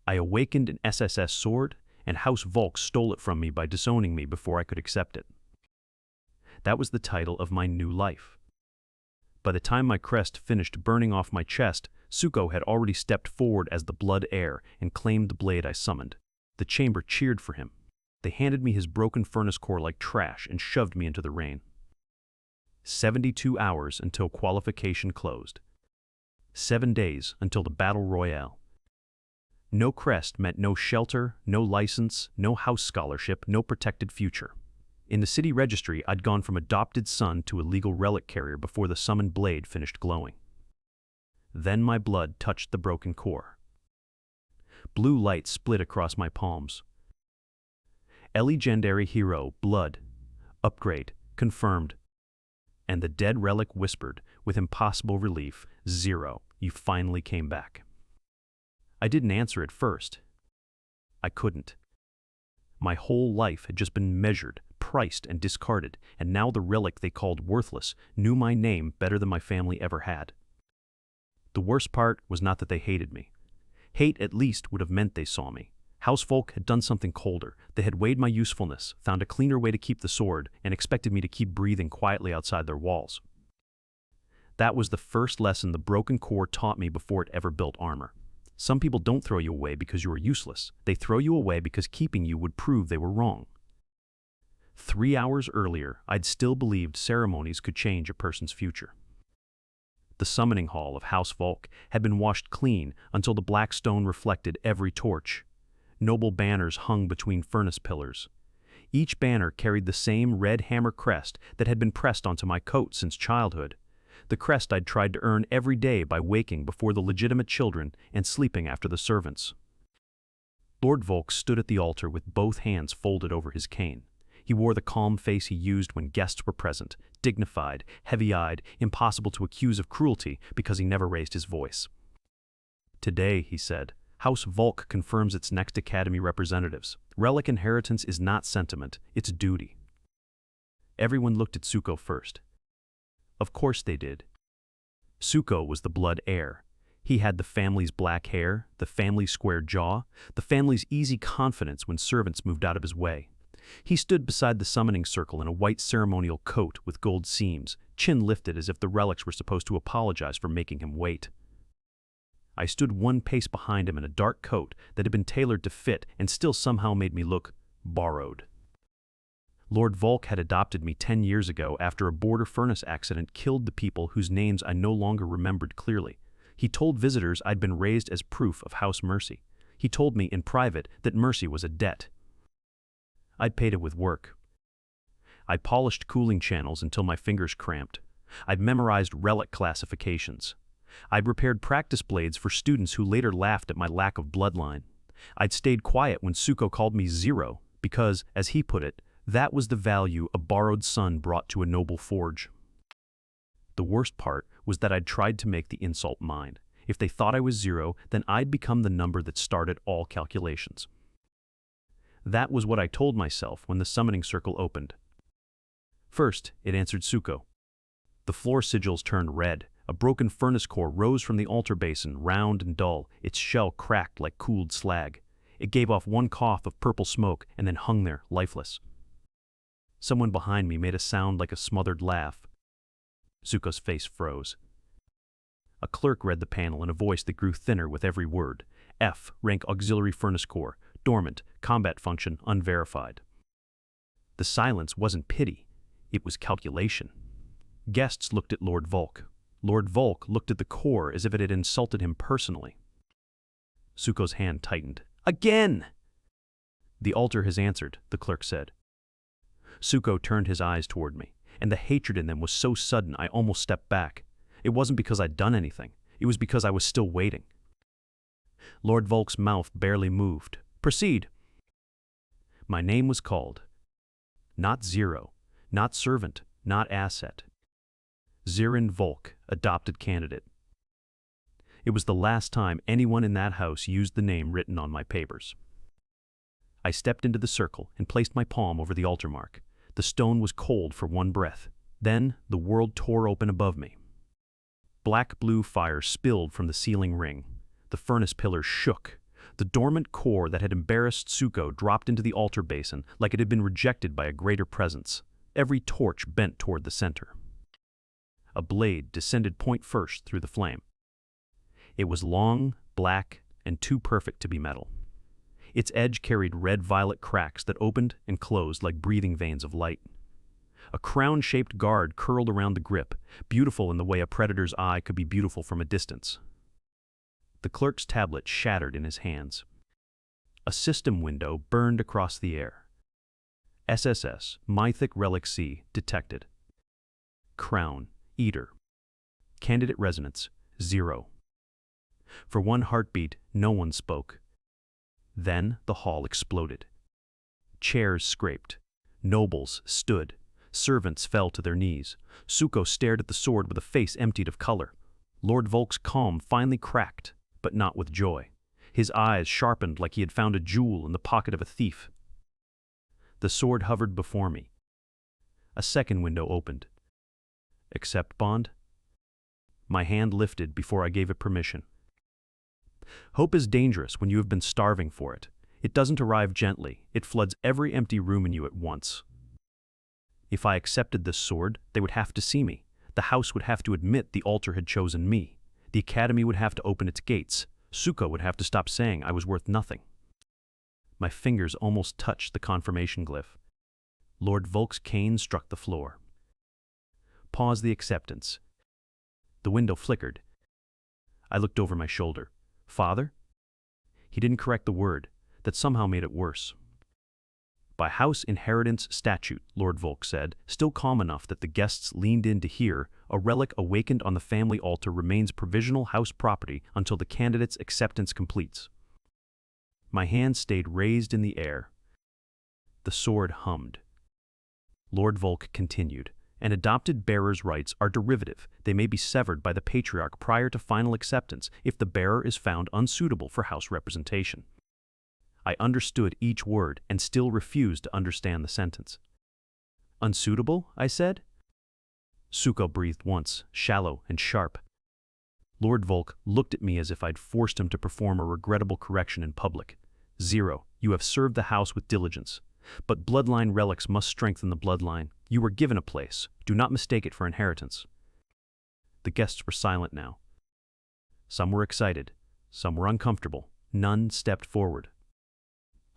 I awakened an SSS sword, and House Volk stole it from me by disowning me before I could accept it. That was the title of my new life. By the time my crest finished burning off my chest, Tsuko had already stepped forward as the blood heir and claimed the blade I summoned. The chamber cheered for him. They handed me his broken furnace core like trash and shoved me into the rain. 72 hours until qualification closed. 7 days until the battle royale. No crest meant no shelter, no license, no house scholarship, no protected future. In the city registry, I'd gone from adopted son to a legal relic carrier before the summoned blade finished glowing. Then my blood touched the broken core. Blue light split across my palms. Legendary hero, blood. Upgrade, confirmed. And the dead relic whispered, with impossible relief, 0, you finally came back. I didn't answer at first. I couldn't. My whole life had just been measured, priced, and discarded, and now the relic they called worthless knew my name better than my family ever had. The worst part was not that they hated me. Hate at least would have meant they saw me. House Volk had done something colder. They had weighed my usefulness, found a cleaner way to keep the sword, and expected me to keep breathing quietly outside their walls. That was the first lesson the broken core taught me before it ever built armor. Some people don't throw you away because you are useless. They throw you away because keeping you would prove they were wrong. 3 hours earlier, I'd still believed ceremonies could change a person's future. The summoning hall of House Volk had been washed clean until the black stone reflected every torch. Noble banners hung between furnace pillars. Each banner carried the same red hammer crest that had been pressed onto my coat since childhood. The crest I'd tried to earn every day by waking before the legitimate children and sleeping after the servants. Lord Volk stood at the altar with both hands folded over his cane. He wore the calm face he used when guests were present, dignified, heavy-eyed, impossible to accuse of cruelty because he never raised his voice. Today, he said, House Volk confirms its next Academy representatives. Relic inheritance is not sentiment, it's duty. Everyone looked at Tsuko first. Of course they did. Tsuko was the blood heir. He had the family's black hair, the family's square jaw, the family's easy confidence when servants moved out of his way. He stood beside the summoning circle in a white ceremonial coat with gold seams, chin lifted as if the relics were supposed to apologize for making him wait. I stood 1 pace behind him in a dark coat that had been tailored to fit and still somehow made me look borrowed. Lord Volk had adopted me 10 years ago after a border furnace accident killed the people whose names I no longer remembered clearly. He told visitors I'd been raised as proof of House Mercy. He told me in private that mercy was a debt. I'd paid it with work. I polished cooling channels until my fingers cramped. I'd memorized relic classifications. I'd repaired practice blades for students who later laughed at my lack of bloodline. I'd stayed quiet when Tsuko called me 0 because, as he put it, that was the value a borrowed son brought to a noble forge. The worst part was that I'd tried to make the insult mine. If they thought I was 0, then I'd become the number that started all calculations. That was what I told myself when the summoning circle opened. First, it answered Tsuko. The floor sigils turned red. A broken furnace core rose from the altar basin, round and dull, its shell cracked like cooled slag. It gave off 1 cough of purple smoke and then hung there, lifeless. Someone behind me made a sound like a smothered laugh. Tsuko's face froze. A clerk read the panel in a voice that grew thinner with every word. F, rank auxiliary furnace core, dormant, combat function unverified. The silence wasn't pity, it was calculation. Guests looked at Lord Volk. Lord Volk looked at the core as if it had insulted him personally. Tsuko's hand tightened. Again! The altar has answered, the clerk said. Tsuko turned his eyes toward me, and the hatred in them was so sudden I almost stepped back. It wasn't because I'd done anything. It was because I was still waiting. Lord Volk's mouth barely moved. Proceed. My name was called. Not 0, not servant, not asset. Zirin Volk, adopted candidate. It was the last time anyone in that house used the name written on my papers. I stepped into the circle and placed my palm over the altar mark. The stone was cold for 1 breath. Then the world tore open above me. Black-blue fire spilled from the ceiling ring. The furnace pillars shook. The dormant core that had embarrassed Suko dropped into the altar basin like it had been rejected by a greater presence. Every torch bent toward the center. A blade descended point first through the flame. It was long, black, and too perfect to be metal. Its edge carried red-violet cracks that opened and closed like breathing veins of light. A crown-shaped guard curled around the grip, beautiful in the way a predator's eye could be beautiful from a distance. The clerk's tablet shattered in his hands. A system window burned across the air. SSS, Mythic Relic C, detected. Crown, Eater. Candidate resonance, 0. For one heartbeat, no one spoke. Then the hall exploded. Chairs scraped. Nobles stood. Servants fell to their knees. Suko stared at the sword with a face emptied of color. Lord Volk's calm finally cracked, but not with joy. His eyes sharpened like he had found a jewel in the pocket of a thief. The sword hovered before me. A second window opened. Accept bond? My hand lifted before I gave it permission. Hope is dangerous when you have been starving for it. It doesn't arrive gently. It floods every empty room in you at once. If I accepted this sword, they would have to see me. The house would have to admit the altar had chosen me. The academy would have to open its gates. Suko would have to stop saying I was worth nothing. My fingers almost touched the confirmation glyph. Lord Volk's cane struck the floor. Pause the acceptance. The window flickered. I looked over my shoulder. Father? He didn't correct the word. That somehow made it worse. By house inheritance statute, Lord Volk said, still calm enough that the guests leaned in to hear, a relic awakened on the family altar remains provisional house property until the candidate's acceptance completes. My hand stayed raised in the air. The sword hummed. Lord Volk continued. An adopted bearer's rights are derivative. They may be severed by the patriarch prior to final acceptance if the bearer is found unsuitable for house representation. I understood each word and still refused to understand the sentence. Unsuitable, I said? Suko breathed once, shallow and sharp. Lord Volk looked at me as if I'd forced him to perform a regrettable correction in public. 0. You have served the house with diligence. But bloodline relics must strengthen the bloodline. You were given a place. Do not mistake it for inheritance. The guests were silent now. Some were excited. Some were uncomfortable. None stepped forward.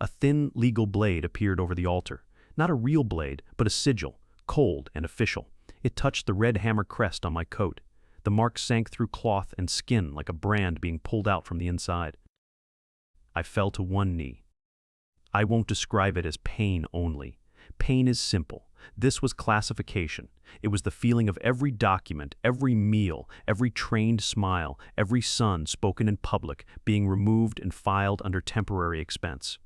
A thin legal blade appeared over the altar. Not a real blade, but a sigil, cold and official. It touched the red hammer crest on my coat. The mark sank through cloth and skin like a brand being pulled out from the inside. I fell to one knee. I won't describe it as pain only. Pain is simple. This was classification. It was the feeling of every document, every meal, every trained smile, every son spoken in public being removed and filed under temporary expense.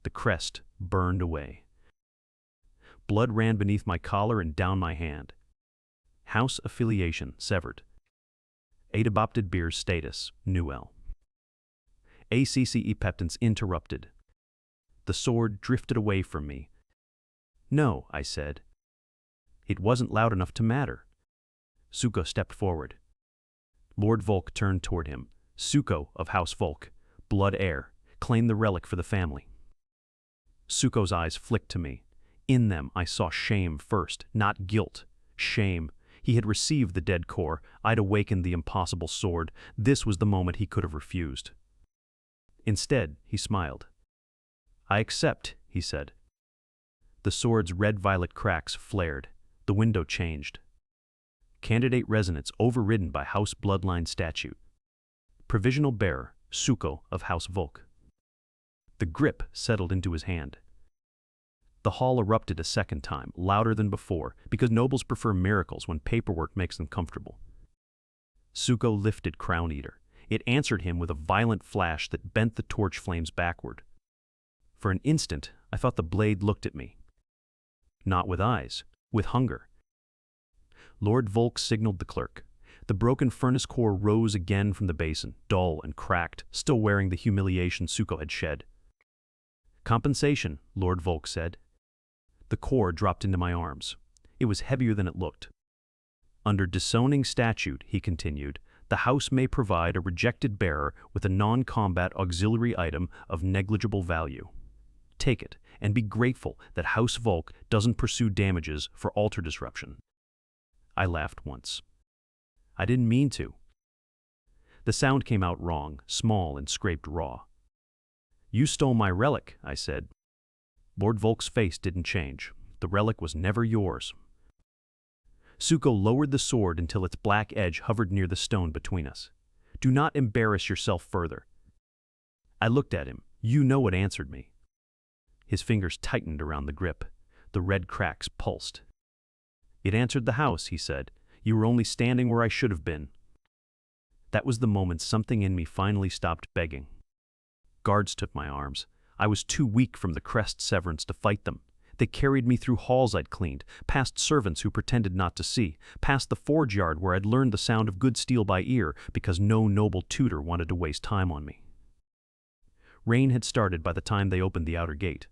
The crest burned away. Blood ran beneath my collar and down my hand. House affiliation severed. Adopted beer's status, Newell. ACCE peptins interrupted. The sword drifted away from me. No, I said. It wasn't loud enough to matter. Suko stepped forward. Lord Volk turned toward him. Suko of House Volk, blood heir, claim the relic for the family. Suko's eyes flicked to me. In them I saw shame first, not guilt. Shame. He had received the dead core. I'd awakened the impossible sword. This was the moment he could have refused. Instead, he smiled. I accept, he said. The sword's red-violet cracks flared. The window changed. Candidate resonance overridden by House Bloodline statute. Provisional bearer, Suko of House Volk. The grip settled into his hand. The hall erupted a second time, louder than before, because nobles prefer miracles when paperwork makes them comfortable. Suko lifted Crown Eater. It answered him with a violent flash that bent the torch flames backward. For an instant, I thought the blade looked at me. Not with eyes, with hunger. Lord Volk signaled the clerk. The broken furnace core rose again from the basin, dull and cracked, still wearing the humiliation Suko had shed. Compensation, Lord Volk said. The core dropped into my arms. It was heavier than it looked. Under disowning statute, he continued, The house may provide a rejected bearer with a non-combat auxiliary item of negligible value. Take it, and be grateful that House Volk doesn't pursue damages for altar disruption. I laughed once. I didn't mean to. The sound came out wrong, small and scraped raw. You stole my relic, I said. Lord Volk's face didn't change. The relic was never yours. Suko lowered the sword until its black edge hovered near the stone between us. Do not embarrass yourself further. I looked at him. You know what answered me. His fingers tightened around the grip. The red cracks pulsed. It answered the house, he said. You were only standing where I should have been. That was the moment something in me finally stopped begging. Guards took my arms. I was too weak from the crest severance to fight them. They carried me through halls I'd cleaned, past servants who pretended not to see, past the forge yard where I'd learned the sound of good steel by ear because no noble tutor wanted to waste time on me. Rain had started by the time they opened the outer gate.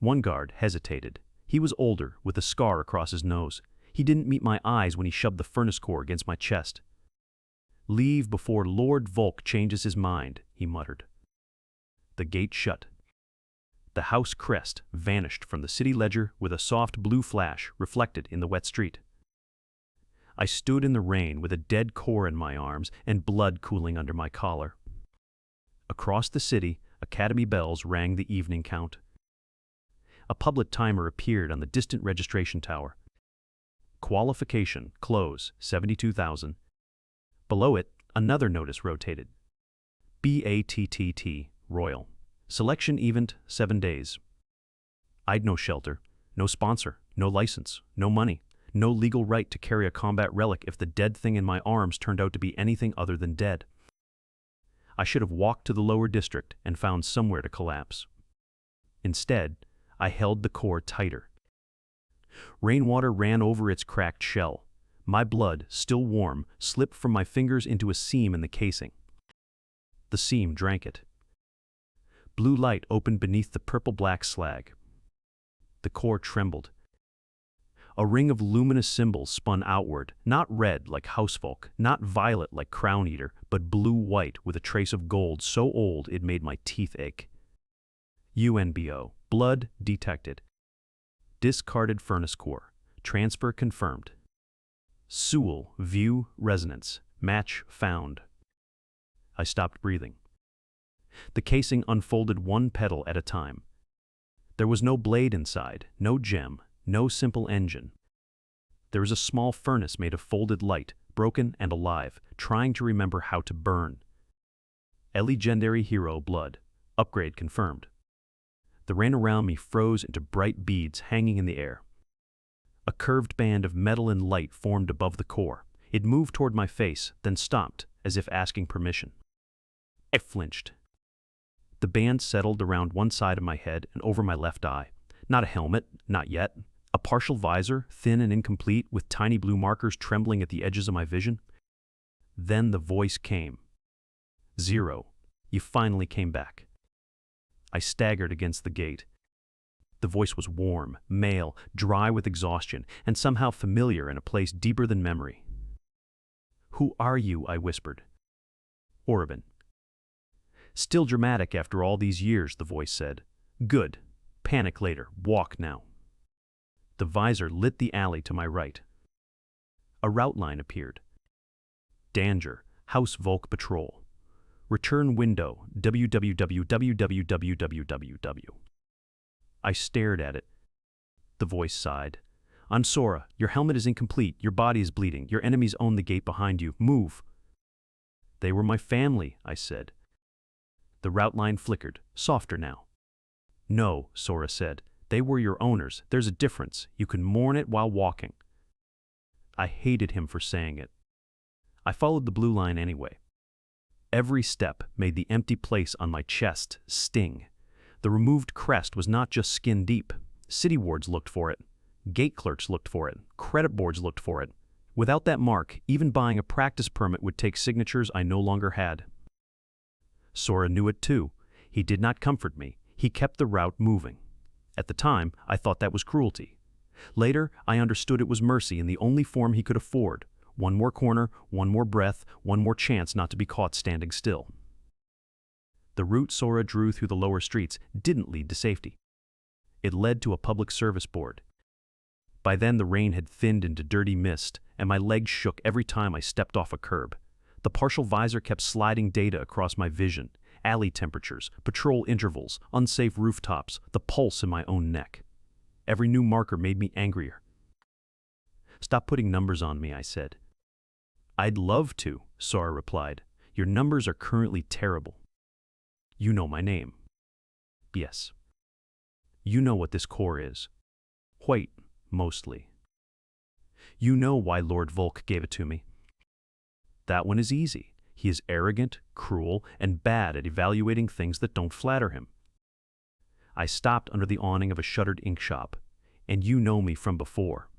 One guard hesitated. He was older, with a scar across his nose. He didn't meet my eyes when he shoved the furnace core against my chest. Leave before Lord Volk changes his mind, he muttered. The gate shut. The house crest vanished from the city ledger with a soft blue flash reflected in the wet street. I stood in the rain with a dead core in my arms and blood cooling under my collar. Across the city, academy bells rang the evening count. A public timer appeared on the distant registration tower. Qualification, close, 72,000. Below it, another notice rotated. BATTT, Royal. Selection event, 7 days. I'd no shelter, no sponsor, no license, no money, no legal right to carry a combat relic if the dead thing in my arms turned out to be anything other than dead. I should have walked to the lower district and found somewhere to collapse. Instead, I held the core tighter. Rainwater ran over its cracked shell. My blood, still warm, slipped from my fingers into a seam in the casing. The seam drank it. Blue light opened beneath the purple-black slag. The core trembled. A ring of luminous symbols spun outward, not red like housefolk, not violet like crown eater, but blue-white with a trace of gold so old it made my teeth ache. UNBO. Blood detected. Discarded furnace core. Transfer confirmed. Sewell, view, resonance. Match found. I stopped breathing. The casing unfolded one petal at a time. There was no blade inside, no gem, no simple engine. There was a small furnace made of folded light, broken and alive, trying to remember how to burn. A legendary hero blood. Upgrade confirmed. The rain around me froze into bright beads hanging in the air. A curved band of metal and light formed above the core. It moved toward my face, then stopped, as if asking permission. I flinched. The band settled around one side of my head and over my left eye. Not a helmet, not yet. A partial visor, thin and incomplete, with tiny blue markers trembling at the edges of my vision. Then the voice came. Zero. You finally came back. I staggered against the gate. The voice was warm, male, dry with exhaustion, and somehow familiar in a place deeper than memory. Who are you? I whispered. Orobin. Still dramatic after all these years, the voice said. Good. Panic later. Walk now. The visor lit the alley to my right. A route line appeared. Danger. House Volk Patrol. Return window. www. I stared at it. The voice sighed. Ansora, your helmet is incomplete. Your body is bleeding. Your enemies own the gate behind you. Move. They were my family, I said. The route line flickered, softer now. No, Sora said. They were your owners. There's a difference. You can mourn it while walking. I hated him for saying it. I followed the blue line anyway. Every step made the empty place on my chest sting. The removed crest was not just skin deep. City wards looked for it. Gate clerks looked for it. Credit boards looked for it. Without that mark, even buying a practice permit would take signatures I no longer had. Sora knew it too. He did not comfort me. He kept the route moving. At the time, I thought that was cruelty. Later, I understood it was mercy in the only form he could afford, One more corner, one more breath, one more chance not to be caught standing still. The route Sora drew through the lower streets didn't lead to safety. It led to a public service board. By then the rain had thinned into dirty mist, and my legs shook every time I stepped off a curb. The partial visor kept sliding data across my vision: alley temperatures, patrol intervals, unsafe rooftops, the pulse in my own neck. Every new marker made me angrier. "Stop putting numbers on me," I said. "I'd love to," Sora replied. "Your numbers are currently terrible." "You know my name." "Yes." "You know what this core is." "White, mostly." "You know why Lord Volk gave it to me." "That one is easy. He is arrogant, cruel, and bad at evaluating things that don't flatter him." I stopped under the awning of a shuttered ink shop. "And you know me from before."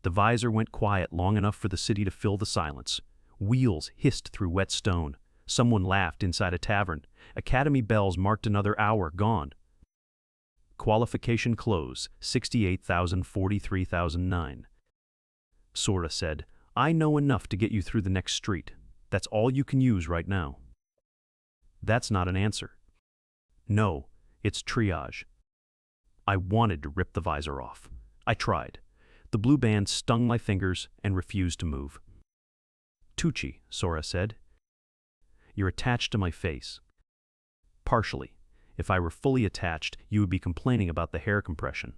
The visor went quiet long enough for the city to fill the silence. Wheels hissed through wet stone. Someone laughed inside a tavern. Academy bells marked another hour gone. "Qualification close, 68,000, 43,009. Sora said, "I know enough to get you through the next street. That's all you can use right now." "That's not an answer." "No, it's triage." I wanted to rip the visor off. I tried. The blue band stung my fingers and refused to move. "Tucci," Sora said. "You're attached to my face." "Partially. If I were fully attached, you would be complaining about the hair compression."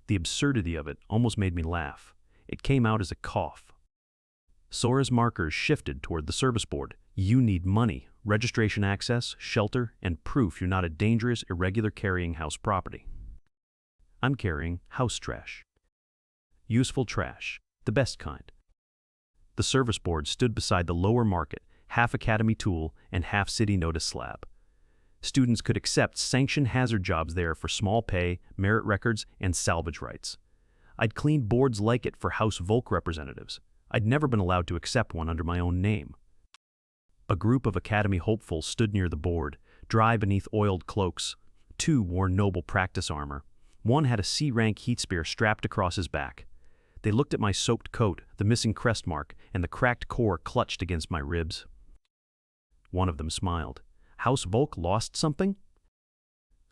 The absurdity of it almost made me laugh. It came out as a cough. Sora's markers shifted toward the service board. "You need money, registration access, shelter, and proof you're not a dangerous, irregular carrying house property." "I'm carrying house trash." "Useful trash, the best kind." The service board stood beside the lower market, half academy tool and half city notice slab. Students could accept sanctioned hazard jobs there for small pay, merit records, and salvage rights. I'd cleaned boards like it for House Volk representatives. I'd never been allowed to accept one under my own name. A group of academy hopefuls stood near the board, dry beneath oiled cloaks. Two wore noble practice armor. One had a C-rank heat spear strapped across his back. They looked at my soaked coat, the missing crest mark, and the cracked core clutched against my ribs. One of them smiled. "House Volk lost something?"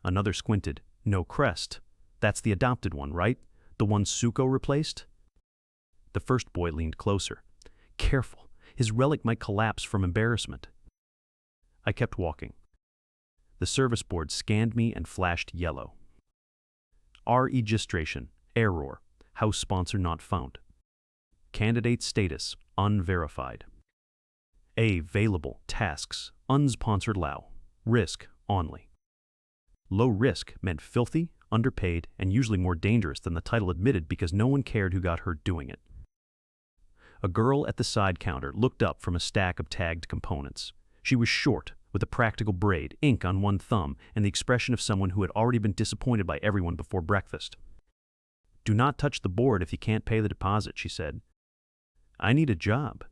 Another squinted. "No crest. That's the adopted one, right? The one Suko replaced?" The first boy leaned closer. "Careful. His relic might collapse from embarrassment." I kept walking. The service board scanned me and flashed yellow. Registration. Error. House sponsor not found. Candidate status. Unverified. Available tasks. Unsponsored Lao. Risk only. Low risk meant filthy, underpaid, and usually more dangerous than the title admitted because no one cared who got hurt doing it. A girl at the side counter looked up from a stack of tagged components. She was short, with a practical braid, ink on one thumb, and the expression of someone who had already been disappointed by everyone before breakfast. "Do not touch the board if you can't pay the deposit," she said. "I need a job."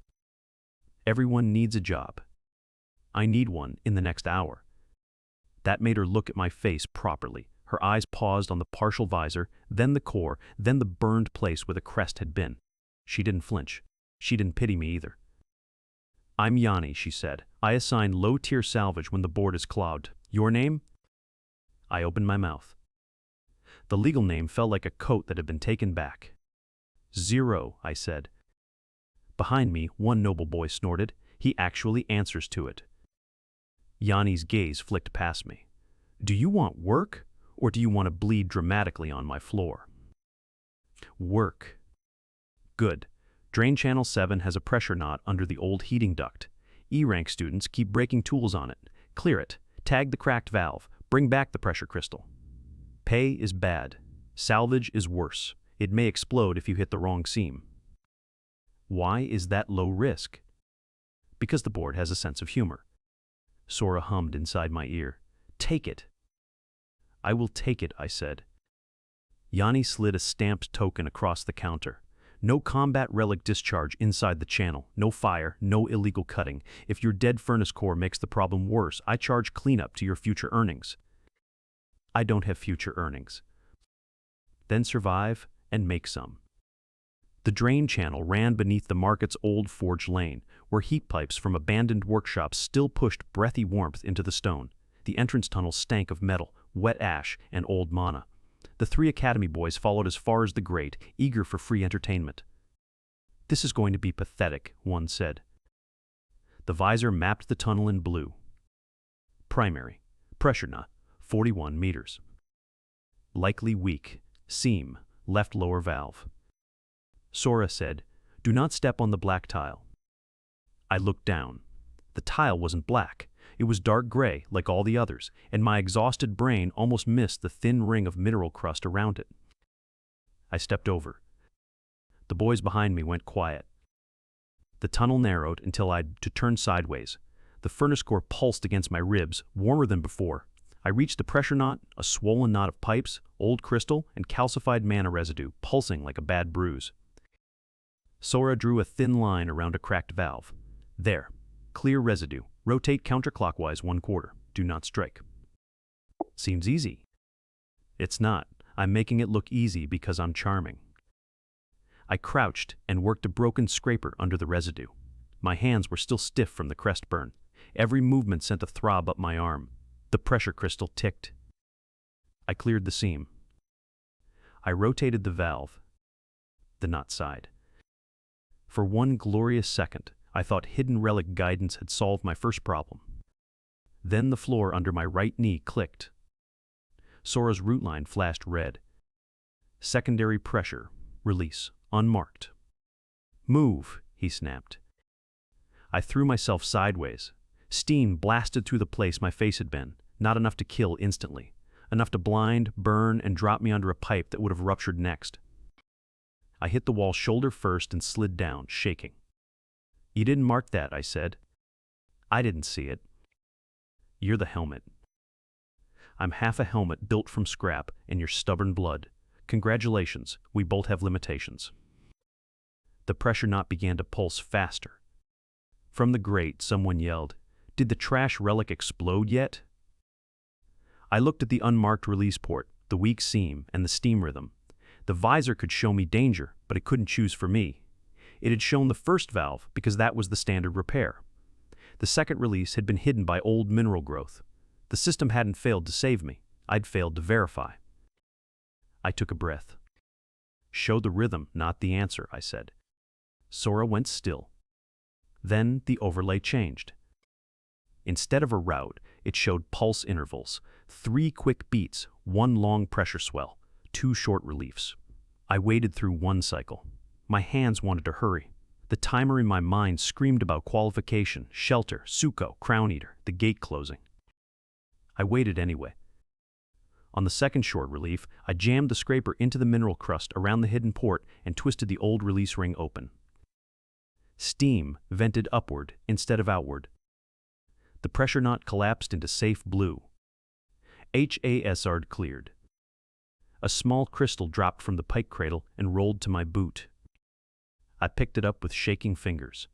"Everyone needs a job." "I need one in the next hour." That made her look at my face properly. Her eyes paused on the partial visor, then the core, then the burned place where the crest had been. She didn't flinch. She didn't pity me either. "I'm Yanni," she said. "I assign low-tier salvage when the board is clogged. Your name?" I opened my mouth. The legal name felt like a coat that had been taken back. "Zero," I said. Behind me, one noble boy snorted. "He actually answers to it." Yanni's gaze flicked past me. "Do you want work, or do you want to bleed dramatically on my floor?" "Work." "Good. Drain Channel 7 has a pressure knot under the old heating duct. E-rank students keep breaking tools on it. Clear it. Tag the cracked valve. Bring back the pressure crystal. Pay is bad. Salvage is worse. It may explode if you hit the wrong seam." "Why is that low risk?" "Because the board has a sense of humor." Sora hummed inside my ear. "Take it." "I will take it," I said. Yanni slid a stamped token across the counter. "No combat relic discharge inside the channel. No fire, no illegal cutting. If your dead furnace core makes the problem worse, I charge cleanup to your future earnings." "I don't have future earnings." "Then survive and make some." The drain channel ran beneath the market's old forge lane, where heat pipes from abandoned workshops still pushed breathy warmth into the stone. The entrance tunnel stank of metal, wet ash, and old mana. The 3 academy boys followed as far as the grate, eager for free entertainment. "This is going to be pathetic," one said. The visor mapped the tunnel in blue. Primary. Pressure knot, 41 meters. Likely weak. Seam, left lower valve. Sora said, "Do not step on the black tile." I looked down. The tile wasn't black. It was dark gray, like all the others, and my exhausted brain almost missed the thin ring of mineral crust around it. I stepped over. The boys behind me went quiet. The tunnel narrowed until I had to turn sideways. The furnace core pulsed against my ribs, warmer than before. I reached the pressure knot, a swollen knot of pipes, old crystal, and calcified mana residue, pulsing like a bad bruise. Sora drew a thin line around a cracked valve. "There. Clear residue. Rotate counterclockwise 1/4. Do not strike." Seems easy. It's not. I'm making it look easy because I'm charming. I crouched and worked a broken scraper under the residue. My hands were still stiff from the crest burn. Every movement sent a throb up my arm. The pressure crystal ticked. I cleared the seam. I rotated the valve. The knot sighed. For one glorious second, I thought hidden relic guidance had solved my first problem. Then the floor under my right knee clicked. Sora's root line flashed red. Secondary pressure, release, unmarked. "Move," he snapped. I threw myself sideways. Steam blasted through the place my face had been, not enough to kill instantly, enough to blind, burn, and drop me under a pipe that would have ruptured next. I hit the wall shoulder first and slid down, shaking. "You didn't mark that," I said. "I didn't see it." "You're the helmet." "I'm half a helmet built from scrap and your stubborn blood. Congratulations, we both have limitations." The pressure knot began to pulse faster. From the grate, someone yelled, "Did the trash relic explode yet?" I looked at the unmarked release port, the weak seam, and the steam rhythm. The visor could show me danger, but it couldn't choose for me. It had shown the first valve because that was the standard repair. The second release had been hidden by old mineral growth. The system hadn't failed to save me. I'd failed to verify. I took a breath. "Show the rhythm, not the answer," I said. Sora went still. Then the overlay changed. Instead of a route, it showed pulse intervals, 3 quick beats, 1 long pressure swell, 2 short reliefs. I waded through 1 cycle. My hands wanted to hurry. The timer in my mind screamed about qualification, shelter, Suko, Crown Eater, the gate closing. I waited anyway. On the second short relief, I jammed the scraper into the mineral crust around the hidden port and twisted the old release ring open. Steam vented upward instead of outward. The pressure knot collapsed into safe blue. HASR'd cleared. A small crystal dropped from the pike cradle and rolled to my boot. I picked it up with shaking fingers.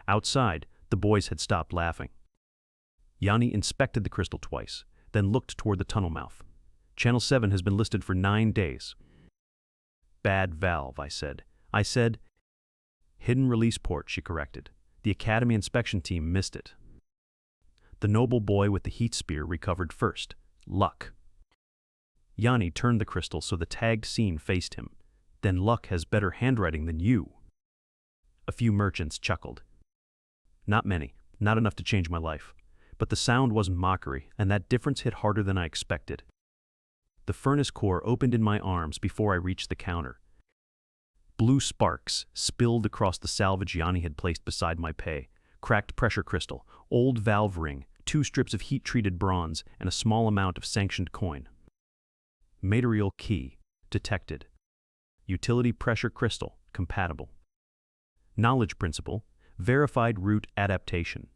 Outside, the boys had stopped laughing. Yanni inspected the crystal twice, then looked toward the tunnel mouth. "Channel 7 has been listed for 9 days. "Bad valve," I said. "Hidden release port," she corrected. "The Academy inspection team missed it." The noble boy with the heat spear recovered first. Luck. Yanni turned the crystal so the tagged seam faced him. "Then Luck has better handwriting than you." A few merchants chuckled. Not many, not enough to change my life. But the sound wasn't mockery, and that difference hit harder than I expected. The furnace core opened in my arms before I reached the counter. Blue sparks spilled across the salvage Yanni had placed beside my pay. Cracked pressure crystal, old valve ring, 2 strips of heat-treated bronze, and a small amount of sanctioned coin. Material key detected. Utility pressure crystal compatible. Knowledge principle verified root adaptation.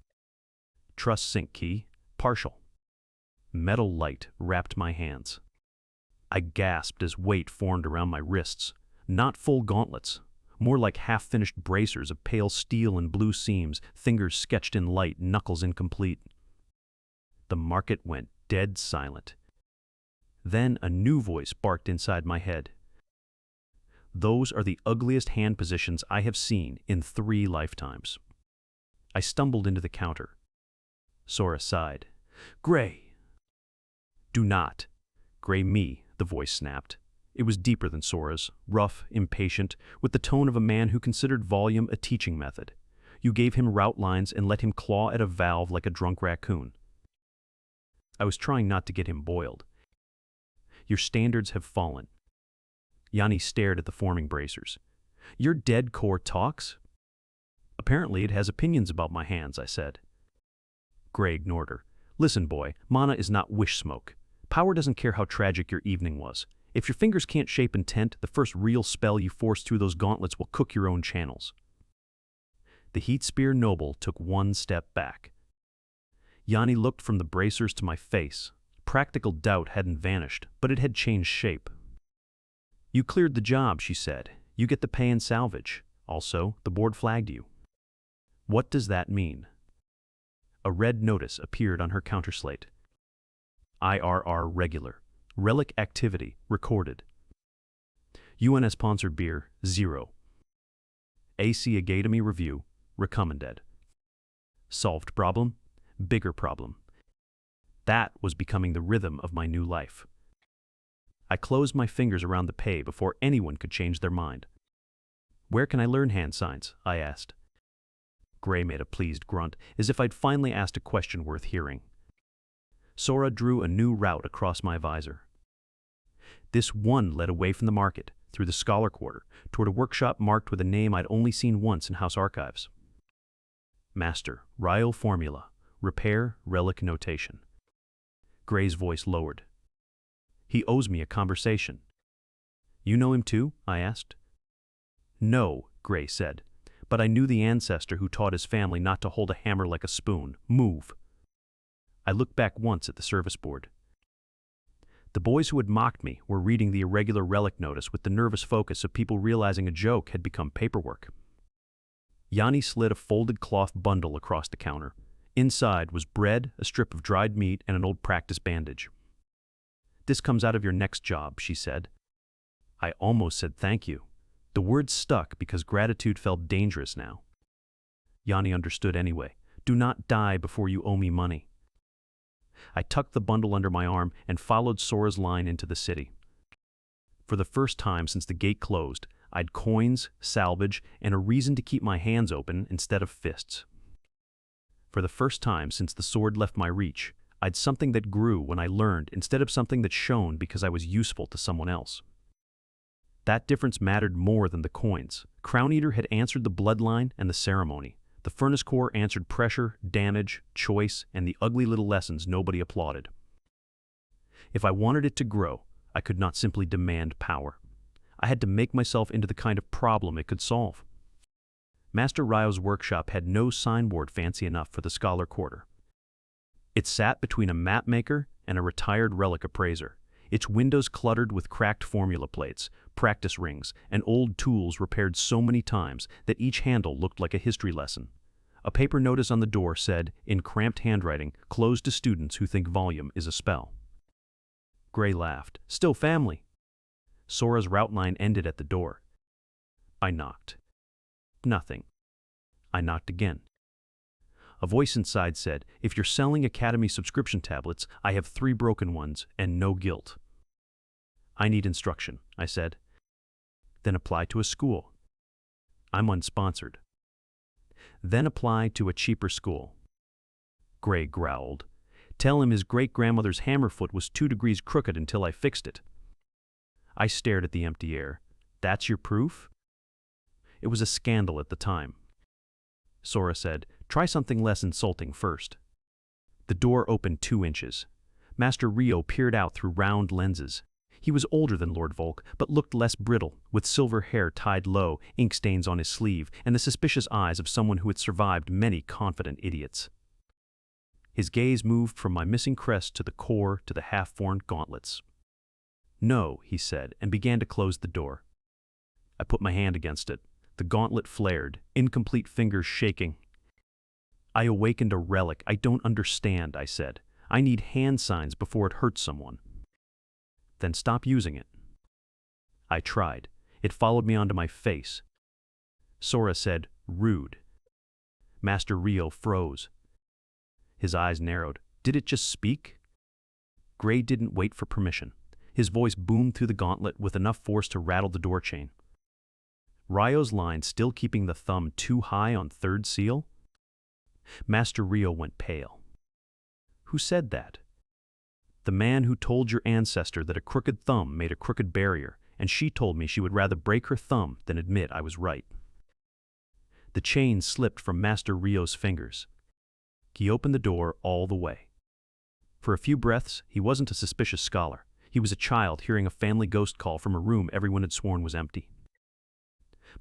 Trust sync key partial. Metal light wrapped my hands. I gasped as weight formed around my wrists. Not full gauntlets, more like half-finished bracers of pale steel and blue seams, fingers sketched in light, knuckles incomplete. The market went dead silent. Then a new voice barked inside my head. Those are the ugliest hand positions I have seen in 3 lifetimes. I stumbled into the counter. Sora sighed. Gray. Do not. Gray me, the voice snapped. It was deeper than Sora's, rough, impatient, with the tone of a man who considered volume a teaching method. You gave him route lines and let him claw at a valve like a drunk raccoon. I was trying not to get him boiled. Your standards have fallen. Yanni stared at the forming bracers. Your dead core talks? Apparently it has opinions about my hands, I said. Gray ignored her. Listen, boy, mana is not wish smoke. Power doesn't care how tragic your evening was. If your fingers can't shape intent, the first real spell you force through those gauntlets will cook your own channels. The Heat Spear noble took one step back. Yanni looked from the bracers to my face. Practical doubt hadn't vanished, but it had changed shape. You cleared the job, she said. You get the pay and salvage. Also, the board flagged you. What does that mean? A red notice appeared on her counterslate. IRR regular. Relic activity recorded. UNS-sponsored beer, 0. AC Academy review, recommended. Solved problem, bigger problem. That was becoming the rhythm of my new life. I closed my fingers around the pay before anyone could change their mind. Where can I learn hand signs? I asked. Gray made a pleased grunt, as if I'd finally asked a question worth hearing. Sora drew a new route across my visor. This one led away from the market, through the Scholar Quarter, toward a workshop marked with a name I'd only seen once in house archives. Master, Ryle Formula, Repair, Relic Notation. Gray's voice lowered. He owes me a conversation. You know him too? I asked. No, Gray said, but I knew the ancestor who taught his family not to hold a hammer like a spoon. Move. I looked back once at the service board. The boys who had mocked me were reading the irregular relic notice with the nervous focus of people realizing a joke had become paperwork. Yanni slid a folded cloth bundle across the counter. Inside was bread, a strip of dried meat, and an old practice bandage. This comes out of your next job, she said. I almost said thank you. The word stuck because gratitude felt dangerous now. Yanni understood anyway. Do not die before you owe me money. I tucked the bundle under my arm and followed Sora's line into the city. For the first time since the gate closed, I'd coins, salvage, and a reason to keep my hands open instead of fists. For the first time since the sword left my reach, I'd something that grew when I learned instead of something that shone because I was useful to someone else. That difference mattered more than the coins. Crown Eater had answered the bloodline and the ceremony. The Furnace Core answered pressure, damage, choice, and the ugly little lessons nobody applauded. If I wanted it to grow, I could not simply demand power. I had to make myself into the kind of problem it could solve. Master Ryo's workshop had no signboard fancy enough for the Scholar Quarter. It sat between a map maker and a retired relic appraiser, its windows cluttered with cracked formula plates, practice rings, and old tools repaired so many times that each handle looked like a history lesson. A paper notice on the door said, in cramped handwriting, closed to students who think volume is a spell. Gray laughed. Still family. Sora's route line ended at the door. I knocked. Nothing. I knocked again. A voice inside said, if you're selling Academy subscription tablets, I have 3 broken ones and no guilt. I need instruction, I said. Then apply to a school. I'm unsponsored. Then apply to a cheaper school. Gray growled. Tell him his great-grandmother's hammerfoot was 2 degrees crooked until I fixed it. I stared at the empty air. That's your proof? It was a scandal at the time. Sora said, try something less insulting first. The door opened 2 inches. Master Rio peered out through round lenses. He was older than Lord Volk, but looked less brittle, with silver hair tied low, ink stains on his sleeve, and the suspicious eyes of someone who had survived many confident idiots. His gaze moved from my missing crest to the core to the half-formed gauntlets. No, he said, and began to close the door. I put my hand against it. The gauntlet flared, incomplete fingers shaking. I awakened a relic I don't understand, I said. I need hand signs before it hurts someone. Then stop using it. I tried. It followed me onto my face. Sora said, "Rude." Master Rio froze. His eyes narrowed. Did it just speak? Gray didn't wait for permission. His voice boomed through the gauntlet with enough force to rattle the door chain. Ryo's line still keeping the thumb too high on third seal? Master Rio went pale. Who said that? The man who told your ancestor that a crooked thumb made a crooked barrier, and she told me she would rather break her thumb than admit I was right. The chain slipped from Master Rio's fingers. He opened the door all the way. For a few breaths, he wasn't a suspicious scholar. He was a child hearing a family ghost call from a room everyone had sworn was empty.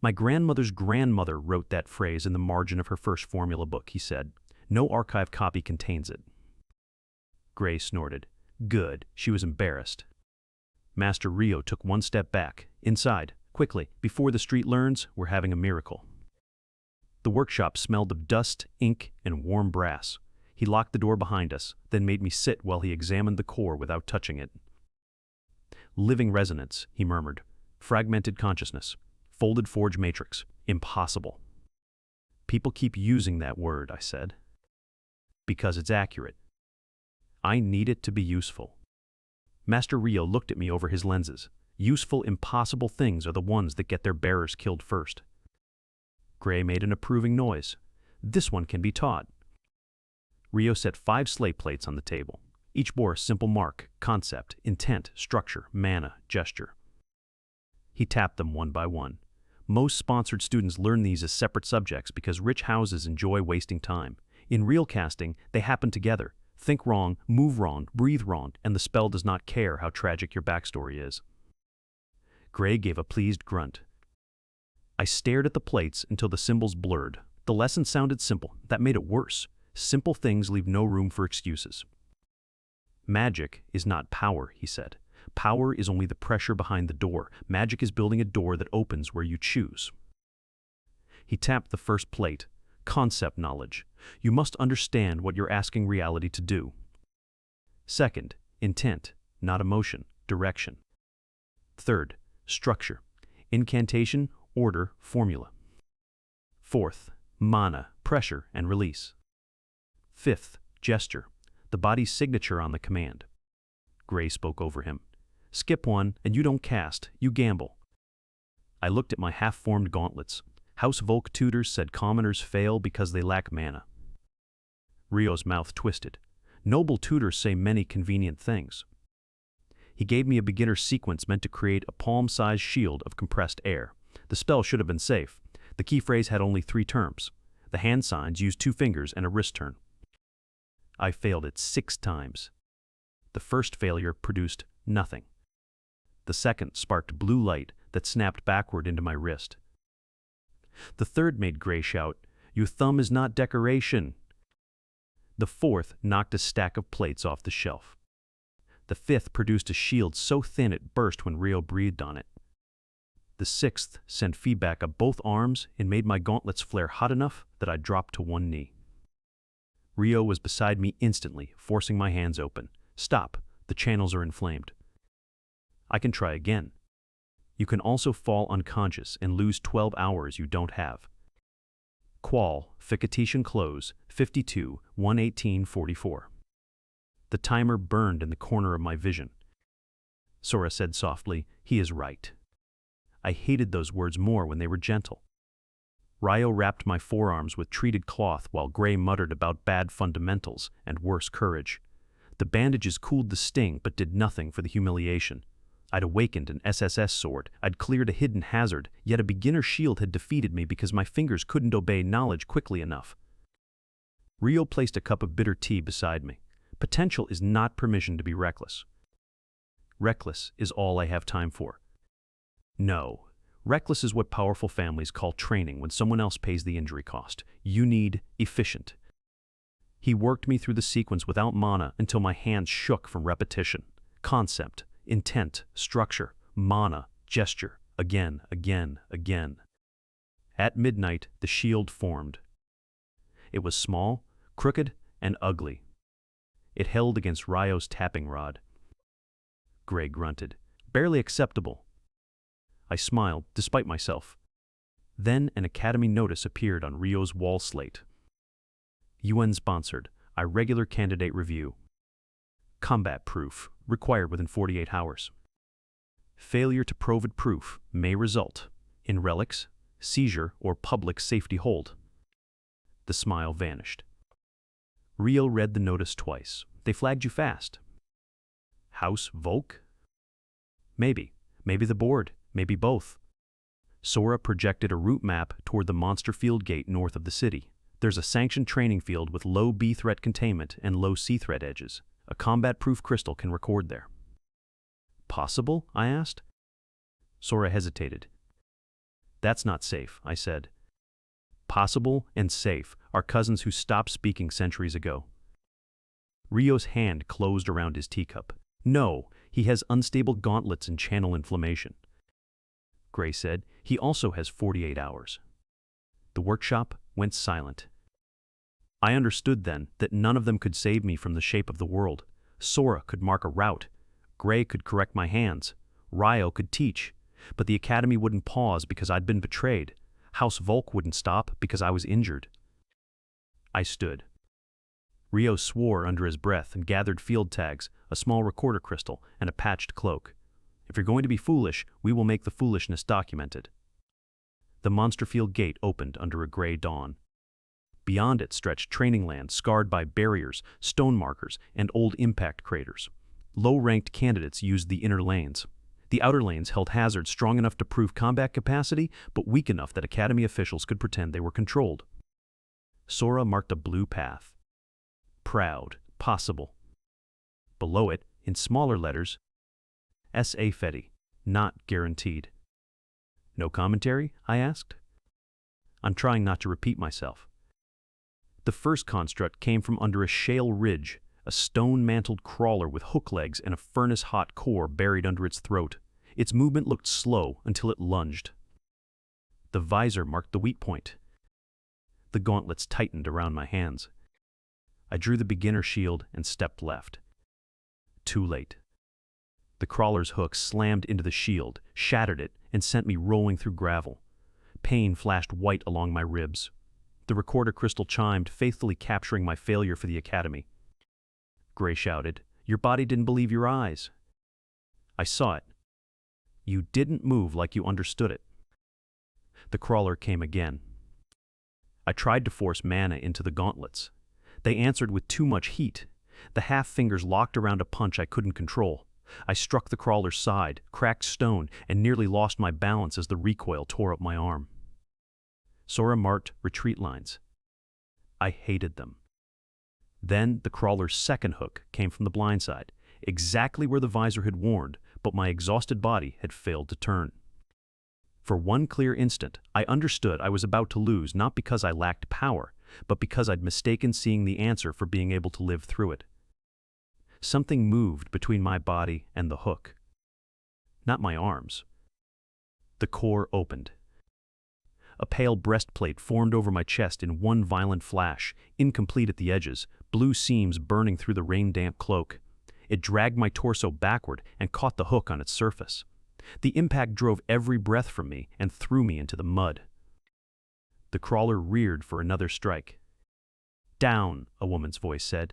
My grandmother's grandmother wrote that phrase in the margin of her first formula book, he said. No archive copy contains it. Gray snorted. Good, she was embarrassed. Master Rio took one step back. Inside, quickly, before the street learns, we're having a miracle. The workshop smelled of dust, ink, and warm brass. He locked the door behind us, then made me sit while he examined the core without touching it. Living resonance, he murmured. Fragmented consciousness. Folded forge matrix. Impossible. People keep using that word, I said. Because it's accurate. I need it to be useful. Master Rio looked at me over his lenses. Useful, impossible things are the ones that get their bearers killed first. Gray made an approving noise. This one can be taught. Rio set 5 slate plates on the table. Each bore a simple mark, concept, intent, structure, mana, gesture. He tapped them one by one. Most sponsored students learn these as separate subjects because rich houses enjoy wasting time. In real casting, they happen together. Think wrong, move wrong, breathe wrong, and the spell does not care how tragic your backstory is. Gray gave a pleased grunt. I stared at the plates until the symbols blurred. The lesson sounded simple. That made it worse. Simple things leave no room for excuses. Magic is not power, he said. Power is only the pressure behind the door. Magic is building a door that opens where you choose. He tapped the first plate. Concept knowledge. You must understand what you're asking reality to do. Second, intent, not emotion, direction. Third, structure. Incantation, order, formula. Fourth, mana, pressure and release. Fifth, gesture, the body's signature on the command. Gray spoke over him. Skip one and you don't cast, you gamble. I looked at my half-formed gauntlets. House Volk tutors said commoners fail because they lack mana. Rio's mouth twisted. Noble tutors say many convenient things. He gave me a beginner sequence meant to create a palm-sized shield of compressed air. The spell should have been safe. The key phrase had only 3 terms. The hand signs used 2 fingers and a wrist turn. I failed it 6 times. The first failure produced nothing. The second sparked blue light that snapped backward into my wrist. The third made Gray shout, "Your thumb is not decoration." The fourth knocked a stack of plates off the shelf. The fifth produced a shield so thin it burst when Rio breathed on it. The sixth sent feedback up both arms and made my gauntlets flare hot enough that I dropped to one knee. Rio was beside me instantly, forcing my hands open. Stop, the channels are inflamed. I can try again. You can also fall unconscious and lose 12 hours you don't have. Qual, Ficatition Close, 52-118-44. The timer burned in the corner of my vision. Sora said softly, "He is right." I hated those words more when they were gentle. Rio wrapped my forearms with treated cloth while Gray muttered about bad fundamentals and worse courage. The bandages cooled the sting but did nothing for the humiliation. I'd awakened an SSS sword, I'd cleared a hidden hazard, yet a beginner shield had defeated me because my fingers couldn't obey knowledge quickly enough. Rio placed a cup of bitter tea beside me. Potential is not permission to be reckless. Reckless is all I have time for. No, reckless is what powerful families call training when someone else pays the injury cost. You need efficient. He worked me through the sequence without mana until my hands shook from repetition. Concept, intent, structure, mana, gesture, again, again, again. At midnight, the shield formed. It was small, crooked, and ugly. It held against Ryo's tapping rod. Gray grunted. Barely acceptable. I smiled, despite myself. Then an academy notice appeared on Rio's wall slate. UN-sponsored, irregular candidate review. Combat proof, required within 48 hours. Failure to provide proof may result in relics, seizure, or public safety hold. The smile vanished. Rio read the notice twice. They flagged you fast. House Volk? Maybe. Maybe the board. Maybe both. Sora projected a route map toward the monster field gate north of the city. There's a sanctioned training field with low B threat containment and low C threat edges. A combat-proof crystal can record there. Possible? I asked. Sora hesitated. That's not safe, I said. Possible and safe are cousins who stopped speaking centuries ago. Rio's hand closed around his teacup. No, he has unstable gauntlets and channel inflammation. Gray said, he also has 48 hours. The workshop went silent. I understood then that none of them could save me from the shape of the world. Sora could mark a route. Gray could correct my hands. Rio could teach. But the academy wouldn't pause because I'd been betrayed. House Volk wouldn't stop because I was injured. I stood. Rio swore under his breath and gathered field tags, a small recorder crystal, and a patched cloak. If you're going to be foolish, we will make the foolishness documented. The monster field gate opened under a gray dawn. Beyond it stretched training land scarred by barriers, stone markers, and old impact craters. Low-ranked candidates used the inner lanes. The outer lanes held hazards strong enough to prove combat capacity, but weak enough that academy officials could pretend they were controlled. Sora marked a blue path. Proud, possible. Below it, in smaller letters, S.A. Fetty, not guaranteed. No commentary? I asked. I'm trying not to repeat myself. The first construct came from under a shale ridge, a stone-mantled crawler with hook legs and a furnace-hot core buried under its throat. Its movement looked slow until it lunged. The visor marked the weak point. The gauntlets tightened around my hands. I drew the beginner shield and stepped left. Too late. The crawler's hook slammed into the shield, shattered it, and sent me rolling through gravel. Pain flashed white along my ribs. The recorder crystal chimed, faithfully capturing my failure for the academy. Gray shouted, "Your body didn't believe your eyes." I saw it. You didn't move like you understood it. The crawler came again. I tried to force mana into the gauntlets. They answered with too much heat. The half fingers locked around a punch I couldn't control. I struck the crawler's side, cracked stone, and nearly lost my balance as the recoil tore up my arm. Sora marked retreat lines. I hated them. Then the crawler's second hook came from the blind side, exactly where the visor had warned, but my exhausted body had failed to turn. For one clear instant, I understood I was about to lose not because I lacked power, but because I'd mistaken seeing the answer for being able to live through it. Something moved between my body and the hook. Not my arms. The core opened. A pale breastplate formed over my chest in one violent flash, incomplete at the edges, blue seams burning through the rain-damp cloak. It dragged my torso backward and caught the hook on its surface. The impact drove every breath from me and threw me into the mud. The crawler reared for another strike. "Down," a woman's voice said.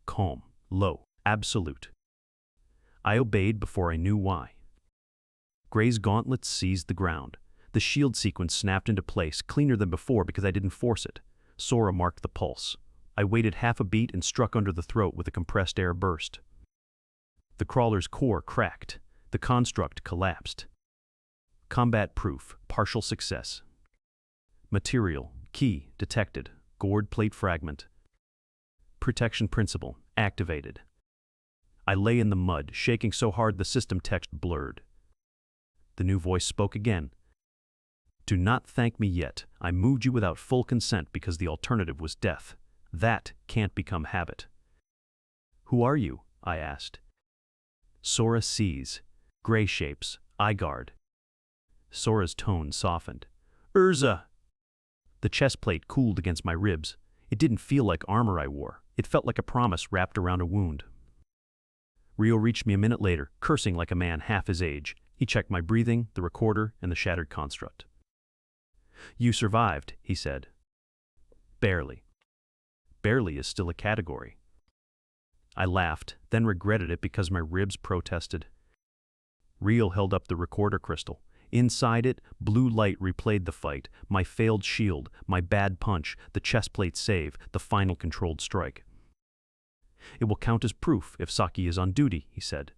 Calm, low, absolute. I obeyed before I knew why. Gray's gauntlets seized the ground. The shield sequence snapped into place, cleaner than before because I didn't force it. Sora marked the pulse. I waited half a beat and struck under the throat with a compressed air burst. The crawler's core cracked. The construct collapsed. Combat proof, partial success. Material, key, detected, gourd plate fragment. Protection principle, activated. I lay in the mud, shaking so hard the system text blurred. The new voice spoke again. "Do not thank me yet. I moved you without full consent because the alternative was death. That can't become habit." "Who are you?" I asked. Sora sees. Gray shapes. I guard. Sora's tone softened. "Urza!" The chest plate cooled against my ribs. It didn't feel like armor I wore. It felt like a promise wrapped around a wound. Rio reached me a minute later, cursing like a man half his age. He checked my breathing, the recorder, and the shattered construct. "You survived," he said. "Barely. Barely is still a category." I laughed, then regretted it because my ribs protested. Real held up the recorder crystal. Inside it, blue light replayed the fight, my failed shield, my bad punch, the chestplate save, the final controlled strike. "It will count as proof if Saki is on duty," he said.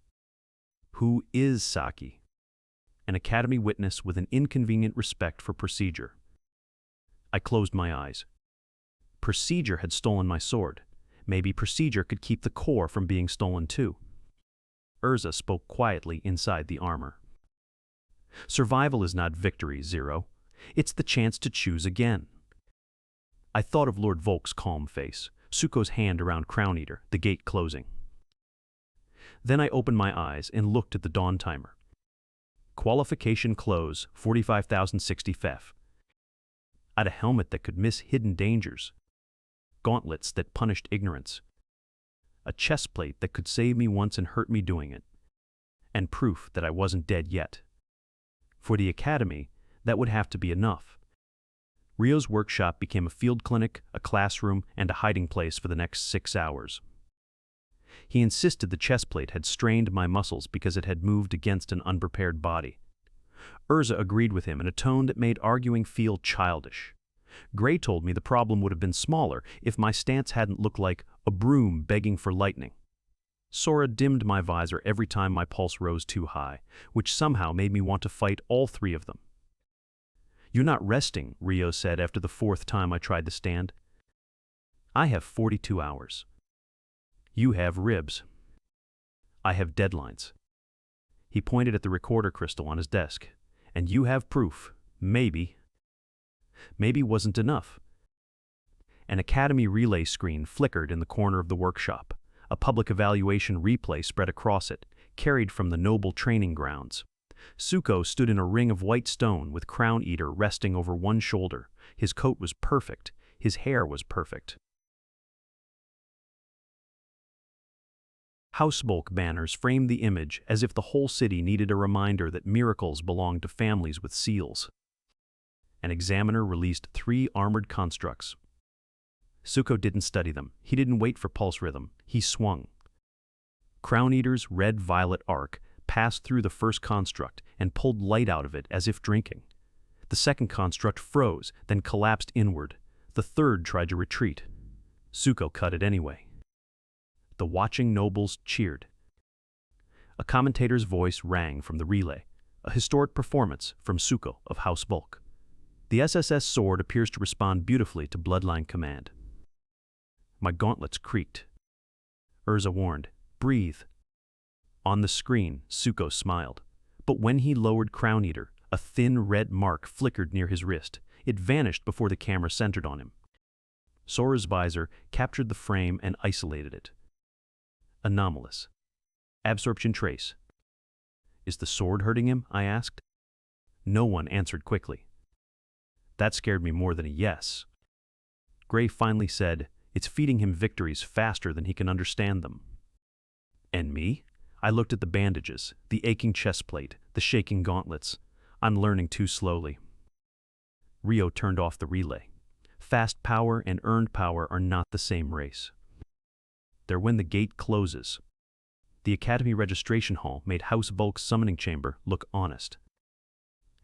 "Who is Saki?" "An academy witness with an inconvenient respect for procedure." I closed my eyes. Procedure had stolen my sword. Maybe procedure could keep the core from being stolen too. Urza spoke quietly inside the armor. "Survival is not victory, Zero. It's the chance to choose again." I thought of Lord Volk's calm face, Suko's hand around Crown Eater, the gate closing. Then I opened my eyes and looked at the dawn timer. Qualification close, 45,060 FEF. I'd a helmet that could miss hidden dangers. Gauntlets that punished ignorance. A chestplate that could save me once and hurt me doing it. And proof that I wasn't dead yet. For the academy, that would have to be enough. Rio's workshop became a field clinic, a classroom, and a hiding place for the next 6 hours. He insisted the chestplate had strained my muscles because it had moved against an unprepared body. Urza agreed with him in a tone that made arguing feel childish. Gray told me the problem would have been smaller if my stance hadn't looked like a broom begging for lightning. Sora dimmed my visor every time my pulse rose too high, which somehow made me want to fight all 3 of them. "You're not resting," Rio said after the 4th time I tried to stand. "I have 42 hours. You have ribs. I have deadlines." He pointed at the recorder crystal on his desk. "And you have proof. Maybe." Maybe wasn't enough. An academy relay screen flickered in the corner of the workshop. A public evaluation replay spread across it, carried from the noble training grounds. Suko stood in a ring of white stone with Crown Eater resting over one shoulder. His coat was perfect. His hair was perfect. Housebulk banners framed the image as if the whole city needed a reminder that miracles belonged to families with seals. An examiner released 3 armored constructs. Suko didn't study them. He didn't wait for pulse rhythm. He swung. Crown Eater's red-violet arc passed through the first construct and pulled light out of it as if drinking. The second construct froze, then collapsed inward. The third tried to retreat. Suko cut it anyway. The watching nobles cheered. A commentator's voice rang from the relay, a historic performance from Suko of Housebulk. "The SSS sword appears to respond beautifully to bloodline command." My gauntlets creaked. Urza warned, "Breathe." On the screen, Suko smiled. But when he lowered Crown Eater, a thin red mark flickered near his wrist. It vanished before the camera centered on him. Sora's visor captured the frame and isolated it. Anomalous. Absorption trace. "Is the sword hurting him?" I asked. No one answered quickly. That scared me more than a yes. Gray finally said, "It's feeding him victories faster than he can understand them." "And me?" I looked at the bandages, the aching chestplate, the shaking gauntlets. "I'm learning too slowly." Rio turned off the relay. Fast power and earned power are not the same race. They're when the gate closes. The Academy Registration Hall made Housebulk's summoning chamber look honest.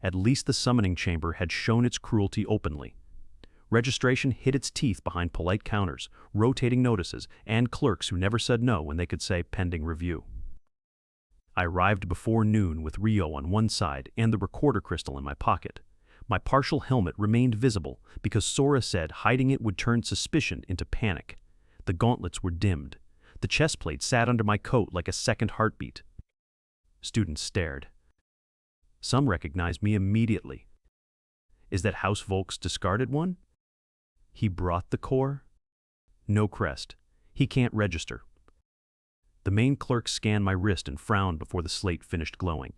At least the summoning chamber had shown its cruelty openly. Registration hid its teeth behind polite counters, rotating notices, and clerks who never said no when they could say pending review. I arrived before noon with Rio on one side and the recorder crystal in my pocket. My partial helmet remained visible because Sora said hiding it would turn suspicion into panic. The gauntlets were dimmed. The chestplate sat under my coat like a second heartbeat. Students stared. Some recognized me immediately. Is that House Volk's discarded one? He brought the core? No crest. He can't register. The main clerk scanned my wrist and frowned before the slate finished glowing.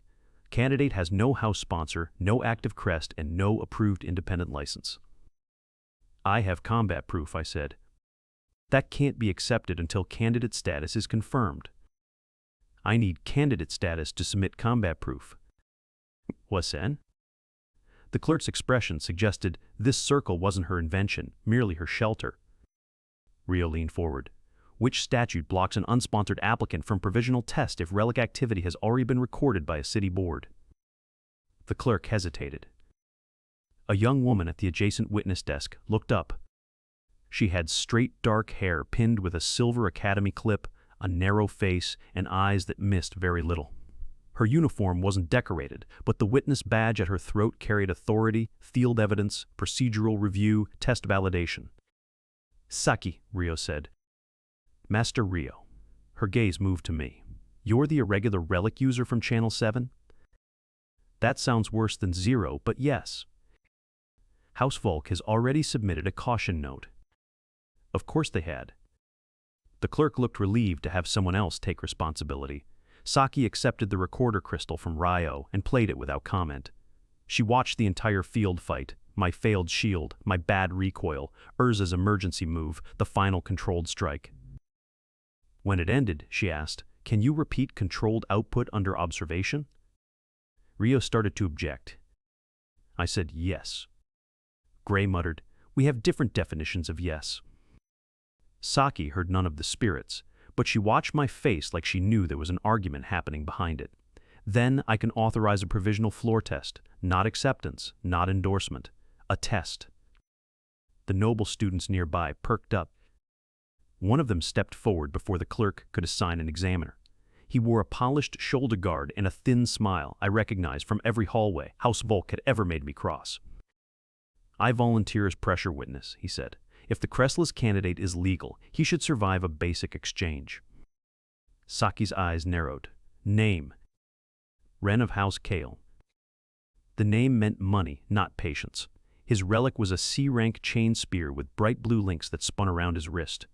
Candidate has no house sponsor, no active crest, and no approved independent license. I have combat proof, I said. That can't be accepted until candidate status is confirmed. I need candidate status to submit combat proof. Wasen? The clerk's expression suggested this circle wasn't her invention, merely her shelter. Rio leaned forward. Which statute blocks an unsponsored applicant from provisional test if relic activity has already been recorded by a city board? The clerk hesitated. A young woman at the adjacent witness desk looked up. She had straight dark hair pinned with a silver academy clip, a narrow face, and eyes that missed very little. Her uniform wasn't decorated, but the witness badge at her throat carried authority, field evidence, procedural review, test validation. Saki, Rio said. Master Rio. Her gaze moved to me. You're the irregular relic user from Channel 7? That sounds worse than zero, but yes. House Volk has already submitted a caution note. Of course they had. The clerk looked relieved to have someone else take responsibility. Saki accepted the recorder crystal from Ryo and played it without comment. She watched the entire field fight, my failed shield, my bad recoil, Urza's emergency move, the final controlled strike. When it ended, she asked, "Can you repeat controlled output under observation?" Rio started to object. I said yes. Gray muttered, "We have different definitions of yes." Saki heard none of the spirits, but she watched my face like she knew there was an argument happening behind it. Then I can authorize a provisional floor test, not acceptance, not endorsement, a test. The noble students nearby perked up. One of them stepped forward before the clerk could assign an examiner. He wore a polished shoulder guard and a thin smile I recognized from every hallway House Volk had ever made me cross. "I volunteer as pressure witness," he said. "If the Cressless candidate is legal, he should survive a basic exchange." Saki's eyes narrowed. Name. Ren of House Kale. The name meant money, not patience. His relic was a C-rank chain spear with bright blue links that spun around his wrist.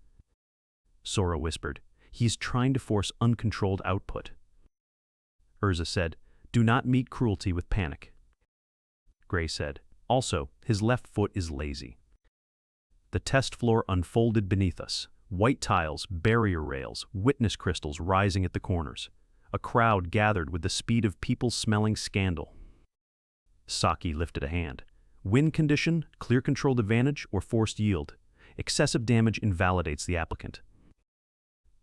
Sora whispered, "He's trying to force uncontrolled output." Urza said, "Do not meet cruelty with panic." Gray said, "Also, his left foot is lazy." The test floor unfolded beneath us. White tiles, barrier rails, witness crystals rising at the corners. A crowd gathered with the speed of people smelling scandal. Saki lifted a hand. Win condition, clear controlled advantage, or forced yield. Excessive damage invalidates the applicant.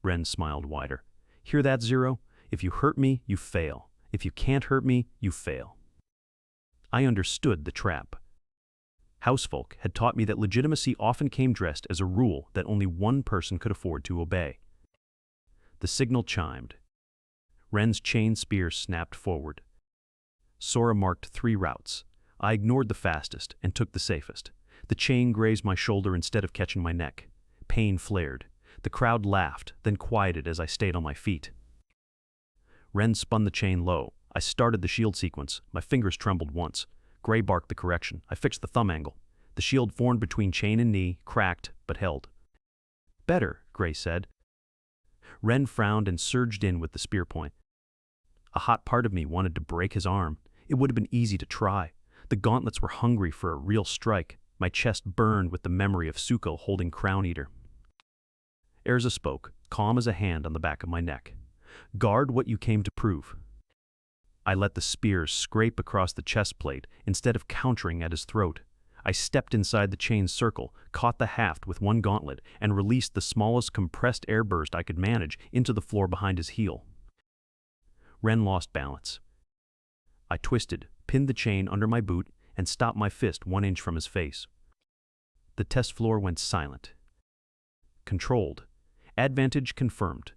Ren smiled wider. Hear that, Zero? If you hurt me, you fail. If you can't hurt me, you fail. I understood the trap. Housefolk had taught me that legitimacy often came dressed as a rule that only one person could afford to obey. The signal chimed. Ren's chain spear snapped forward. Sora marked 3 routes. I ignored the fastest and took the safest. The chain grazed my shoulder instead of catching my neck. Pain flared. The crowd laughed, then quieted as I stayed on my feet. Ren spun the chain low. I started the shield sequence. My fingers trembled once. Gray barked the correction. I fixed the thumb angle. The shield formed between chain and knee, cracked, but held. Better, Gray said. Ren frowned and surged in with the spear point. A hot part of me wanted to break his arm. It would have been easy to try. The gauntlets were hungry for a real strike. My chest burned with the memory of Suko holding Crown Eater. Erza spoke, calm as a hand on the back of my neck. Guard what you came to prove. I let the spear scrape across the chest plate instead of countering at his throat. I stepped inside the chain's circle, caught the haft with one gauntlet, and released the smallest compressed air burst I could manage into the floor behind his heel. Ren lost balance. I twisted, pinned the chain under my boot, and stopped my fist 1 inch from his face. The test floor went silent. Controlled. Advantage confirmed.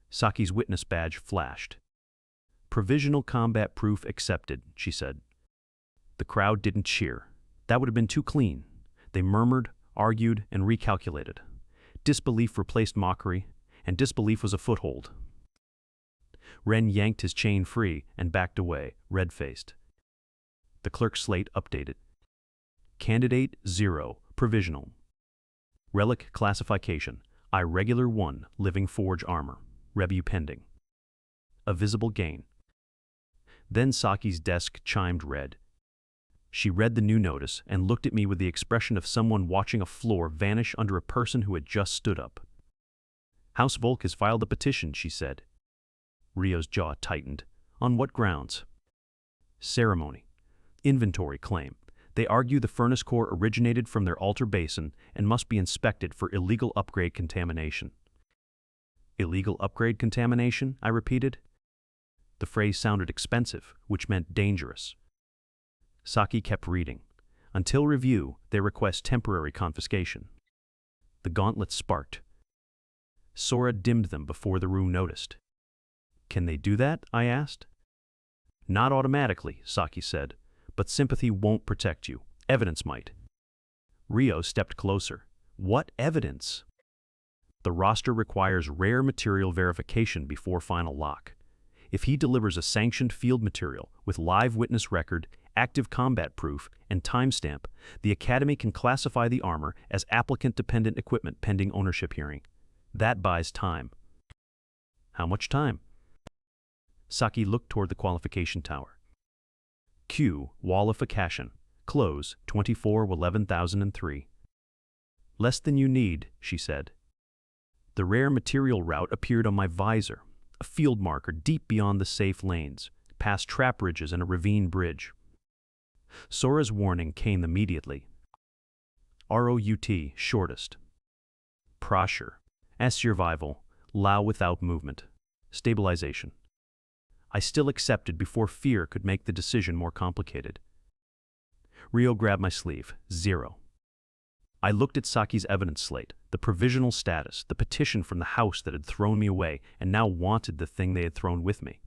Saki's witness badge flashed. Provisional combat proof accepted, she said. The crowd didn't cheer. That would have been too clean. They murmured, argued, and recalculated. Disbelief replaced mockery, and disbelief was a foothold. Ren yanked his chain free and backed away, red-faced. The clerk's slate updated. Candidate 0, provisional. Relic classification, I regular 1, living forge armor. Rebu pending. A visible gain. Then Saki's desk chimed red. She read the new notice and looked at me with the expression of someone watching a floor vanish under a person who had just stood up. House Volk has filed a petition, she said. Rio's jaw tightened. On what grounds? Ceremony. Inventory claim. They argue the furnace core originated from their altar basin and must be inspected for illegal upgrade contamination. Illegal upgrade contamination? I repeated. The phrase sounded expensive, which meant dangerous. Saki kept reading. Until review, they request temporary confiscation. The gauntlets sparked. Sora dimmed them before the room noticed. Can they do that? I asked. Not automatically, Saki said, but sympathy won't protect you. Evidence might. Rio stepped closer. What evidence? The roster requires rare material verification before final lock. If he delivers a sanctioned field material with live witness record, active combat proof, and timestamp, the Academy can classify the armor as applicant-dependent equipment pending ownership hearing. That buys time. How much time? Saki looked toward the qualification tower. Q. Qualification. Close 24/11/2003. Less than you need, she said. The rare material route appeared on my visor, a field marker deep beyond the safe lanes, past trap ridges and a ravine bridge. Sora's warning came immediately. ROUT, shortest. Pressure. S survival. Lao without movement. Stabilization. I still accepted before fear could make the decision more complicated. Rio grabbed my sleeve. 0. I looked at Saki's evidence slate, the provisional status, the petition from the house that had thrown me away and now wanted the thing they had thrown with me.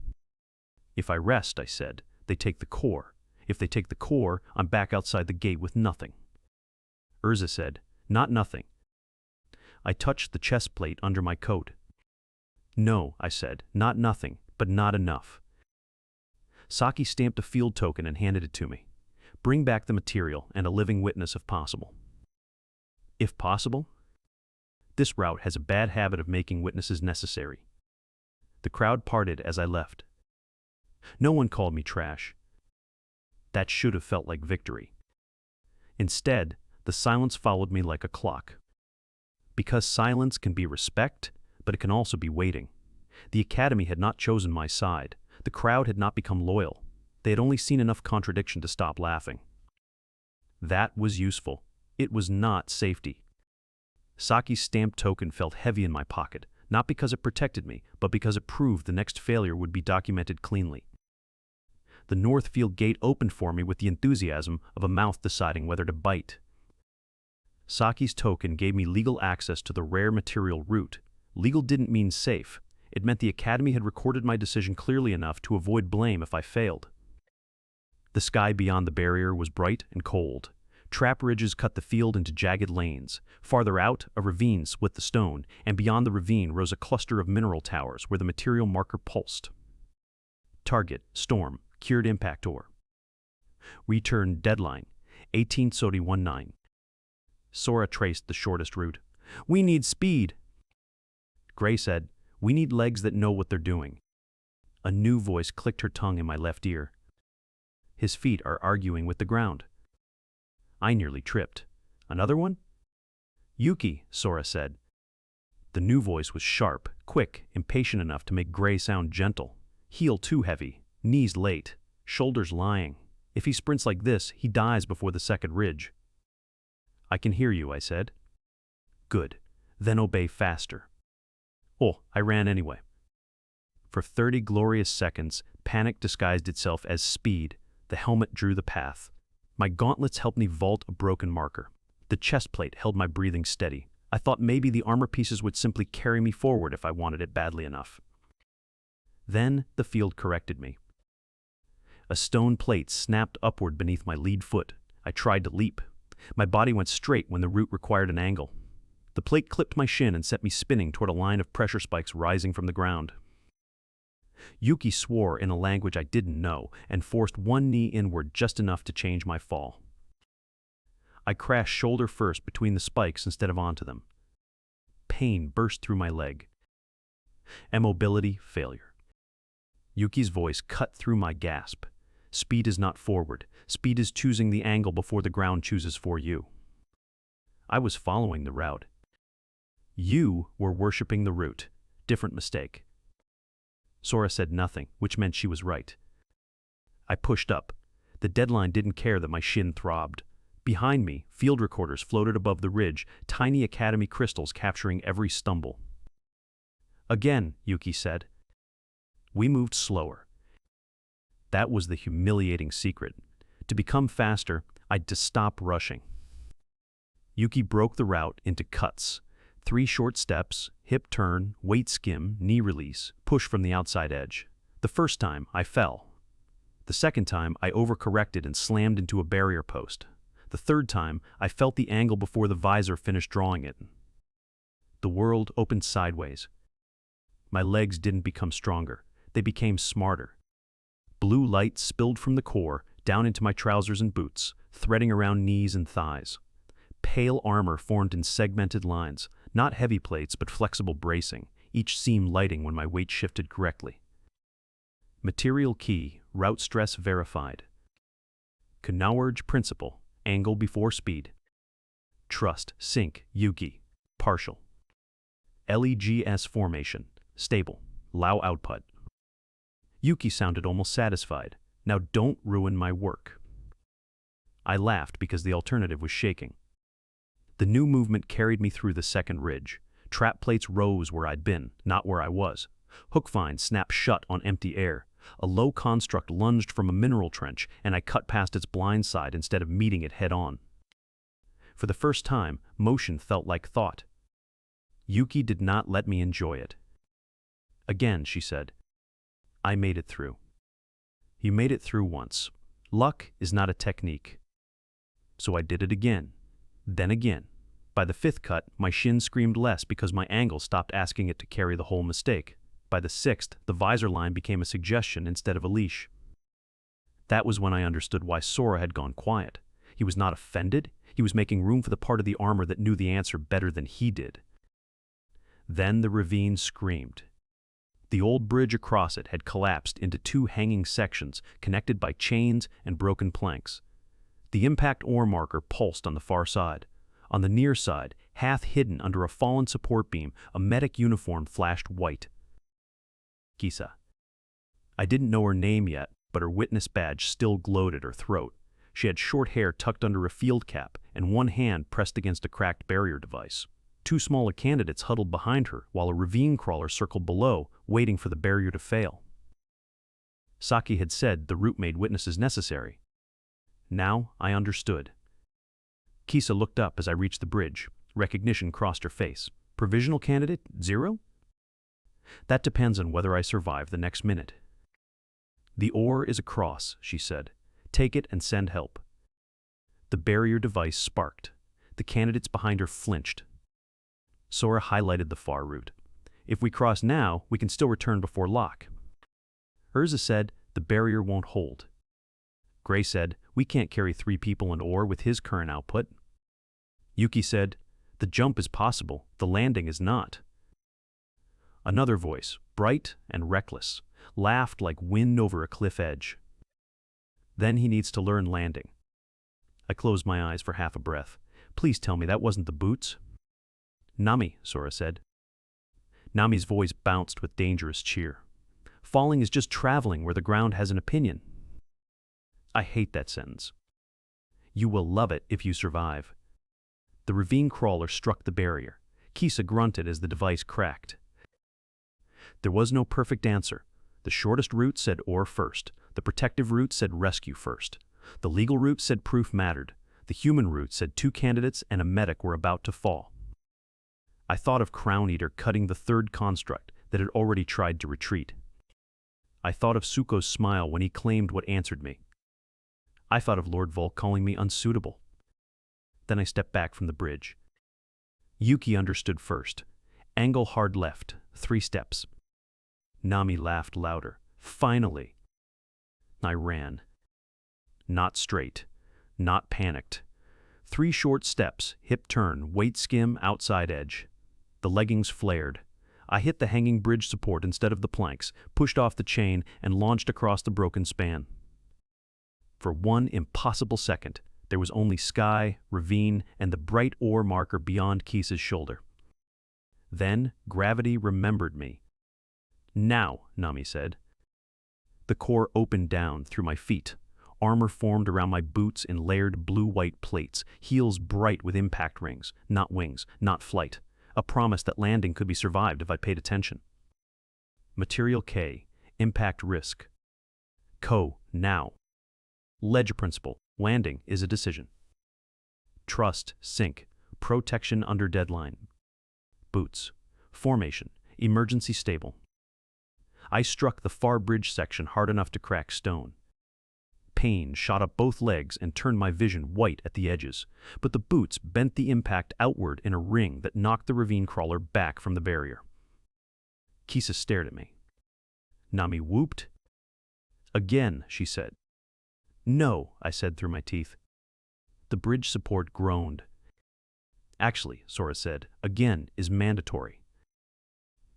If I rest, I said, they take the core. If they take the core, I'm back outside the gate with nothing. Urza said, not nothing. I touched the chest plate under my coat. No, I said, not nothing, but not enough. Saki stamped a field token and handed it to me. Bring back the material and a living witness if possible. If possible? This route has a bad habit of making witnesses necessary. The crowd parted as I left. No one called me trash. That should have felt like victory. Instead, the silence followed me like a clock. Because silence can be respect, but it can also be waiting. The Academy had not chosen my side. The crowd had not become loyal. They had only seen enough contradiction to stop laughing. That was useful. It was not safety. Saki's stamped token felt heavy in my pocket, not because it protected me, but because it proved the next failure would be documented cleanly. The Northfield gate opened for me with the enthusiasm of a mouth deciding whether to bite. Saki's token gave me legal access to the rare material route. Legal didn't mean safe. It meant the Academy had recorded my decision clearly enough to avoid blame if I failed. The sky beyond the barrier was bright and cold. Trap ridges cut the field into jagged lanes. Farther out, a ravine split the stone, and beyond the ravine rose a cluster of mineral towers where the material marker pulsed. Target, storm, cured impact ore. Return deadline, 18/19. Sora traced the shortest route. We need speed. Gray said, we need legs that know what they're doing. A new voice clicked her tongue in my left ear. His feet are arguing with the ground. I nearly tripped. Another one? Yuki, Sora said. The new voice was sharp, quick, impatient enough to make Gray sound gentle. Heel too heavy, knees late, shoulders lying. If he sprints like this, he dies before the second ridge. I can hear you, I said. Good. Then obey faster. Oh, I ran anyway. For 30 glorious seconds, panic disguised itself as speed. The helmet drew the path. My gauntlets helped me vault a broken marker. The chest plate held my breathing steady. I thought maybe the armor pieces would simply carry me forward if I wanted it badly enough. Then the field corrected me. A stone plate snapped upward beneath my lead foot. I tried to leap. My body went straight when the route required an angle. The plate clipped my shin and set me spinning toward a line of pressure spikes rising from the ground. Yuki swore in a language I didn't know and forced one knee inward just enough to change my fall. I crashed shoulder first between the spikes instead of onto them. Pain burst through my leg. Immobility, failure. Yuki's voice cut through my gasp. Speed is not forward. Speed is choosing the angle before the ground chooses for you. I was following the route. You were worshipping the route. Different mistake. Sora said nothing, which meant she was right. I pushed up. The deadline didn't care that my shin throbbed. Behind me, field recorders floated above the ridge, tiny academy crystals capturing every stumble. Again, Yuki said. We moved slower. That was the humiliating secret. To become faster, I'd to stop rushing. Yuki broke the route into cuts. 3 short steps, hip turn, weight skim, knee release, push from the outside edge. The first time, I fell. The second time, I overcorrected and slammed into a barrier post. The third time, I felt the angle before the visor finished drawing it. The world opened sideways. My legs didn't become stronger. They became smarter. Blue light spilled from the core down into my trousers and boots, threading around knees and thighs. Pale armor formed in segmented lines, not heavy plates but flexible bracing, each seam lighting when my weight shifted correctly. Material key, route stress verified. Knowledge principle, angle before speed. Trust, sync, Yuki, partial. LEGS formation, stable, Lao output. Yuki sounded almost satisfied. Now don't ruin my work. I laughed because the alternative was shaking. The new movement carried me through the second ridge. Trap plates rose where I'd been, not where I was. Hook vines snapped shut on empty air. A low construct lunged from a mineral trench, and I cut past its blind side instead of meeting it head-on. For the first time, motion felt like thought. Yuki did not let me enjoy it. Again, she said. I made it through. You made it through once. Luck is not a technique. So I did it again. Then again. By the 5th cut, my shin screamed less because my angle stopped asking it to carry the whole mistake. By the 6th, the visor line became a suggestion instead of a leash. That was when I understood why Sora had gone quiet. He was not offended. He was making room for the part of the armor that knew the answer better than he did. Then the ravine screamed. The old bridge across it had collapsed into 2 hanging sections connected by chains and broken planks. The impact ore marker pulsed on the far side. On the near side, half hidden under a fallen support beam, a medic uniform flashed white. Kisa. I didn't know her name yet, but her witness badge still glowed at her throat. She had short hair tucked under a field cap and one hand pressed against a cracked barrier device. 2 smaller candidates huddled behind her while a ravine crawler circled below, waiting for the barrier to fail. Saki had said the route made witnesses necessary. Now I understood. Kisa looked up as I reached the bridge. Recognition crossed her face. Provisional candidate 0? That depends on whether I survive the next minute. The ore is across, she said. Take it and send help. The barrier device sparked. The candidates behind her flinched. Sora highlighted the far route. If we cross now, we can still return before lock. Urza said, the barrier won't hold. Gray said, we can't carry 3 people and ore with his current output. Yuki said, the jump is possible, the landing is not. Another voice, bright and reckless, laughed like wind over a cliff edge. Then he needs to learn landing. I closed my eyes for half a breath. Please tell me that wasn't the boots. Nami, Sora said. Nami's voice bounced with dangerous cheer. Falling is just traveling where the ground has an opinion. I hate that sentence. You will love it if you survive. The ravine crawler struck the barrier. Kisa grunted as the device cracked. There was no perfect answer. The shortest route said ore first. The protective route said rescue first. The legal route said proof mattered. The human route said 2 candidates and a medic were about to fall. I thought of Crown Eater cutting the 3rd construct that had already tried to retreat. I thought of Suko's smile when he claimed what answered me. I thought of Lord Volk calling me unsuitable. Then I stepped back from the bridge. Yuki understood first. Angle hard left, 3 steps. Nami laughed louder. Finally. I ran. Not straight. Not panicked. 3 short steps, hip turn, weight skim, outside edge. The leggings flared. I hit the hanging bridge support instead of the planks, pushed off the chain, and launched across the broken span. For one impossible second, there was only sky, ravine, and the bright ore marker beyond Kisa's shoulder. Then gravity remembered me. Now, Nami said. The core opened down through my feet. Armor formed around my boots in layered blue-white plates, heels bright with impact rings, not wings, not flight. A promise that landing could be survived if I paid attention. Material K, impact risk. Co, now. Ledger principle, landing is a decision. Trust, sink, protection under deadline. Boots, formation, emergency stable. I struck the far bridge section hard enough to crack stone. Pain shot up both legs and turned my vision white at the edges, but the boots bent the impact outward in a ring that knocked the ravine crawler back from the barrier. Kisa stared at me. Nami whooped. Again, she said. No, I said through my teeth. The bridge support groaned. Actually, Sora said, again is mandatory.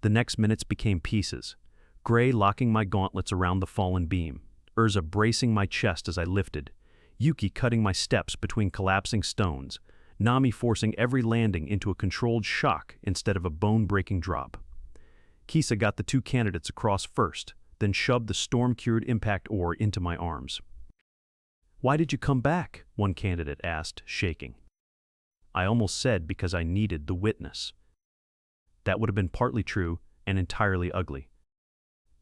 The next minutes became pieces. Gray locking my gauntlets around the fallen beam. Urza bracing my chest as I lifted, Yuki cutting my steps between collapsing stones, Nami forcing every landing into a controlled shock instead of a bone-breaking drop. Kisa got the two candidates across first, then shoved the storm-cured impact ore into my arms. Why did you come back? One candidate asked, shaking. I almost said because I needed the witness. That would have been partly true and entirely ugly.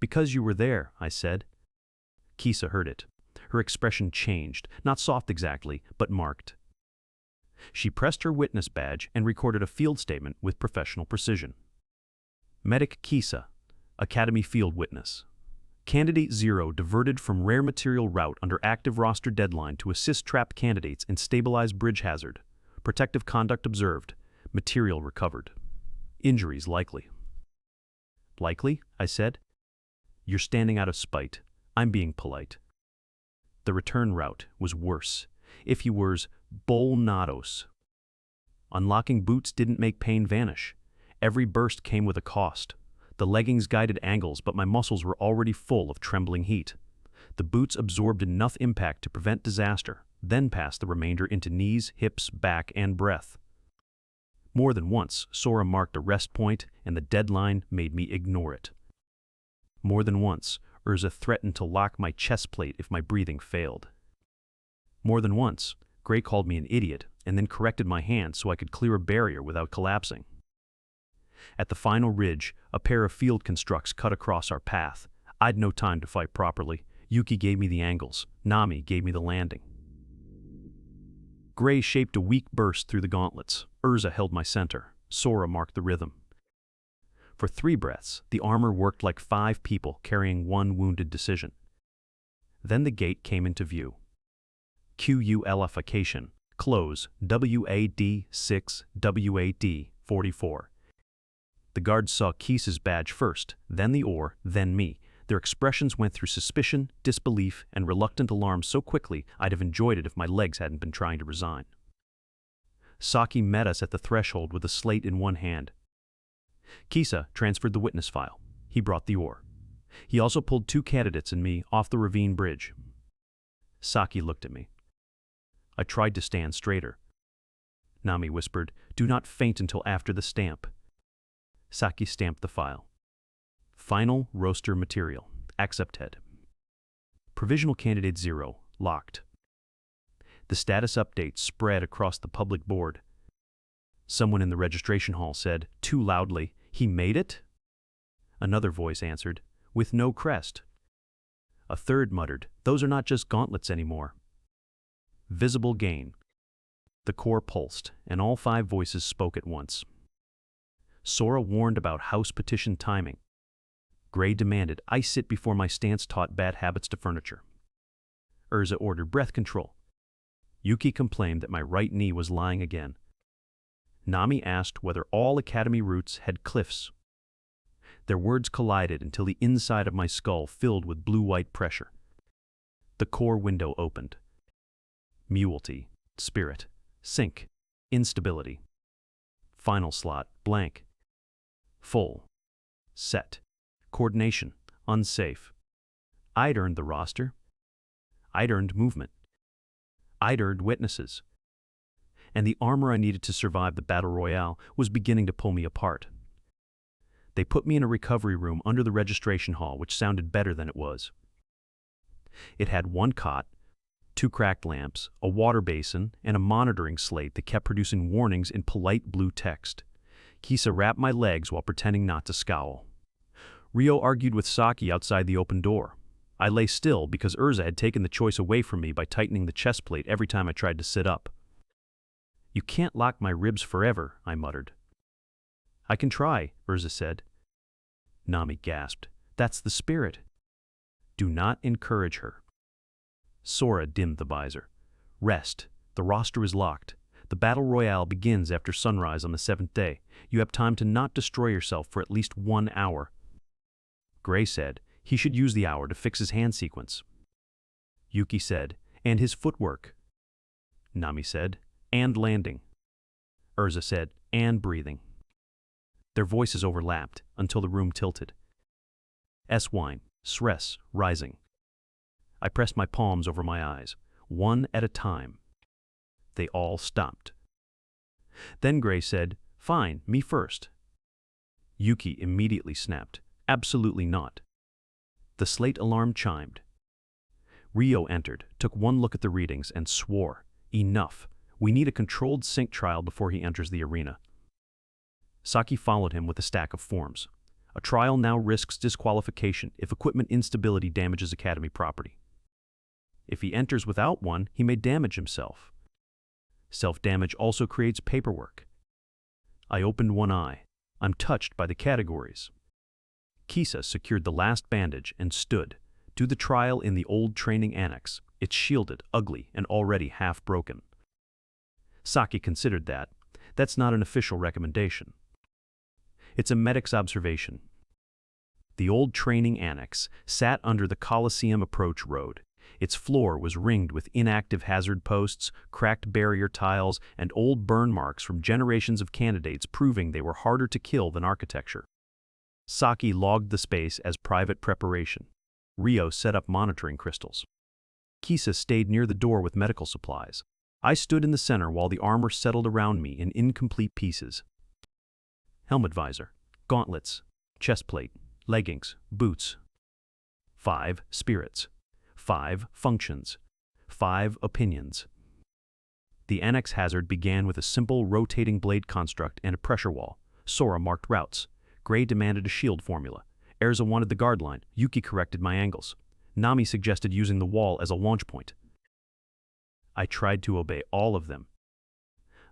Because you were there, I said. Kisa heard it. Her expression changed, not soft exactly, but marked. She pressed her witness badge and recorded a field statement with professional precision. Medic Kisa, Academy Field Witness. Candidate 0 diverted from rare material route under active roster deadline to assist trapped candidates and stabilize bridge hazard. Protective conduct observed. Material recovered. Injuries likely. Likely? I said. You're standing out of spite. I'm being polite. The return route was worse. If you were's Bolnados. Unlocking boots didn't make pain vanish. Every burst came with a cost. The leggings guided angles, but my muscles were already full of trembling heat. The boots absorbed enough impact to prevent disaster, then passed the remainder into knees, hips, back, and breath. More than once, Sora marked a rest point, and the deadline made me ignore it. More than once, Urza threatened to lock my chest plate if my breathing failed. More than once, Gray called me an idiot and then corrected my hand so I could clear a barrier without collapsing. At the final ridge, a pair of field constructs cut across our path. I'd no time to fight properly. Yuki gave me the angles. Nami gave me the landing. Gray shaped a weak burst through the gauntlets. Urza held my center. Sora marked the rhythm. For 3 breaths, the armor worked like 5 people carrying one wounded decision. Then the gate came into view. QULification, close, WAD 6, WAD 44. The guards saw Kisa's badge first, then the ore, then me. Their expressions went through suspicion, disbelief, and reluctant alarm so quickly I'd have enjoyed it if my legs hadn't been trying to resign. Saki met us at the threshold with a slate in one hand. Kisa transferred the witness file. He brought the ore. He also pulled 2 candidates and me off the ravine bridge. Saki looked at me. I tried to stand straighter. Nami whispered, "Do not faint until after the stamp." Saki stamped the file. Final roster material. Accepted. Provisional candidate 0, locked. The status update spread across the public board. Someone in the registration hall said, too loudly, "He made it?" Another voice answered, "With no crest." A third muttered, "Those are not just gauntlets anymore." Visible gain. The core pulsed, and all 5 voices spoke at once. Sora warned about house petition timing. Gray demanded I sit before my stance taught bad habits to furniture. Urza ordered breath control. Yuki complained that my right knee was lying again. Nami asked whether all academy routes had cliffs. Their words collided until the inside of my skull filled with blue-white pressure. The core window opened. Multi, spirit, sync, instability. Final slot, blank. Full, set, coordination, unsafe. I'd earned the roster. I'd earned movement. I'd earned witnesses. And the armor I needed to survive the battle royale was beginning to pull me apart. They put me in a recovery room under the registration hall, which sounded better than it was. It had one cot, two cracked lamps, a water basin, and a monitoring slate that kept producing warnings in polite blue text. Kisa wrapped my legs while pretending not to scowl. Rio argued with Saki outside the open door. I lay still because Urza had taken the choice away from me by tightening the chest plate every time I tried to sit up. "You can't lock my ribs forever," I muttered. "I can try," Urza said. Nami gasped. "That's the spirit." "Do not encourage her." Sora dimmed the visor. "Rest. The roster is locked. The battle royale begins after sunrise on the 7th day. You have time to not destroy yourself for at least 1 hour. Gray said he should use the hour to fix his hand sequence. Yuki said, and his footwork. Nami said, and landing. Urza said, and breathing. Their voices overlapped until the room tilted. S-wine, SRES, rising. I pressed my palms over my eyes, one at a time. They all stopped. Then Gray said, "Fine, me first." Yuki immediately snapped, "Absolutely not." The slate alarm chimed. Rio entered, took one look at the readings, and swore, "Enough. We need a controlled sync trial before he enters the arena." Saki followed him with a stack of forms. A trial now risks disqualification if equipment instability damages Academy property. If he enters without one, he may damage himself. Self-damage also creates paperwork. I opened one eye. I'm touched by the categories. Kisa secured the last bandage and stood. Do the trial in the old training annex. It's shielded, ugly, and already half broken. Saki considered that. That's not an official recommendation. It's a medic's observation. The old training annex sat under the Coliseum approach road. Its floor was ringed with inactive hazard posts, cracked barrier tiles, and old burn marks from generations of candidates proving they were harder to kill than architecture. Saki logged the space as private preparation. Rio set up monitoring crystals. Kisa stayed near the door with medical supplies. I stood in the center while the armor settled around me in incomplete pieces. Helmet visor, gauntlets, chest plate, leggings, boots. 5 spirits. 5 functions. 5 opinions. The annex hazard began with a simple rotating blade construct and a pressure wall. Sora marked routes. Gray demanded a shield formula. Erza wanted the guard line. Yuki corrected my angles. Nami suggested using the wall as a launch point. I tried to obey all of them.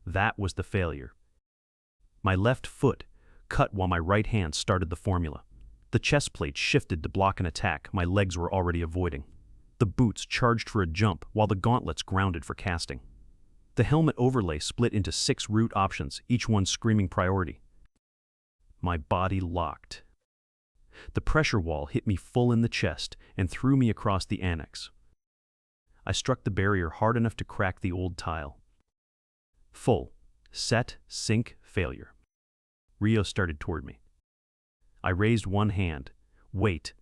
That was the failure. My left foot cut while my right hand started the formula. The chest plate shifted to block an attack my legs were already avoiding. The boots charged for a jump while the gauntlets grounded for casting. The helmet overlay split into 6 route options, each one screaming priority. My body locked. The pressure wall hit me full in the chest and threw me across the annex. I struck the barrier hard enough to crack the old tile. Full. Set, sync, failure. Rio started toward me. I raised one hand. Wait.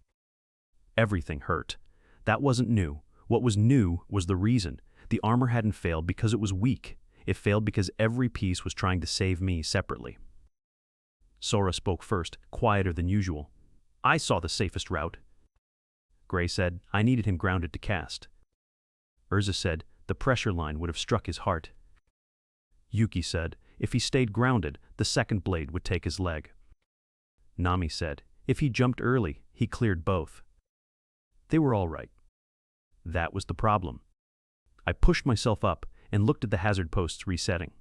Everything hurt. That wasn't new. What was new was the reason. The armor hadn't failed because it was weak. It failed because every piece was trying to save me separately. Sora spoke first, quieter than usual. I saw the safest route. Gray said, I needed him grounded to cast. Urza said, the pressure line would have struck his heart. Yuki said, if he stayed grounded, the second blade would take his leg. Nami said, if he jumped early, he cleared both. They were all right. That was the problem. I pushed myself up and looked at the hazard posts resetting.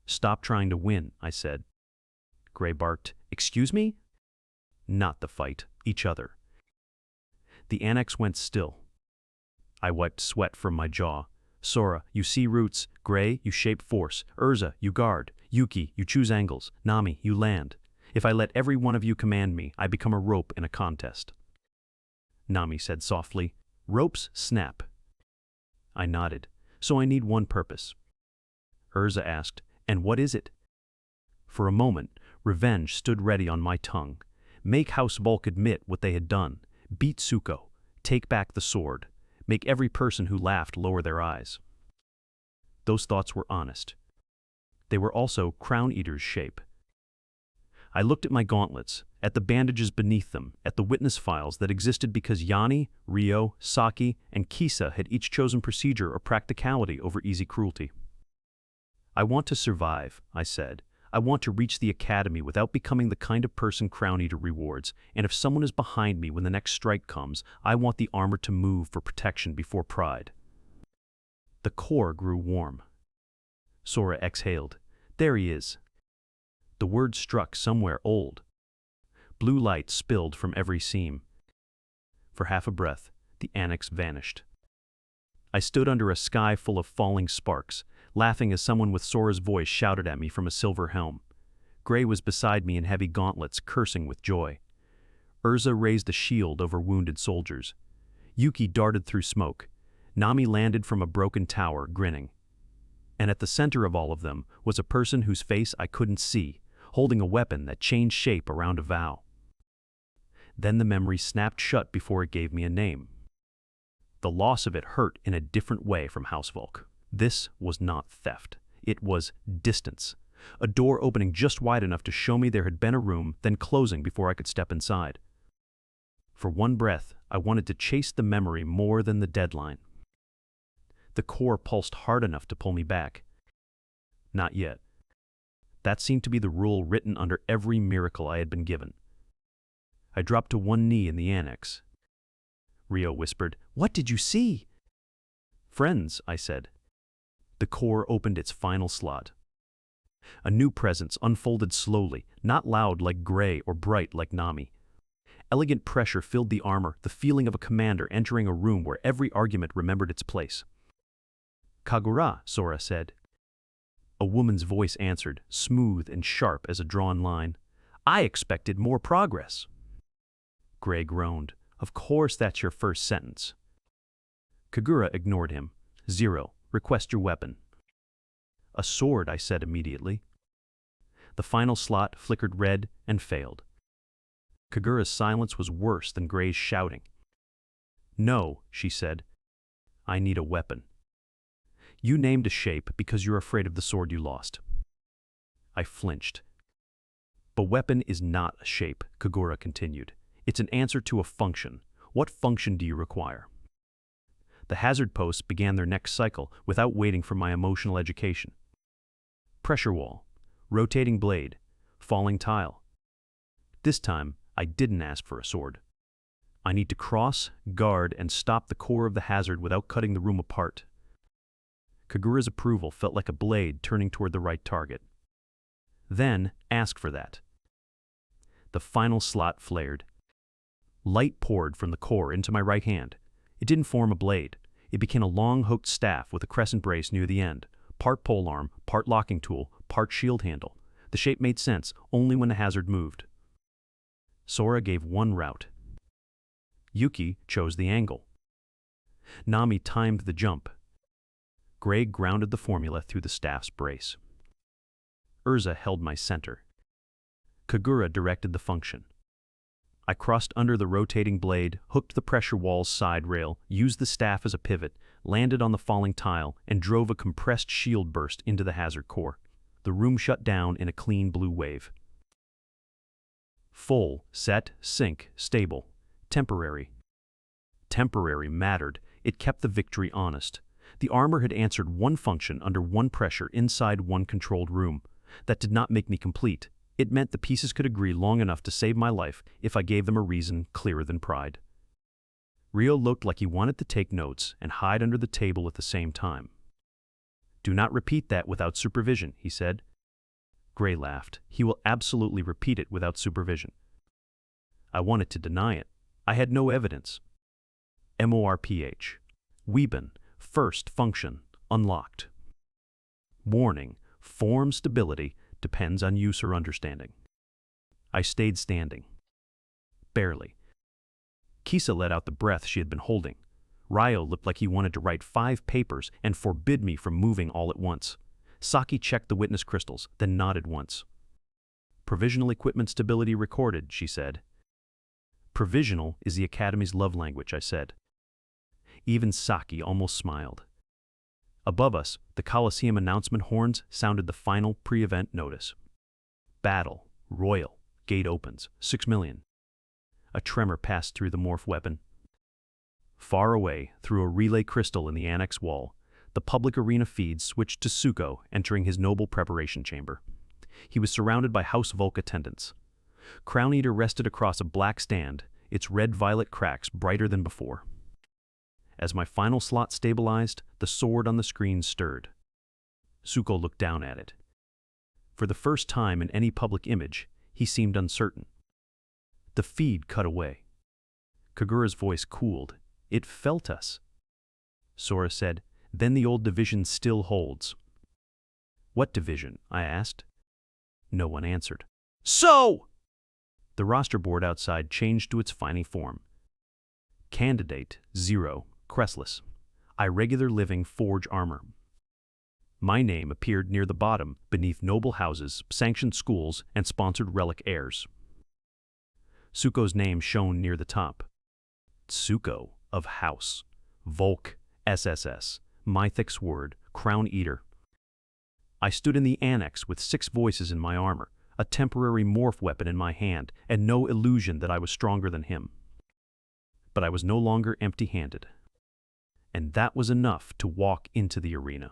Stop trying to win, I said. Gray barked, excuse me? Not the fight, each other. The annex went still. I wiped sweat from my jaw. Sora, you see routes. Gray, you shape force. Urza, you guard. Yuki, you choose angles. Nami, you land. If I let every one of you command me, I become a rope in a contest. Nami said softly, ropes snap. I nodded. So I need one purpose. Urza asked, and what is it? For a moment, revenge stood ready on my tongue. Make House Bulk admit what they had done. Beat Zuko. Take back the sword. Make every person who laughed lower their eyes. Those thoughts were honest. They were also Crown Eater's shape. I looked at my gauntlets. at the bandages beneath them, at the witness files that existed because Yanni, Rio, Saki, and Kisa had each chosen procedure or practicality over easy cruelty. I want to survive, I said. I want to reach the academy without becoming the kind of person Crown Eater rewards, and if someone is behind me when the next strike comes, I want the armor to move for protection before pride. The core grew warm. Sora exhaled. There he is. The word struck somewhere old. Blue light spilled from every seam. For half a breath, the annex vanished. I stood under a sky full of falling sparks, laughing as someone with Sora's voice shouted at me from a silver helm. Gray was beside me in heavy gauntlets, cursing with joy. Urza raised a shield over wounded soldiers. Yuki darted through smoke. Nami landed from a broken tower, grinning. And at the center of all of them was a person whose face I couldn't see, holding a weapon that changed shape around a vow. Then the memory snapped shut before it gave me a name. The loss of it hurt in a different way from House Volk. This was not theft. It was distance. A door opening just wide enough to show me there had been a room, then closing before I could step inside. For one breath, I wanted to chase the memory more than the deadline. The core pulsed hard enough to pull me back. Not yet. That seemed to be the rule written under every miracle I had been given. I dropped to one knee in the annex. Rio whispered, "What did you see?" "Friends," I said. The core opened its final slot. A new presence unfolded slowly, not loud like Gray or bright like Nami. Elegant pressure filled the armor, the feeling of a commander entering a room where every argument remembered its place. "Kagura," Sora said. A woman's voice answered, smooth and sharp as a drawn line. "I expected more progress." Gray groaned. "Of course that's your first sentence." Kagura ignored him. "0. Request your weapon." "A sword," I said immediately. The final slot flickered red and failed. Kagura's silence was worse than Gray's shouting. "No," she said. "I need a weapon. You named a shape because you're afraid of the sword you lost." I flinched. "But weapon is not a shape," Kagura continued. "It's an answer to a function. What function do you require?" The hazard posts began their next cycle without waiting for my emotional education. Pressure wall, rotating blade, falling tile. This time, I didn't ask for a sword. I need to cross, guard, and stop the core of the hazard without cutting the room apart. Kagura's approval felt like a blade turning toward the right target. Then, ask for that. The final slot flared. Light poured from the core into my right hand. It didn't form a blade. It became a long hooked staff with a crescent brace near the end, part polearm, part locking tool, part shield handle. The shape made sense only when the hazard moved. Sora gave one route. Yuki chose the angle. Nami timed the jump. Gray grounded the formula through the staff's brace. Urza held my center. Kagura directed the function. I crossed under the rotating blade, hooked the pressure wall's side rail, used the staff as a pivot, landed on the falling tile, and drove a compressed shield burst into the hazard core. The room shut down in a clean blue wave. Full, set, sync, stable. Temporary. Temporary mattered. It kept the victory honest. The armor had answered one function under one pressure inside one controlled room. That did not make me complete. It meant the pieces could agree long enough to save my life if I gave them a reason clearer than pride. Rio looked like he wanted to take notes and hide under the table at the same time. "Do not repeat that without supervision," he said. Gray laughed. "He will absolutely repeat it without supervision." I wanted to deny it. I had no evidence. MORPH. Weapon. First function. Unlocked. Warning. Form stability depends on use or understanding. I stayed standing. Barely. Kisa let out the breath she had been holding. Ryo looked like he wanted to write 5 papers and forbid me from moving all at once. Saki checked the witness crystals, then nodded once. "Provisional equipment stability recorded," she said. "Provisional is the Academy's love language," I said. Even Saki almost smiled. Above us, the Coliseum announcement horns sounded the final pre-event notice. Battle, royal, gate opens. 6 million. A tremor passed through the morph weapon. Far away, through a relay crystal in the annex wall, the public arena feed switched to Suko entering his noble preparation chamber. He was surrounded by House Volk attendants. Crown Eater rested across a black stand, its red-violet cracks brighter than before. As my final slot stabilized, the sword on the screen stirred. Suko looked down at it. For the first time in any public image, he seemed uncertain. The feed cut away. Kagura's voice cooled. It felt us. Sora said, "Then the old division still holds." "What division?" I asked. No one answered. "So!" The roster board outside changed to its final form. Candidate 0, Crestless. Irregular living forge armor. My name appeared near the bottom, beneath noble houses, sanctioned schools, and sponsored relic heirs. Suko's name shone near the top. Suko of House. Volk, SSS. Mythic's word, Crown Eater. I stood in the annex with 6 voices in my armor, a temporary morph weapon in my hand, and no illusion that I was stronger than him. But I was no longer empty-handed. And that was enough to walk into the arena.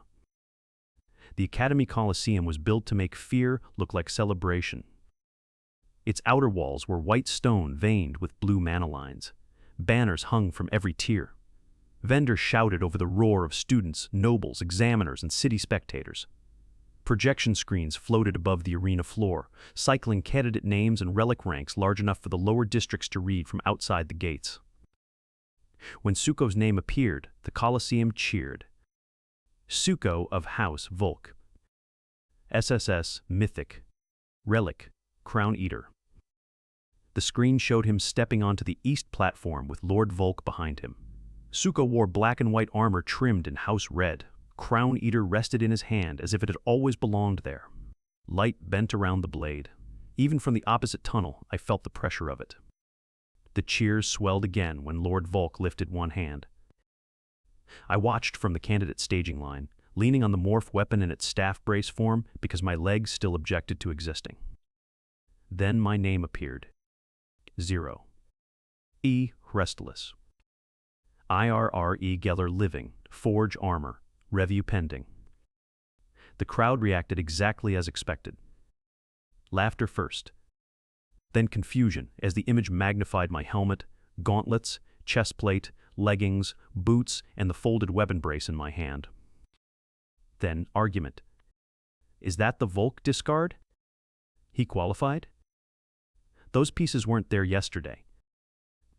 The Academy Coliseum was built to make fear look like celebration. Its outer walls were white stone veined with blue mana lines. Banners hung from every tier. Vendors shouted over the roar of students, nobles, examiners, and city spectators. Projection screens floated above the arena floor, cycling candidate names and relic ranks large enough for the lower districts to read from outside the gates. When Suko's name appeared, the Coliseum cheered. Suko of House Volk. SSS Mythic. Relic, Crown Eater. The screen showed him stepping onto the east platform with Lord Volk behind him. Suko wore black and white armor trimmed in house red. Crown Eater rested in his hand as if it had always belonged there. Light bent around the blade. Even from the opposite tunnel, I felt the pressure of it. The cheers swelled again when Lord Volk lifted one hand. I watched from the candidate staging line, leaning on the morph weapon in its staff brace form because my legs still objected to existing. Then my name appeared. 0. E. Restless. IRRE Geller Living, Forge Armor, Review Pending. The crowd reacted exactly as expected. Laughter first. Then confusion as the image magnified my helmet, gauntlets, chest plate, leggings, boots, and the folded weapon brace in my hand. Then argument. Is that the Volk discard? He qualified? Those pieces weren't there yesterday.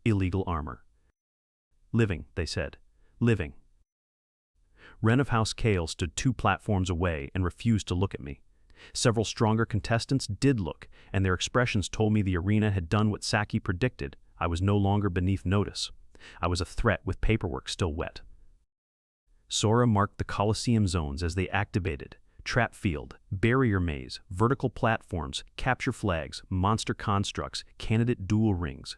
Illegal armor. Living, they said. Living. Ren of House Kale stood 2 platforms away and refused to look at me. Several stronger contestants did look, and their expressions told me the arena had done what Saki predicted. I was no longer beneath notice. I was a threat with paperwork still wet. Sora marked the Coliseum zones as they activated. Trap field, barrier maze, vertical platforms, capture flags, monster constructs, candidate duel rings.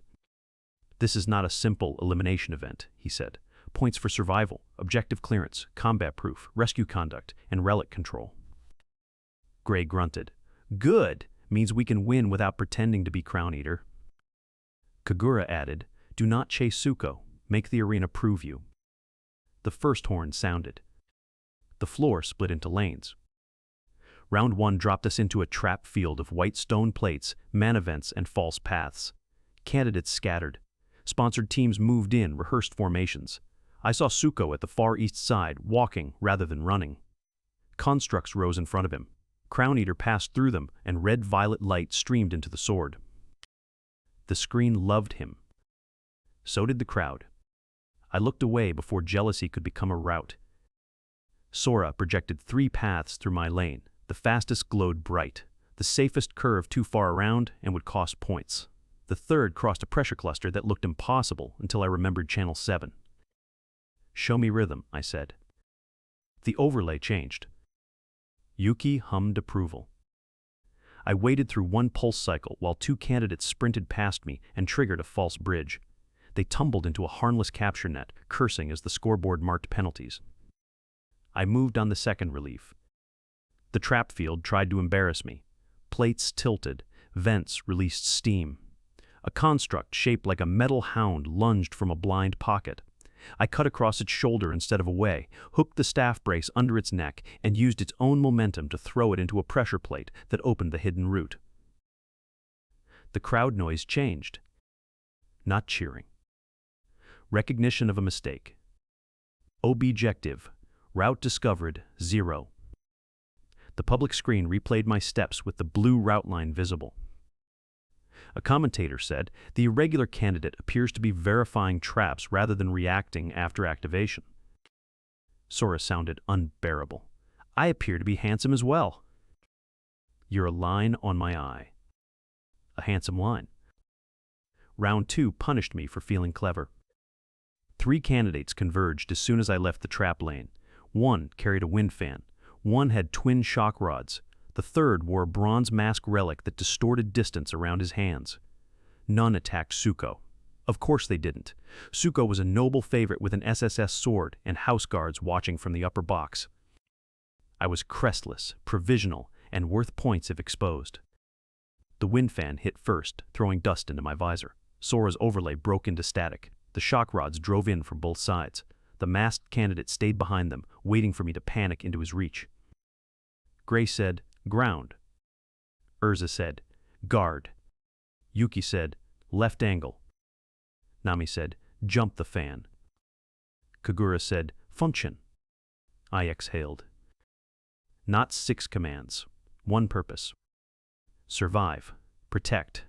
This is not a simple elimination event, he said. Points for survival, objective clearance, combat proof, rescue conduct, and relic control. Gray grunted. Good! Means we can win without pretending to be Crown Eater. Kagura added, do not chase Suko. Make the arena prove you. The first horn sounded. The floor split into lanes. Round 1 dropped us into a trap field of white stone plates, mana vents, and false paths. Candidates scattered. Sponsored teams moved in rehearsed formations. I saw Suko at the far east side, walking rather than running. Constructs rose in front of him. Crown Eater passed through them, and red-violet light streamed into the sword. The screen loved him. So did the crowd. I looked away before jealousy could become a rout. Sora projected 3 paths through my lane. The fastest glowed bright. The safest curved too far around and would cost points. The third crossed a pressure cluster that looked impossible until I remembered Channel 7. Show me rhythm, I said. The overlay changed. Yuki hummed approval. I waded through 1 pulse cycle while 2 candidates sprinted past me and triggered a false bridge. They tumbled into a harmless capture net, cursing as the scoreboard marked penalties. I moved on the second relief. The trap field tried to embarrass me. Plates tilted, Vents released steam. A construct shaped like a metal hound lunged from a blind pocket. I cut across its shoulder instead of away, hooked the staff brace under its neck, and used its own momentum to throw it into a pressure plate that opened the hidden route. The crowd noise changed. Not cheering. Recognition of a mistake. Objective. Route discovered, 0. The public screen replayed my steps with the blue route line visible. A commentator said, the irregular candidate appears to be verifying traps rather than reacting after activation. Sora sounded unbearable. I appear to be handsome as well. You're a line on my eye. A handsome line. Round 2 punished me for feeling clever. 3 candidates converged as soon as I left the trap lane. 1 carried a wind fan. 1 had twin shock rods. The 3rd wore a bronze mask relic that distorted distance around his hands. None attacked Suko. Of course they didn't. Suko was a noble favorite with an SSS sword and house guards watching from the upper box. I was crestless, provisional, and worth points if exposed. The wind fan hit first, throwing dust into my visor. Sora's overlay broke into static. The shock rods drove in from both sides. The masked candidate stayed behind them, waiting for me to panic into his reach. Gray said, ground. Urza said, guard. Yuki said, left angle. Nami said, jump the fan. Kagura said, function. I exhaled. Not 6 commands. 1 purpose. Survive. Protect.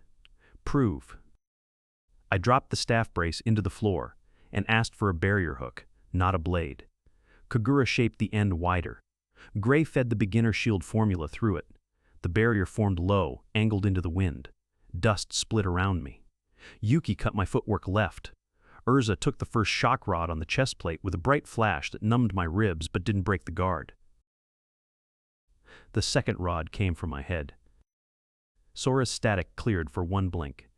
Prove. I dropped the staff brace into the floor and asked for a barrier hook, not a blade. Kagura shaped the end wider. Gray fed the beginner shield formula through it. The barrier formed low, angled into the wind. Dust split around me. Yuki cut my footwork left. Urza took the first shock rod on the chest plate with a bright flash that numbed my ribs but didn't break the guard. The second rod came from my head. Sora's static cleared for 1 blink.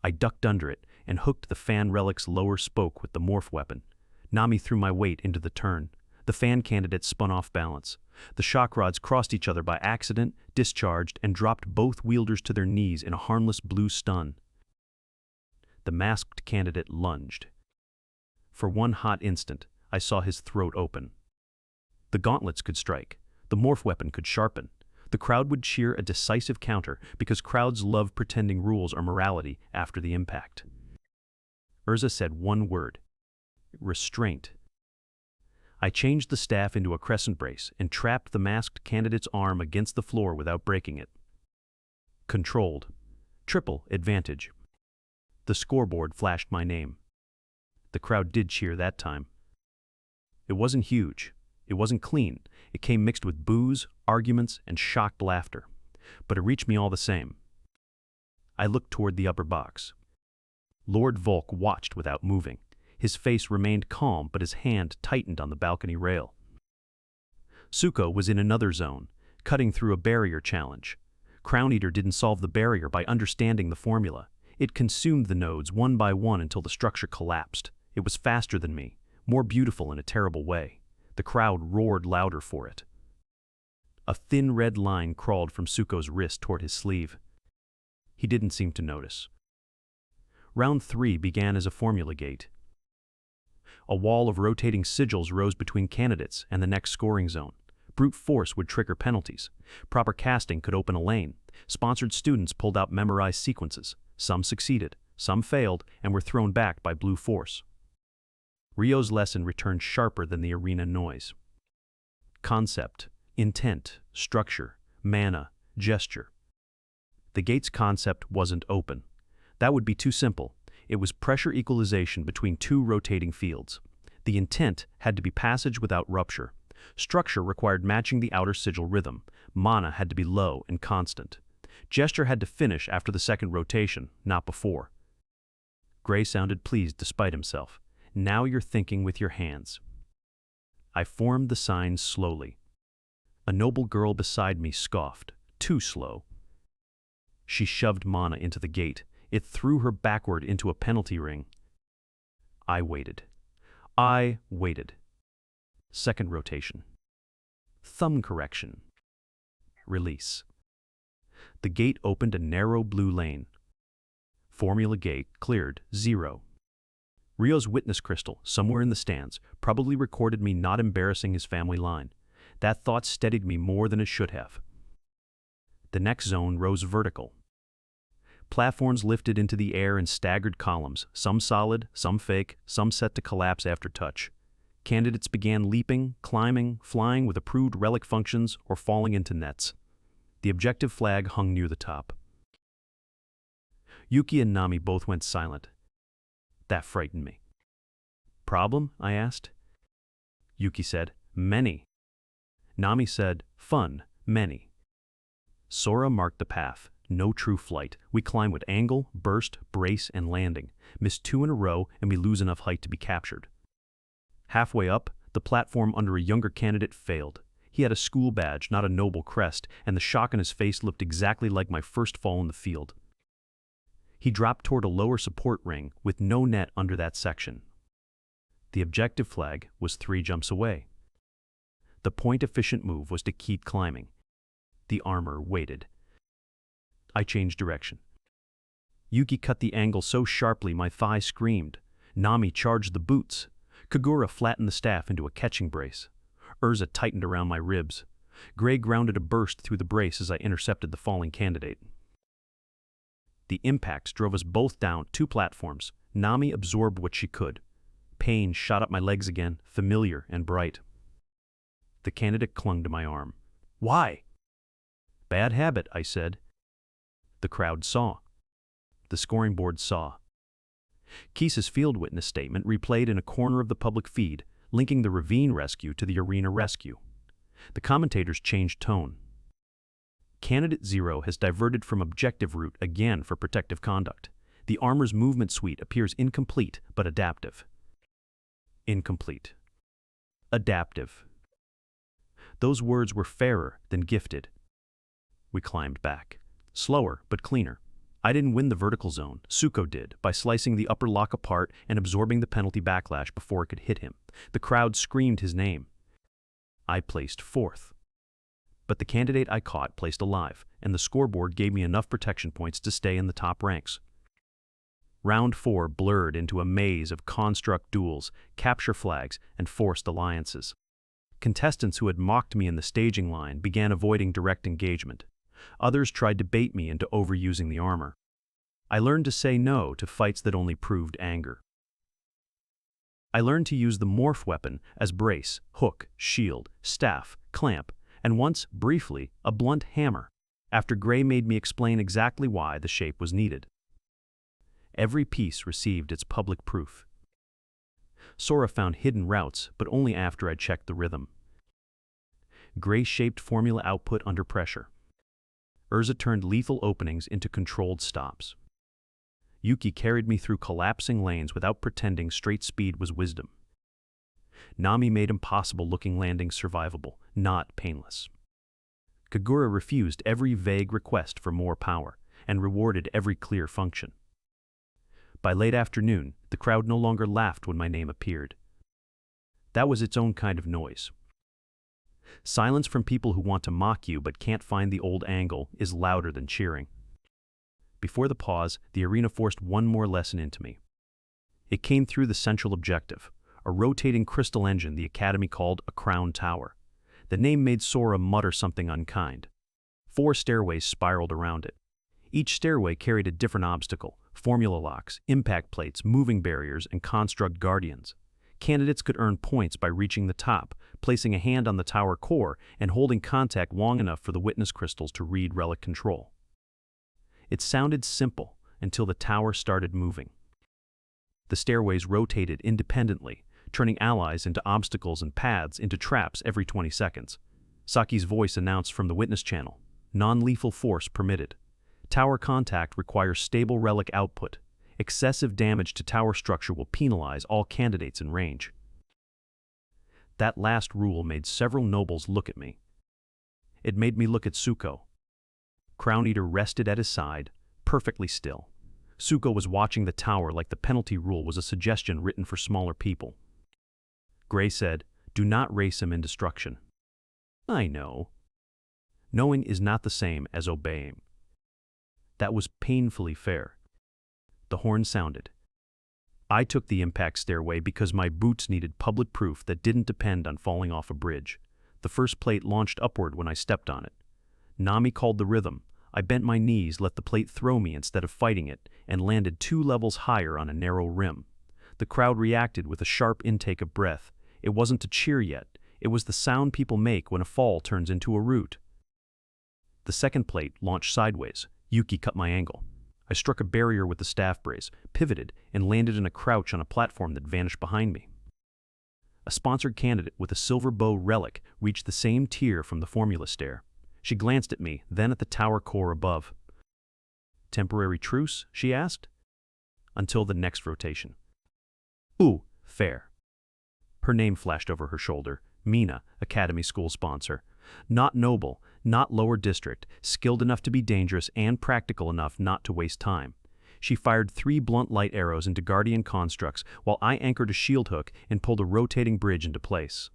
I ducked under it and hooked the fan relic's lower spoke with the morph weapon. Nami threw my weight into the turn. The fan candidate spun off balance. The shock rods crossed each other by accident, discharged, and dropped both wielders to their knees in a harmless blue stun. The masked candidate lunged. For 1 hot instant, I saw his throat open. The gauntlets could strike. The morph weapon could sharpen. The crowd would cheer a decisive counter because crowds love pretending rules are morality after the impact. Urza said 1 word. Restraint. I changed the staff into a crescent brace and trapped the masked candidate's arm against the floor without breaking it. Controlled. Triple advantage. The scoreboard flashed my name. The crowd did cheer that time. It wasn't huge. It wasn't clean. It came mixed with boos, arguments, and shocked laughter. But it reached me all the same. I looked toward the upper box. Lord Volk watched without moving. His face remained calm, but his hand tightened on the balcony rail. Suko was in another zone, cutting through a barrier challenge. Crown Eater didn't solve the barrier by understanding the formula. It consumed the nodes 1 by 1 until the structure collapsed. It was faster than me, more beautiful in a terrible way. The crowd roared louder for it. A thin red line crawled from Suko's wrist toward his sleeve. He didn't seem to notice. Round 3 began as a formula gate. A wall of rotating sigils rose between candidates and the next scoring zone. Brute force would trigger penalties. Proper casting could open a lane. Sponsored students pulled out memorized sequences. Some succeeded, some failed, and were thrown back by blue force. Rio's lesson returned sharper than the arena noise. Concept, intent, structure, mana, gesture. The gate's concept wasn't open. That would be too simple. It was pressure equalization between 2 rotating fields. The intent had to be passage without rupture. Structure required matching the outer sigil rhythm. Mana had to be low and constant. Gesture had to finish after the second rotation, not before. Gray sounded pleased despite himself. Now you're thinking with your hands. I formed the signs slowly. A noble girl beside me scoffed. Too slow. She shoved Mana into the gate. It threw her backward into a penalty ring. I waited. Second rotation. Thumb correction. Release. The gate opened a narrow blue lane. Formula gate cleared, 0. Rio's witness crystal, somewhere in the stands, probably recorded me not embarrassing his family line. That thought steadied me more than it should have. The next zone rose vertical. Platforms lifted into the air in staggered columns, some solid, some fake, some set to collapse after touch. Candidates began leaping, climbing, flying with approved relic functions, or falling into nets. The objective flag hung near the top. Yuki and Nami both went silent. That frightened me. Problem? I asked. Yuki said, many. Nami said, fun, many. Sora marked the path. No true flight. We climb with angle, burst, brace, and landing. Miss 2 in a row, and we lose enough height to be captured. Halfway up, the platform under a younger candidate failed. He had a school badge, not a noble crest, and the shock on his face looked exactly like my first fall in the field. He dropped toward a lower support ring with no net under that section. The objective flag was 3 jumps away. The point-efficient move was to keep climbing. The armor waited. I changed direction. Yuki cut the angle so sharply my thigh screamed. Nami charged the boots. Kagura flattened the staff into a catching brace. Urza tightened around my ribs. Gray grounded a burst through the brace as I intercepted the falling candidate. The impacts drove us both down 2 platforms. Nami absorbed what she could. Pain shot up my legs again, familiar and bright. The candidate clung to my arm. Why? Bad habit, I said. The crowd saw. The scoring board saw. Kisa's field witness statement replayed in a corner of the public feed, linking the ravine rescue to the arena rescue. The commentators changed tone. Candidate 0 has diverted from objective route again for protective conduct. The armor's movement suite appears incomplete but adaptive. Incomplete. Adaptive. Those words were fairer than gifted. We climbed back. Slower, but cleaner. I didn't win the vertical zone. Suko did, by slicing the upper lock apart and absorbing the penalty backlash before it could hit him. The crowd screamed his name. I placed 4th. But the candidate I caught placed alive, and the scoreboard gave me enough protection points to stay in the top ranks. Round 4 blurred into a maze of construct duels, capture flags, and forced alliances. Contestants who had mocked me in the staging line began avoiding direct engagement. Others tried to bait me into overusing the armor. I learned to say no to fights that only proved anger. I learned to use the morph weapon as brace, hook, shield, staff, clamp, and once, briefly, a blunt hammer, after Gray made me explain exactly why the shape was needed. Every piece received its public proof. Sora found hidden routes, but only after I checked the rhythm. Gray shaped formula output under pressure. Urza turned lethal openings into controlled stops. Yuki carried me through collapsing lanes without pretending straight speed was wisdom. Nami made impossible-looking landings survivable, not painless. Kagura refused every vague request for more power and rewarded every clear function. By late afternoon, the crowd no longer laughed when my name appeared. That was its own kind of noise. Silence from people who want to mock you but can't find the old angle is louder than cheering. Before the pause, the arena forced one more lesson into me. It came through the central objective, a rotating crystal engine the Academy called a crown tower. The name made Sora mutter something unkind. 4 stairways spiraled around it. Each stairway carried a different obstacle: formula locks, impact plates, moving barriers, and construct guardians. Candidates could earn points by reaching the top, placing a hand on the tower core, and holding contact long enough for the witness crystals to read relic control. It sounded simple until the tower started moving. The stairways rotated independently, turning allies into obstacles and paths into traps every 20 seconds. Saki's voice announced from the witness channel, "Non-lethal force permitted. Tower contact requires stable relic output. Excessive damage to tower structure will penalize all candidates in range." That last rule made several nobles look at me. It made me look at Suko. Crown Eater rested at his side, perfectly still. Suko was watching the tower like the penalty rule was a suggestion written for smaller people. Gray said, "Do not race him in destruction." I know. Knowing is not the same as obeying. That was painfully fair. The horn sounded. I took the impact stairway because my boots needed public proof that didn't depend on falling off a bridge. The first plate launched upward when I stepped on it. Nami called the rhythm. I bent my knees, let the plate throw me instead of fighting it, and landed 2 levels higher on a narrow rim. The crowd reacted with a sharp intake of breath. It wasn't a cheer yet. It was the sound people make when a fall turns into a root. The second plate launched sideways. Yuki cut my angle. I struck a barrier with the staff brace, pivoted, and landed in a crouch on a platform that vanished behind me. A sponsored candidate with a silver bow relic reached the same tier from the formula stair. She glanced at me, then at the tower core above. "Temporary truce?" she asked. "Until the next rotation." "Ooh, fair." Her name flashed over her shoulder. Mina, Academy School sponsor. Not noble, not lower district, skilled enough to be dangerous and practical enough not to waste time. She fired 3 blunt light arrows into Guardian constructs while I anchored a shield hook and pulled a rotating bridge into place.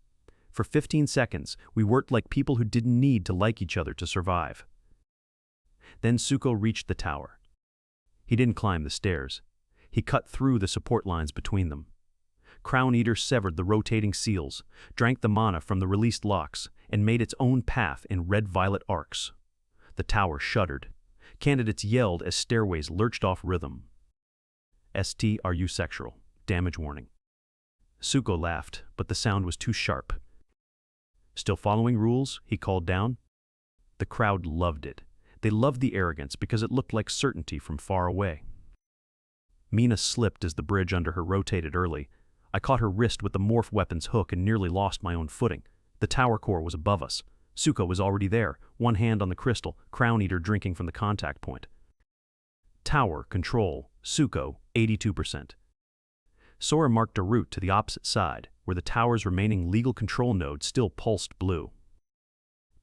For 15 seconds, we worked like people who didn't need to like each other to survive. Then Tsuko reached the tower. He didn't climb the stairs. He cut through the support lines between them. Crown Eater severed the rotating seals, drank the mana from the released locks, and made its own path in red-violet arcs. The tower shuddered. Candidates yelled as stairways lurched off rhythm. "ST, are you sexual? Damage warning." Tsuko laughed, but the sound was too sharp. "Still following rules?" he called down. The crowd loved it. They loved the arrogance because it looked like certainty from far away. Mina slipped as the bridge under her rotated early. I caught her wrist with the morph weapon's hook and nearly lost my own footing. The tower core was above us. Tsuko was already there, one hand on the crystal, Crown Eater drinking from the contact point. Tower, control, Tsuko, 82%. Sora marked a route to the opposite side, where the tower's remaining legal control node still pulsed blue.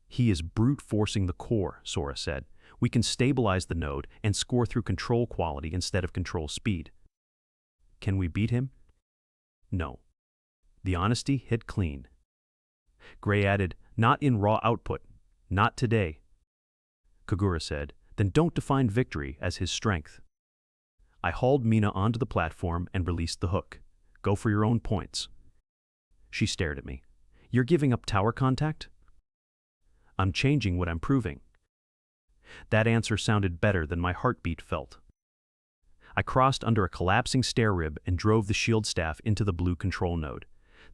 "He is brute-forcing the core," Sora said. "We can stabilize the node and score through control quality instead of control speed." "Can we beat him?" "No." The honesty hit clean. Gray added, "Not in raw output. Not today." Kagura said, "Then don't define victory as his strength." I hauled Mina onto the platform and released the hook. "Go for your own points." She stared at me. "You're giving up tower contact?" "I'm changing what I'm proving." That answer sounded better than my heartbeat felt. I crossed under a collapsing stair rib and drove the shield staff into the blue control node.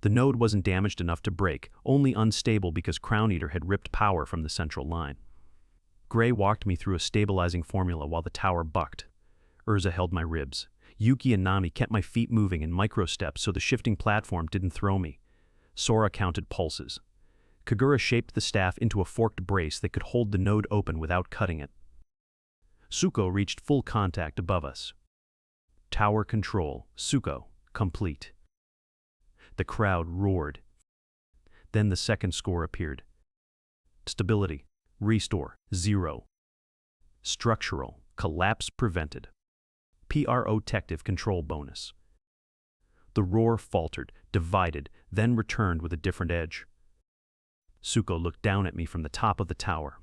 The node wasn't damaged enough to break, only unstable because Crown Eater had ripped power from the central line. Gray walked me through a stabilizing formula while the tower bucked. Urza held my ribs. Yuki and Nami kept my feet moving in micro-steps so the shifting platform didn't throw me. Sora counted pulses. Kagura shaped the staff into a forked brace that could hold the node open without cutting it. Tsuko reached full contact above us. Tower control, Tsuko, complete. The crowd roared. Then the second score appeared. Stability, restore, 0. Structural, collapse prevented. Protective control bonus. The roar faltered, divided, then returned with a different edge. Tsuko looked down at me from the top of the tower.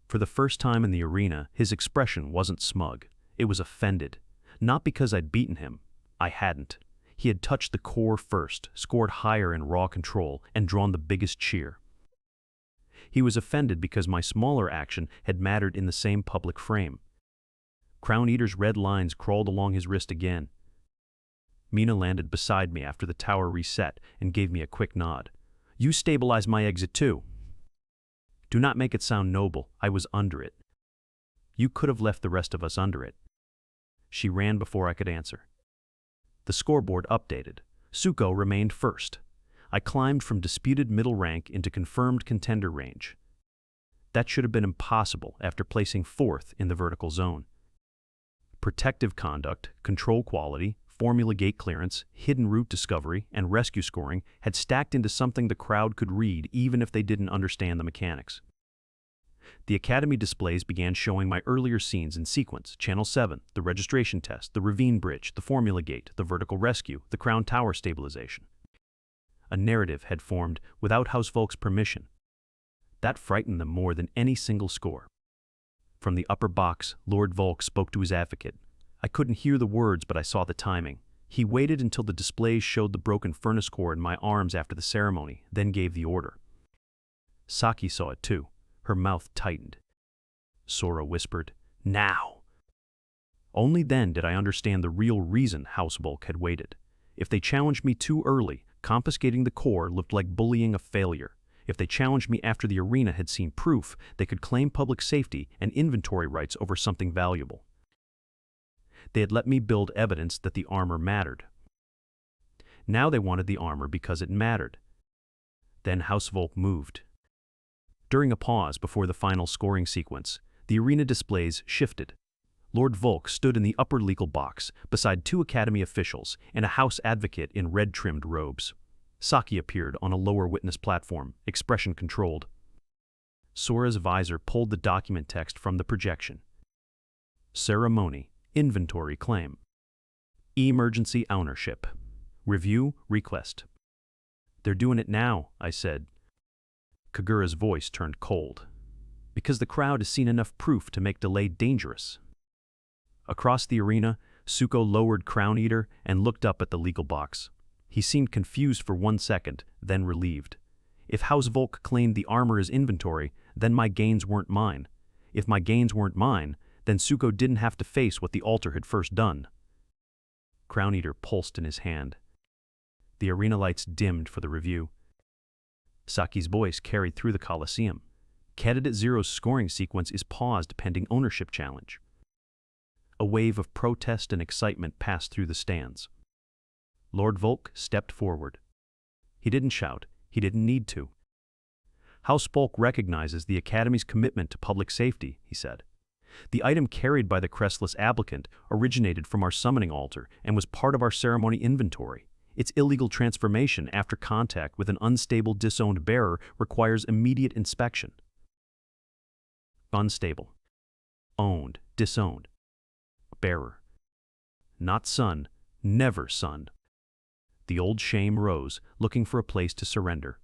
For the first time in the arena, his expression wasn't smug. It was offended. Not because I'd beaten him. I hadn't. He had touched the core first, scored higher in raw control, and drawn the biggest cheer. He was offended because my smaller action had mattered in the same public frame. Crown Eater's red lines crawled along his wrist again. Mina landed beside me after the tower reset and gave me a quick nod. "You stabilize my exit too." "Do not make it sound noble. I was under it." "You could have left the rest of us under it." She ran before I could answer. The scoreboard updated. Tsuko remained first. I climbed from disputed middle rank into confirmed contender range. That should have been impossible after placing 4th in the vertical zone. Protective conduct, control quality, formula gate clearance, hidden route discovery, and rescue scoring had stacked into something the crowd could read even if they didn't understand the mechanics. The Academy displays began showing my earlier scenes in sequence: Channel 7, the registration test, the ravine bridge, the formula gate, the vertical rescue, the crown tower stabilization. A narrative had formed without housefolk's permission. That frightened them more than any single score. From the upper box, Lord Volk spoke to his advocate. I couldn't hear the words, but I saw the timing. He waited until the displays showed the broken furnace core in my arms after the ceremony, then gave the order. Saki saw it too. Her mouth tightened. Sora whispered, "Now!" Only then did I understand the real reason House Volk had waited. If they challenged me too early, confiscating the core looked like bullying a failure. If they challenged me after the arena had seen proof, they could claim public safety and inventory rights over something valuable. They had let me build evidence that the armor mattered. Now they wanted the armor because it mattered. Then House Volk moved. During a pause before the final scoring sequence, the arena displays shifted. Lord Volk stood in the upper legal box beside 2 Academy officials and a House advocate in red-trimmed robes. Saki appeared on a lower witness platform, expression controlled. Sora's visor pulled the document text from the projection. Ceremony, inventory claim. Emergency ownership. Review request. "They're doing it now," I said. Kagura's voice turned cold. "Because the crowd has seen enough proof to make delay dangerous." Across the arena, Suko lowered Crown Eater and looked up at the legal box. He seemed confused for 1 second, then relieved. If House Volk claimed the armor as inventory, then my gains weren't mine. If my gains weren't mine, then Suko didn't have to face what the altar had first done. Crown Eater pulsed in his hand. The arena lights dimmed for the review. Saki's voice carried through the Coliseum. Candidate Zero's scoring sequence is paused pending ownership challenge. A wave of protest and excitement passed through the stands. Lord Volk stepped forward. He didn't shout. He didn't need to. "House Volk recognizes the Academy's commitment to public safety," he said. "The item carried by the crestless applicant originated from our summoning altar and was part of our ceremony inventory. Its illegal transformation after contact with an unstable disowned bearer requires immediate inspection." Unstable. Owned. Disowned. Bearer. Not son. Never son. The old shame rose, looking for a place to surrender.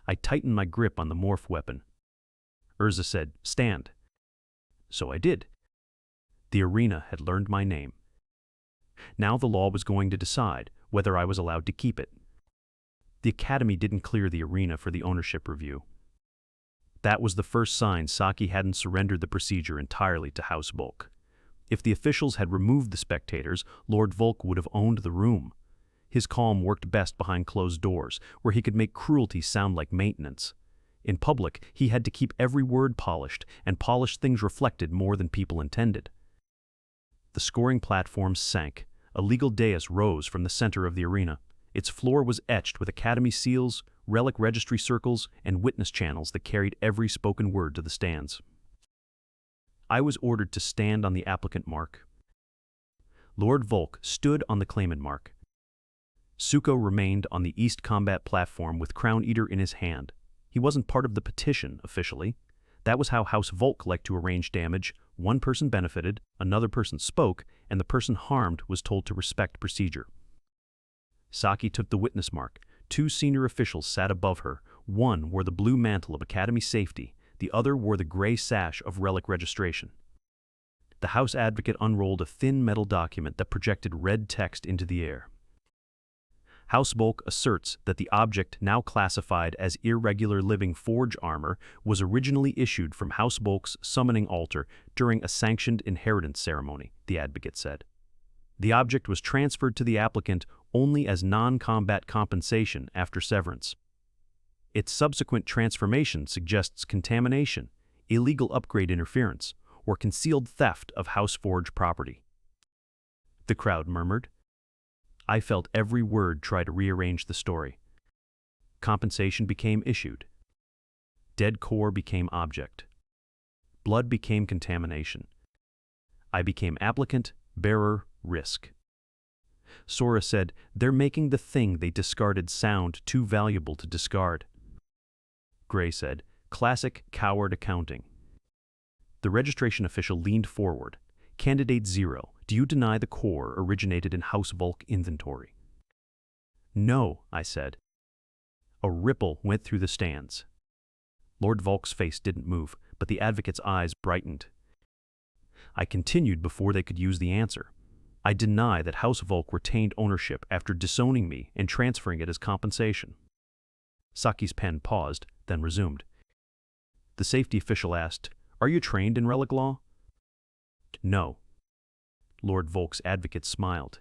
I tightened my grip on the morph weapon. Urza said, "Stand." So I did. The arena had learned my name. Now the law was going to decide whether I was allowed to keep it. The Academy didn't clear the arena for the ownership review. That was the first sign Saki hadn't surrendered the procedure entirely to House Volk. If the officials had removed the spectators, Lord Volk would have owned the room. His calm worked best behind closed doors, where he could make cruelty sound like maintenance. In public, he had to keep every word polished, and polished things reflected more than people intended. The scoring platform sank. A legal dais rose from the center of the arena. Its floor was etched with Academy seals, relic registry circles, and witness channels that carried every spoken word to the stands. I was ordered to stand on the applicant mark. Lord Volk stood on the claimant mark. Suko remained on the East Combat platform with Crown Eater in his hand. He wasn't part of the petition, officially. That was how House Volk liked to arrange damage. One person benefited, another person spoke, and the person harmed was told to respect procedure. Saki took the witness mark. 2 senior officials sat above her. One wore the blue mantle of Academy safety. The other wore the gray sash of relic registration. The House advocate unrolled a thin metal document that projected red text into the air. House Volk asserts that the object now classified as irregular living forge armor was originally issued from House Volk's summoning altar during a sanctioned inheritance ceremony, the advocate said. The object was transferred to the applicant only as non-combat compensation after severance. Its subsequent transformation suggests contamination, illegal upgrade interference, or concealed theft of House Forge property. The crowd murmured. I felt every word try to rearrange the story. Compensation became issued. Dead core became object. Blood became contamination. I became applicant, bearer, risk. Sora said, "They're making the thing they discarded sound too valuable to discard." Gray said, "Classic coward accounting." The registration official leaned forward. "Candidate Zero, do you deny the core originated in House Volk inventory?" "No," I said. A ripple went through the stands. Lord Volk's face didn't move, but the advocate's eyes brightened. I continued before they could use the answer. I deny that House Volk retained ownership after disowning me and transferring it as compensation. Saki's pen paused, then resumed. The safety official asked, "Are you trained in relic law?" "No." Lord Volk's advocate smiled.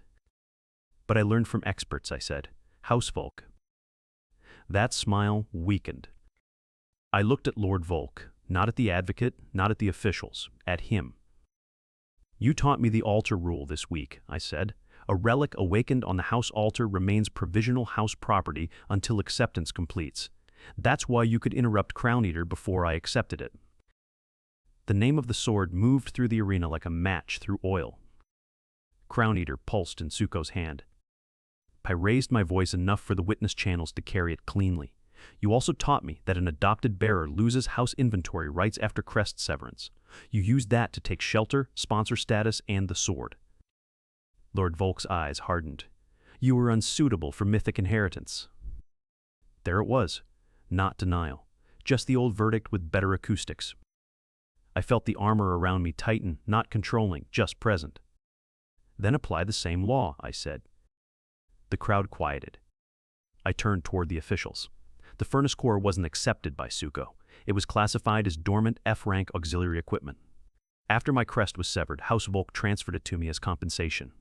"But I learned from experts," I said. "House Volk." That smile weakened. I looked at Lord Volk, not at the advocate, not at the officials, at him. "You taught me the altar rule this week," I said. "A relic awakened on the house altar remains provisional house property until acceptance completes. That's why you could interrupt Crown Eater before I accepted it." The name of the sword moved through the arena like a match through oil. Crown Eater pulsed in Tsuko's hand. I raised my voice enough for the witness channels to carry it cleanly. "You also taught me that an adopted bearer loses house inventory rights after crest severance. You used that to take shelter, sponsor status, and the sword." Lord Volk's eyes hardened. "You were unsuitable for mythic inheritance." There it was. Not denial. Just the old verdict with better acoustics. I felt the armor around me tighten, not controlling, just present. "Then apply the same law," I said. The crowd quieted. I turned toward the officials. The furnace core wasn't accepted by Tsuko. It was classified as dormant F-rank auxiliary equipment. After my crest was severed, House Volk transferred it to me as compensation.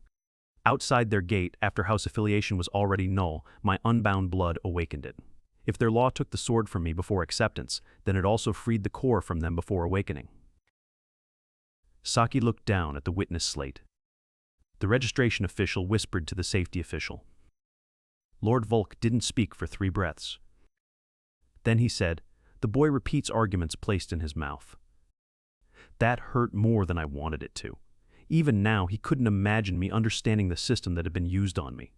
Outside their gate, after house affiliation was already null, my unbound blood awakened it. If their law took the sword from me before acceptance, then it also freed the core from them before awakening. Saki looked down at the witness slate. The registration official whispered to the safety official. Lord Volk didn't speak for 3 breaths. Then he said, "The boy repeats arguments placed in his mouth." That hurt more than I wanted it to. Even now, he couldn't imagine me understanding the system that had been used on me.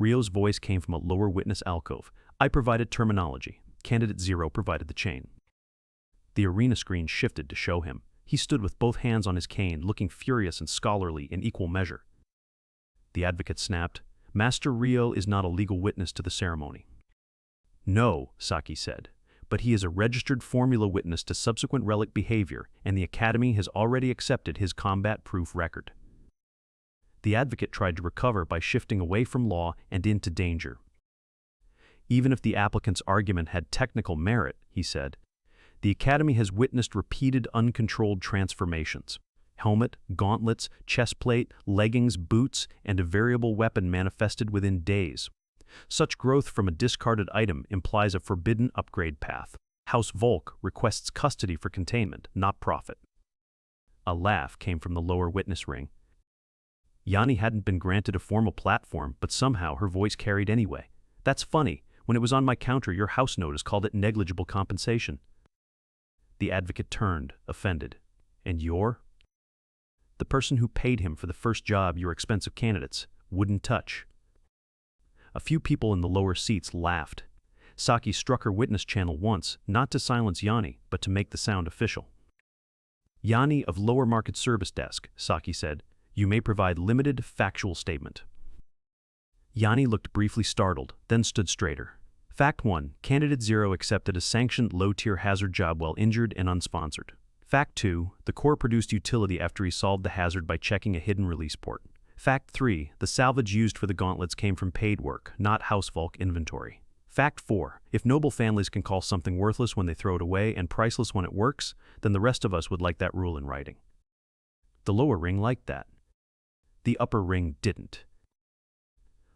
Rio's voice came from a lower witness alcove. I provided terminology. Candidate 0 provided the chain. The arena screen shifted to show him. He stood with both hands on his cane, looking furious and scholarly in equal measure. The advocate snapped, "Master Rio is not a legal witness to the ceremony." "No," Saki said, "but he is a registered formula witness to subsequent relic behavior, and the Academy has already accepted his combat-proof record." The advocate tried to recover by shifting away from law and into danger. "Even if the applicant's argument had technical merit," he said, "the Academy has witnessed repeated uncontrolled transformations. Helmet, gauntlets, chestplate, leggings, boots, and a variable weapon manifested within days. Such growth from a discarded item implies a forbidden upgrade path. House Volk requests custody for containment, not profit." A laugh came from the lower witness ring. Yanni hadn't been granted a formal platform, but somehow her voice carried anyway. "That's funny. When it was on my counter, your house notice called it negligible compensation." The advocate turned, offended. "And you're?" "The person who paid him for the first job your expensive candidates wouldn't touch." A few people in the lower seats laughed. Saki struck her witness channel once, not to silence Yanni, but to make the sound official. "Yanni of lower market service desk," Saki said. "You may provide limited, factual statement." Yanni looked briefly startled, then stood straighter. Fact 1. Candidate 0 accepted a sanctioned low-tier hazard job while injured and unsponsored. Fact 2. The core produced utility after he solved the hazard by checking a hidden release port. Fact 3. The salvage used for the gauntlets came from paid work, not House Volk inventory. Fact 4. If noble families can call something worthless when they throw it away and priceless when it works, then the rest of us would like that rule in writing. The lower ring liked that. The upper ring didn't.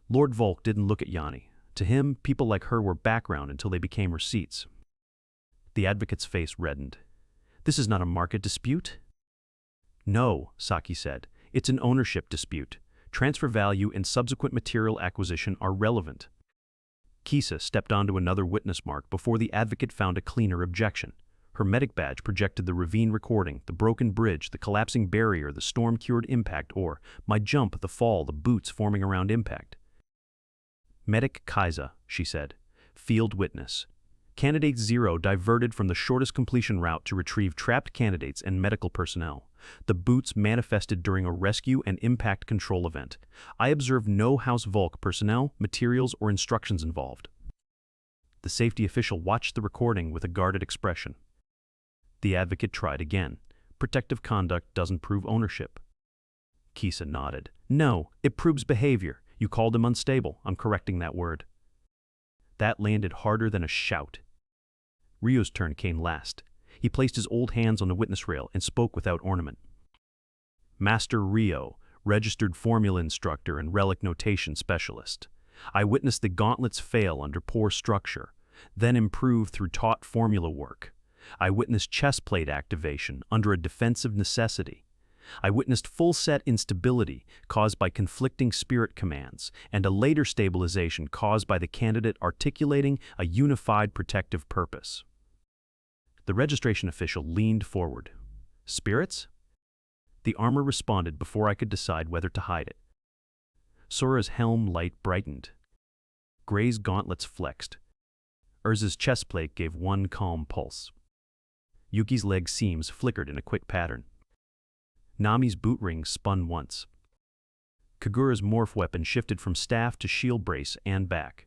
Lord Volk didn't look at Yanni. To him, people like her were background until they became receipts. The advocate's face reddened. "This is not a market dispute?" "No," Saki said. "It's an ownership dispute. Transfer value and subsequent material acquisition are relevant." Kisa stepped onto another witness mark before the advocate found a cleaner objection. Her medic badge projected the ravine recording, the broken bridge, the collapsing barrier, the storm-cured impact, or my jump, the fall, the boots forming around impact. "Medic Kaiza," she said. "Field witness. Candidate 0 diverted from the shortest completion route to retrieve trapped candidates and medical personnel. The boots manifested during a rescue and impact control event. I observed no House Volk personnel, materials, or instructions involved." The safety official watched the recording with a guarded expression. The advocate tried again. Protective conduct doesn't prove ownership. Kisa nodded. No, it proves behavior. You called him unstable. I'm correcting that word. That landed harder than a shout. Rio's turn came last. He placed his old hands on the witness rail and spoke without ornament. Master Rio, registered formula instructor and relic notation specialist. I witnessed the gauntlets fail under poor structure, then improve through taught formula work. I witnessed chestplate activation under a defensive necessity. I witnessed full-set instability caused by conflicting spirit commands and a later stabilization caused by the candidate articulating a unified protective purpose. The registration official leaned forward. Spirits? The armor responded before I could decide whether to hide it. Sora's helm light brightened. Gray's gauntlets flexed. Urza's chestplate gave one calm pulse. Yuki's leg seams flickered in a quick pattern. Nami's boot ring spun once. Kagura's morph weapon shifted from staff to shield brace and back.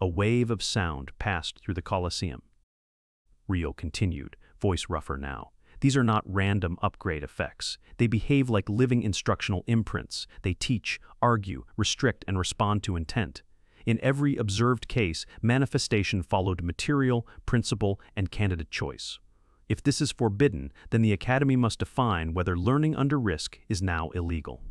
A wave of sound passed through the Colosseum. Rio continued, voice rougher now. These are not random upgrade effects. They behave like living instructional imprints. They teach, argue, restrict, and respond to intent. In every observed case, manifestation followed material, principle, and candidate choice. If this is forbidden, then the Academy must define whether learning under risk is now illegal.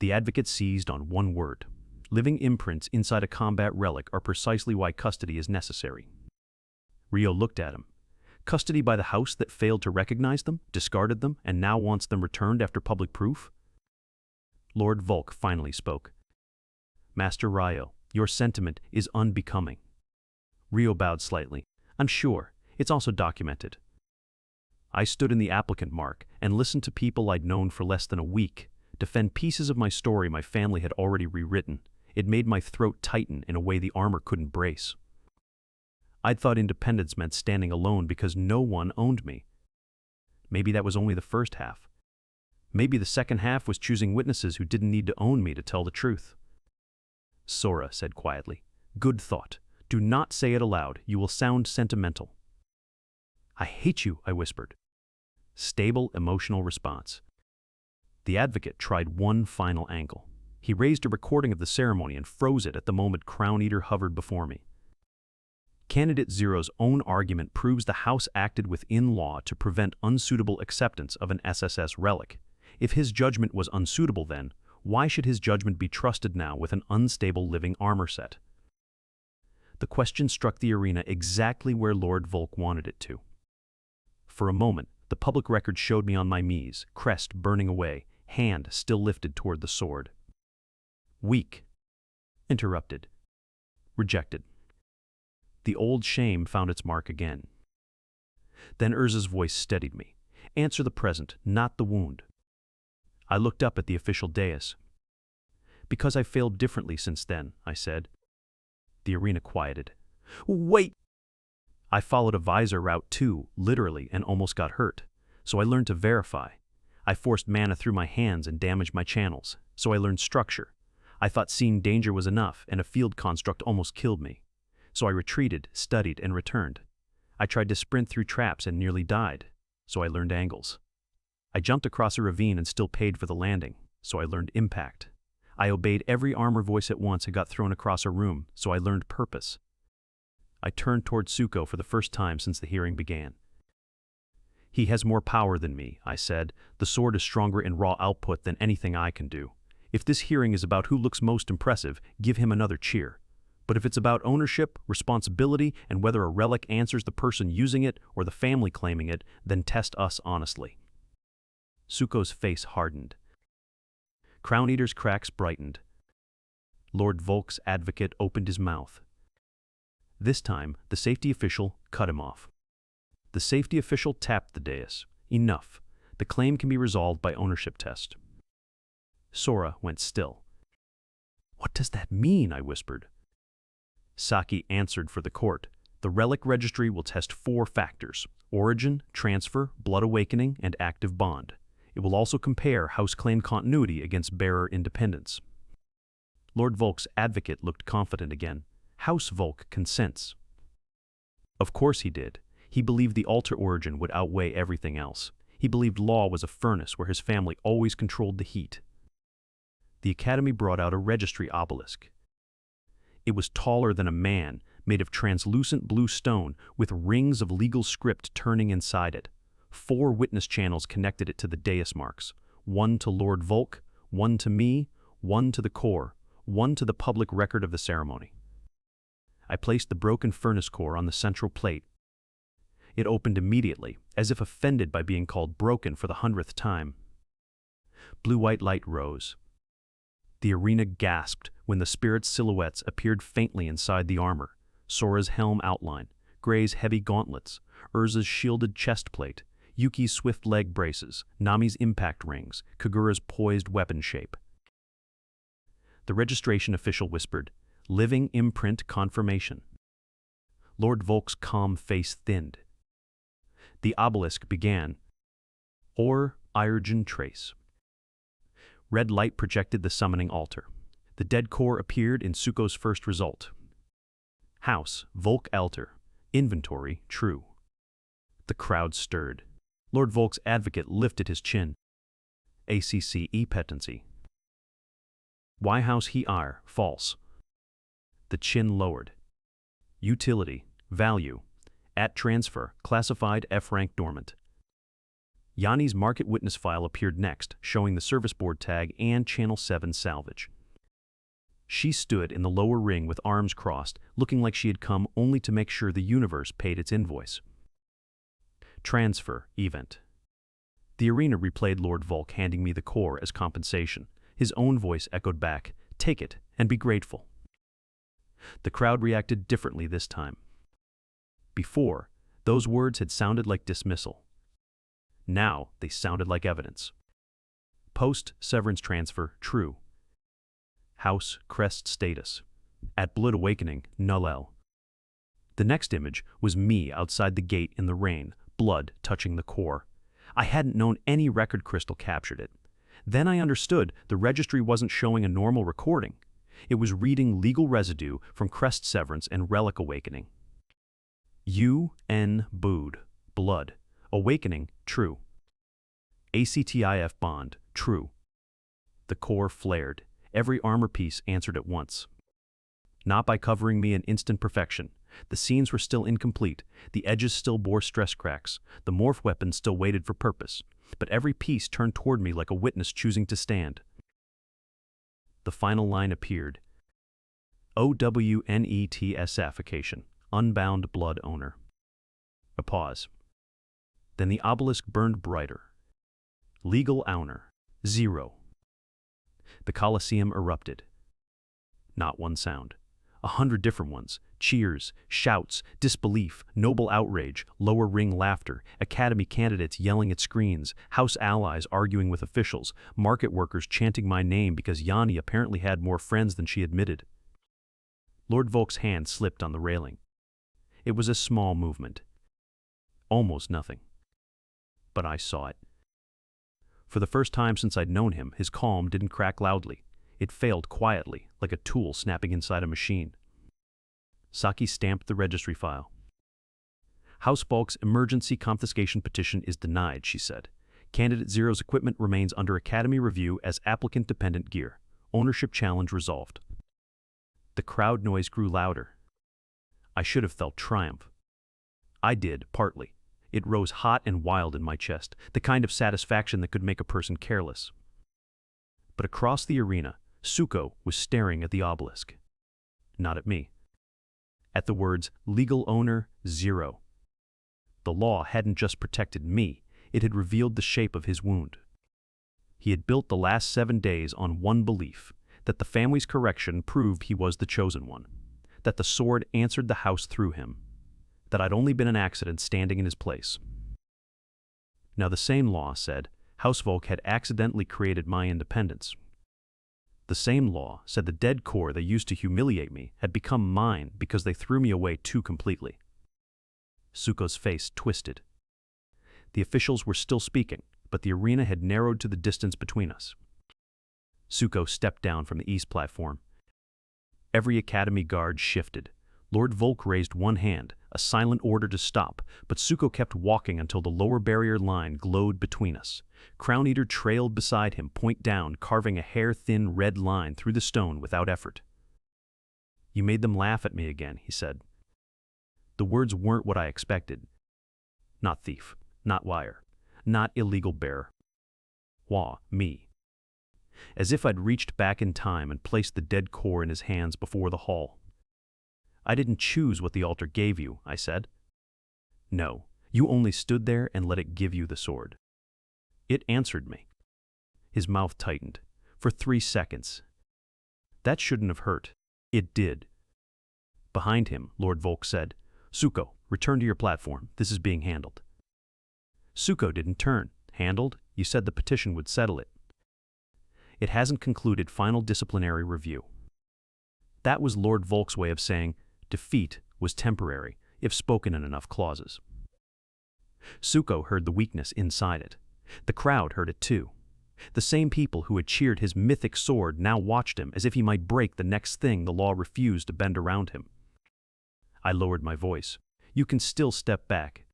The advocate seized on one word. Living imprints inside a combat relic are precisely why custody is necessary. Rio looked at him. Custody by the house that failed to recognize them, discarded them, and now wants them returned after public proof? Lord Volk finally spoke. Master Rio, your sentiment is unbecoming. Rio bowed slightly. I'm sure. It's also documented. I stood in the applicant mark and listened to people I'd known for less than a week defend pieces of my story my family had already rewritten. It made my throat tighten in a way the armor couldn't brace. I'd thought independence meant standing alone because no one owned me. Maybe that was only the first half. Maybe the second half was choosing witnesses who didn't need to own me to tell the truth. Sora said quietly, good thought. Do not say it aloud. You will sound sentimental. I hate you, I whispered. Stable emotional response. The advocate tried one final angle. He raised a recording of the ceremony and froze it at the moment Crown Eater hovered before me. Candidate Zero's own argument proves the House acted within law to prevent unsuitable acceptance of an SSS relic. If his judgment was unsuitable then, why should his judgment be trusted now with an unstable living armor set? The question struck the arena exactly where Lord Volk wanted it to. For a moment, the public record showed me on my knees, crest burning away, hand still lifted toward the sword. Weak. Interrupted. Rejected. The old shame found its mark again. Then Urza's voice steadied me. Answer the present, not the wound. I looked up at the official dais. Because I failed differently since then, I said. The arena quieted. Wait! I followed a visor route too, literally, and almost got hurt. So I learned to verify. I forced mana through my hands and damaged my channels. So I learned structure. I thought seeing danger was enough, and a field construct almost killed me. So I retreated, studied, and returned. I tried to sprint through traps and nearly died. So I learned angles. I jumped across a ravine and still paid for the landing. So I learned impact. I obeyed every armor voice at once and got thrown across a room. So I learned purpose. I turned toward Tsuko for the first time since the hearing began. He has more power than me, I said. The sword is stronger in raw output than anything I can do. If this hearing is about who looks most impressive, give him another cheer. But if it's about ownership, responsibility, and whether a relic answers the person using it or the family claiming it, then test us honestly. Tsuko's face hardened. Crown Eater's cracks brightened. Lord Volk's advocate opened his mouth. This time, the safety official cut him off. The safety official tapped the dais. Enough. The claim can be resolved by ownership test. Sora went still. What does that mean? I whispered. Saki answered for the court. The relic registry will test 4 factors: origin, transfer, blood awakening, and active bond. It will also compare house claim continuity against bearer independence. Lord Volk's advocate looked confident again. House Volk consents. Of course he did. He believed the altar origin would outweigh everything else. He believed law was a furnace where his family always controlled the heat. The academy brought out a registry obelisk. It was taller than a man, made of translucent blue stone with rings of legal script turning inside it. 4 witness channels connected it to the dais marks, 1 to Lord Volk, 1 to me, 1 to the core, 1 to the public record of the ceremony. I placed the broken furnace core on the central plate. It opened immediately, as if offended by being called broken for the 100th time. Blue-white light rose. The arena gasped when the spirit's silhouettes appeared faintly inside the armor. Sora's helm outline, Gray's heavy gauntlets, Urza's shielded chest plate, Yuki's swift leg braces, Nami's impact rings, Kagura's poised weapon shape. The registration official whispered, "Living imprint confirmation." Lord Volk's calm face thinned. The obelisk began, "Or Irgen trace." Red light projected the summoning altar. The dead core appeared in Suko's first result. House, Volk altar. Inventory, true. The crowd stirred. Lord Volk's advocate lifted his chin. ACCE petency. Why house he are, false. The chin lowered. Utility, value. At transfer, classified F rank dormant. Yanni's market witness file appeared next, showing the service board tag and Channel 7 salvage. She stood in the lower ring with arms crossed, looking like she had come only to make sure the universe paid its invoice. Transfer, event. The arena replayed Lord Volk handing me the core as compensation. His own voice echoed back, "Take it, and be grateful." The crowd reacted differently this time. Before, those words had sounded like dismissal. Now, they sounded like evidence. Post-severance transfer, true. House, crest status. At Blood Awakening, null. The next image was me outside the gate in the rain, blood touching the core. I hadn't known any record crystal captured it. Then I understood the registry wasn't showing a normal recording. It was reading legal residue from crest severance and relic awakening. UN Bood, blood. Awakening, true. ACTIF bond, true. The core flared. Every armor piece answered at once. Not by covering me in instant perfection. The scenes were still incomplete. The edges still bore stress cracks. The morph weapon still waited for purpose. But every piece turned toward me like a witness choosing to stand. The final line appeared. OWNETSAFication, unbound blood owner. A pause. Then the obelisk burned brighter. Legal owner, 0. The Colosseum erupted. Not one sound. 100 different ones. Cheers, shouts, disbelief, noble outrage, lower ring laughter, academy candidates yelling at screens, house allies arguing with officials, market workers chanting my name because Yanni apparently had more friends than she admitted. Lord Volk's hand slipped on the railing. It was a small movement. Almost nothing. But I saw it. For the first time since I'd known him, his calm didn't crack loudly. It failed quietly, like a tool snapping inside a machine. Saki stamped the registry file. House Volk's emergency confiscation petition is denied, she said. Candidate Zero's equipment remains under Academy review as applicant-dependent gear. Ownership challenge resolved. The crowd noise grew louder. I should have felt triumph. I did, partly. It rose hot and wild in my chest, the kind of satisfaction that could make a person careless. But across the arena, Suko was staring at the obelisk. Not at me. At the words, legal owner, 0. The law hadn't just protected me, it had revealed the shape of his wound. He had built the last 7 days on one belief, that the family's correction proved he was the chosen one, that the sword answered the house through him, that I'd only been an accident standing in his place. Now the same law said House Volk had accidentally created my independence. The same law said the dead core that used to humiliate me had become mine because they threw me away too completely. Suko's face twisted. The officials were still speaking, but the arena had narrowed to the distance between us. Suko stepped down from the east platform. Every academy guard shifted. Lord Volk raised one hand, a silent order to stop, but Suko kept walking until the lower barrier line glowed between us. Crown Eater trailed beside him, point down, carving a hair-thin red line through the stone without effort. "You made them laugh at me again," he said. The words weren't what I expected. Not thief, not liar, not illegal bearer. Wah, me. As if I'd reached back in time and placed the dead core in his hands before the hall. "I didn't choose what the altar gave you," I said. "No, you only stood there and let it give you the sword." It answered me. His mouth tightened. For 3 seconds. That shouldn't have hurt. It did. Behind him, Lord Volk said, "Suko, return to your platform. This is being handled." Suko didn't turn. "Handled? You said the petition would settle it." "It hasn't concluded final disciplinary review." That was Lord Volk's way of saying defeat was temporary, if spoken in enough clauses. Suko heard the weakness inside it. The crowd heard it too. The same people who had cheered his mythic sword now watched him as if he might break the next thing the law refused to bend around him. I lowered my voice. "You can still step back."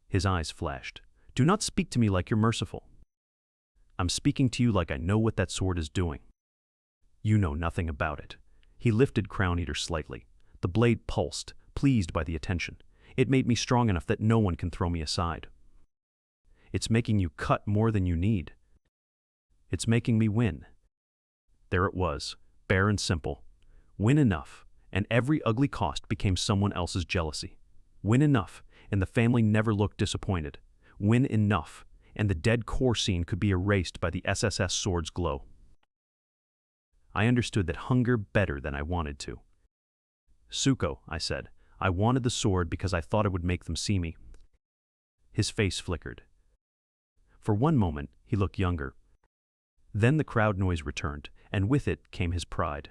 His eyes flashed. "Do not speak to me like you're merciful." "I'm speaking to you like I know what that sword is doing." "You know nothing about it." He lifted Crown Eater slightly. The blade pulsed, pleased by the attention. "It made me strong enough that no one can throw me aside." "It's making you cut more than you need." "It's making me win." There it was, bare and simple. Win enough, and every ugly cost became someone else's jealousy. Win enough, and the family never looked disappointed. Win enough, and the dead core scene could be erased by the SSS sword's glow. I understood that hunger better than I wanted to. "Suko," I said, "I wanted the sword because I thought it would make them see me." His face flickered. For one moment, he looked younger. Then the crowd noise returned, and with it came his pride.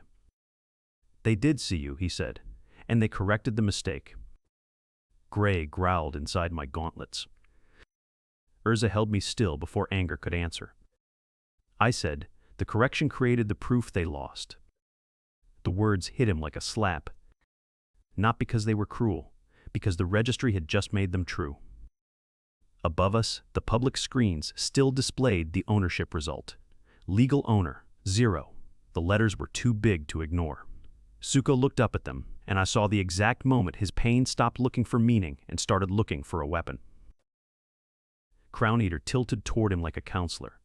"They did see you," he said, "and they corrected the mistake." Gray growled inside my gauntlets. Urza held me still before anger could answer. I said, "The correction created the proof they lost." The words hit him like a slap. Not because they were cruel, because the registry had just made them true. Above us, the public screens still displayed the ownership result. Legal owner, 0. The letters were too big to ignore. Suko looked up at them, and I saw the exact moment his pain stopped looking for meaning and started looking for a weapon. Crown Eater tilted toward him like a counselor.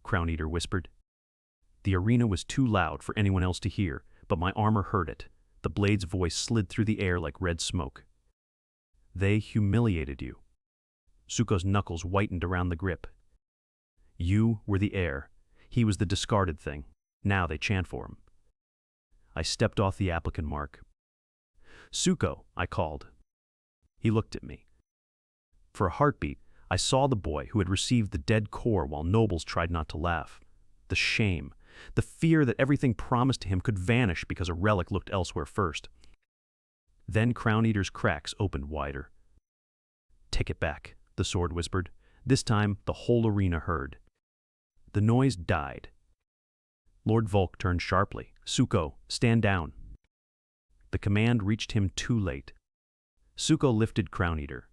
Crown Eater whispered. The arena was too loud for anyone else to hear, but my armor heard it. The blade's voice slid through the air like red smoke. "They humiliated you." Suko's knuckles whitened around the grip. "You were the heir. He was the discarded thing. Now they chant for him." I stepped off the applicant mark. "Suko," I called. He looked at me. For a heartbeat, I saw the boy who had received the dead core while nobles tried not to laugh. The shame, the fear that everything promised to him could vanish because a relic looked elsewhere first. Then Crown Eater's cracks opened wider. "Take it back," the sword whispered. This time, the whole arena heard. The noise died. Lord Volk turned sharply. "Suko, stand down." The command reached him too late. Suko lifted Crown Eater.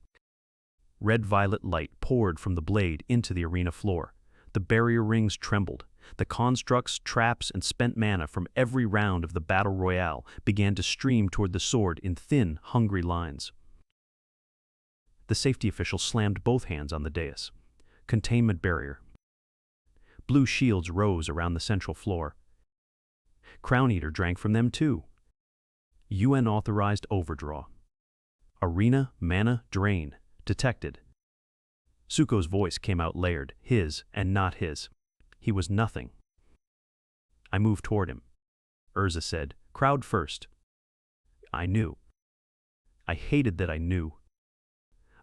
Red-violet light poured from the blade into the arena floor. The barrier rings trembled. The constructs, traps, and spent mana from every round of the battle royale began to stream toward the sword in thin, hungry lines. The safety official slammed both hands on the dais. Containment barrier. Blue shields rose around the central floor. Crown Eater drank from them too. UN-authorized overdraw. Arena mana drain. Detected. Suko's voice came out layered, his and not his. He was nothing. I moved toward him. Urza said, "Crowd first." I knew. I hated that I knew.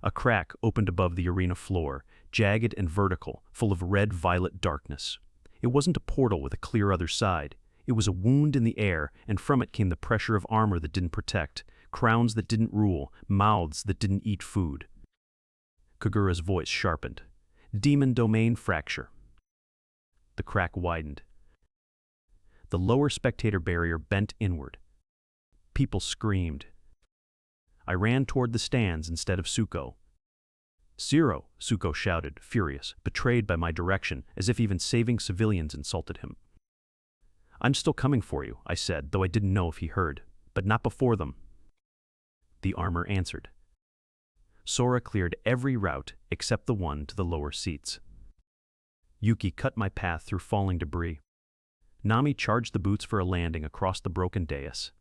A crack opened above the arena floor, jagged and vertical, full of red-violet darkness. It wasn't a portal with a clear other side. It was a wound in the air, and from it came the pressure of armor that didn't protect, crowns that didn't rule, mouths that didn't eat food. Kagura's voice sharpened. "Demon domain fracture." The crack widened. The lower spectator barrier bent inward. People screamed. I ran toward the stands instead of Suko. "Zero," Suko shouted, furious, betrayed by my direction, as if even saving civilians insulted him. "I'm still coming for you," I said, though I didn't know if he heard. "But not before them." The armor answered. Sora cleared every route except the one to the lower seats. Yuki cut my path through falling debris. Nami charged the boots for a landing across the broken dais.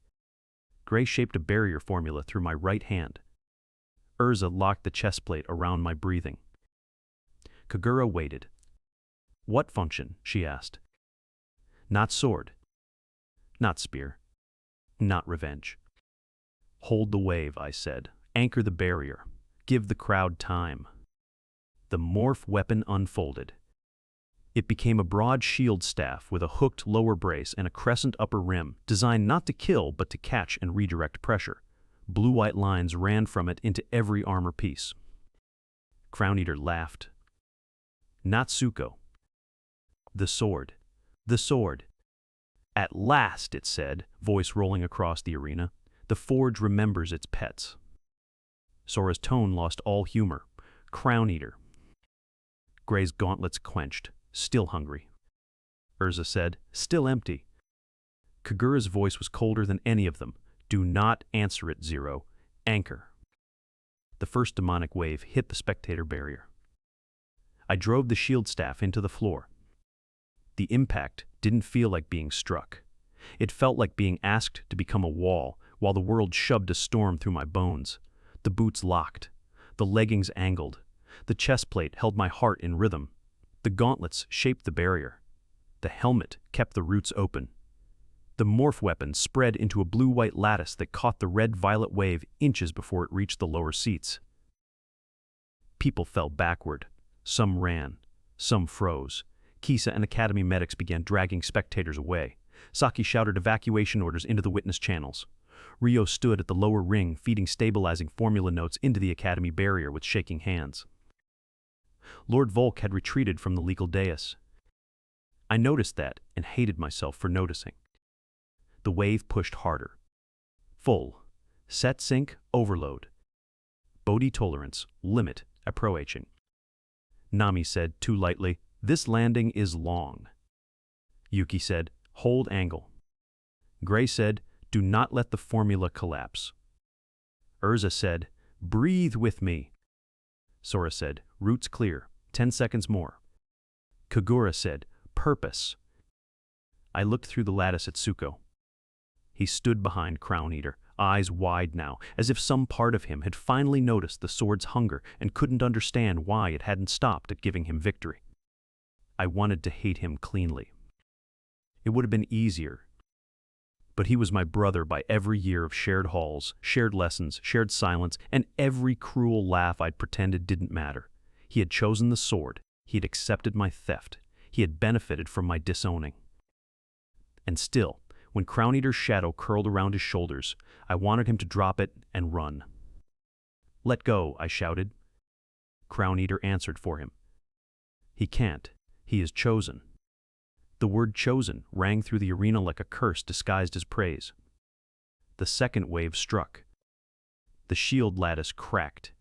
Gray shaped a barrier formula through my right hand. Urza locked the chest plate around my breathing. Kagura waited. "What function?" she asked. "Not sword. Not spear. Not revenge." "Hold the wave," I said. "Anchor the barrier. Give the crowd time." The morph weapon unfolded. It became a broad shield staff with a hooked lower brace and a crescent upper rim, designed not to kill but to catch and redirect pressure. Blue-white lines ran from it into every armor piece. Crown Eater laughed. "Not Suko. The sword. The sword." "At last," it said, voice rolling across the arena. "The Forge remembers its pets." Sora's tone lost all humor. "Crown Eater." Gray's gauntlets quenched. "Still hungry." Urza said, "Still empty." Kagura's voice was colder than any of them. "Do not answer it, Zero. Anchor." The first demonic wave hit the spectator barrier. I drove the shield staff into the floor. The impact didn't feel like being struck. It felt like being asked to become a wall while the world shoved a storm through my bones. The boots locked. The leggings angled. The chest plate held my heart in rhythm. The gauntlets shaped the barrier. The helmet kept the roots open. The morph weapon spread into a blue-white lattice that caught the red-violet wave inches before it reached the lower seats. People fell backward. Some ran. Some froze. Kisa and Academy medics began dragging spectators away. Saki shouted evacuation orders into the witness channels. Rio stood at the lower ring, feeding stabilizing formula notes into the Academy barrier with shaking hands. Lord Volk had retreated from the legal dais. I noticed that and hated myself for noticing. The wave pushed harder. Full. Set sync, overload. Bodhi tolerance, limit, approaching. Nami said, too lightly, "This landing is long." Yuki said, "Hold angle." Gray said, "Do not let the formula collapse." Urza said, "Breathe with me." Sora said, "Roots clear, 10 seconds more." Kagura said, "Purpose." I looked through the lattice at Suko. He stood behind Crown Eater, eyes wide now, as if some part of him had finally noticed the sword's hunger and couldn't understand why it hadn't stopped at giving him victory. I wanted to hate him cleanly. It would have been easier. But he was my brother by every year of shared halls, shared lessons, shared silence, and every cruel laugh I'd pretended didn't matter. He had chosen the sword. He had accepted my theft. He had benefited from my disowning. And still, when Crown Eater's shadow curled around his shoulders, I wanted him to drop it and run. "Let go," I shouted. Crown Eater answered for him. "He can't. He is chosen." The word chosen rang through the arena like a curse disguised as praise. The second wave struck. The shield lattice cracked.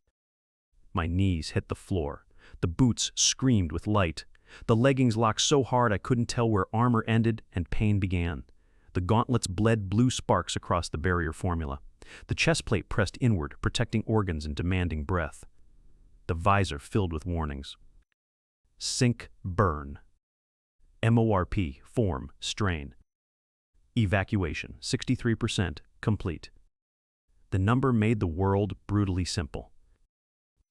My knees hit the floor. The boots screamed with light. The leggings locked so hard I couldn't tell where armor ended and pain began. The gauntlets bled blue sparks across the barrier formula. The chest plate pressed inward, protecting organs and demanding breath. The visor filled with warnings. Sink, burn. MORP, form, strain. Evacuation, 63%, complete. The number made the world brutally simple.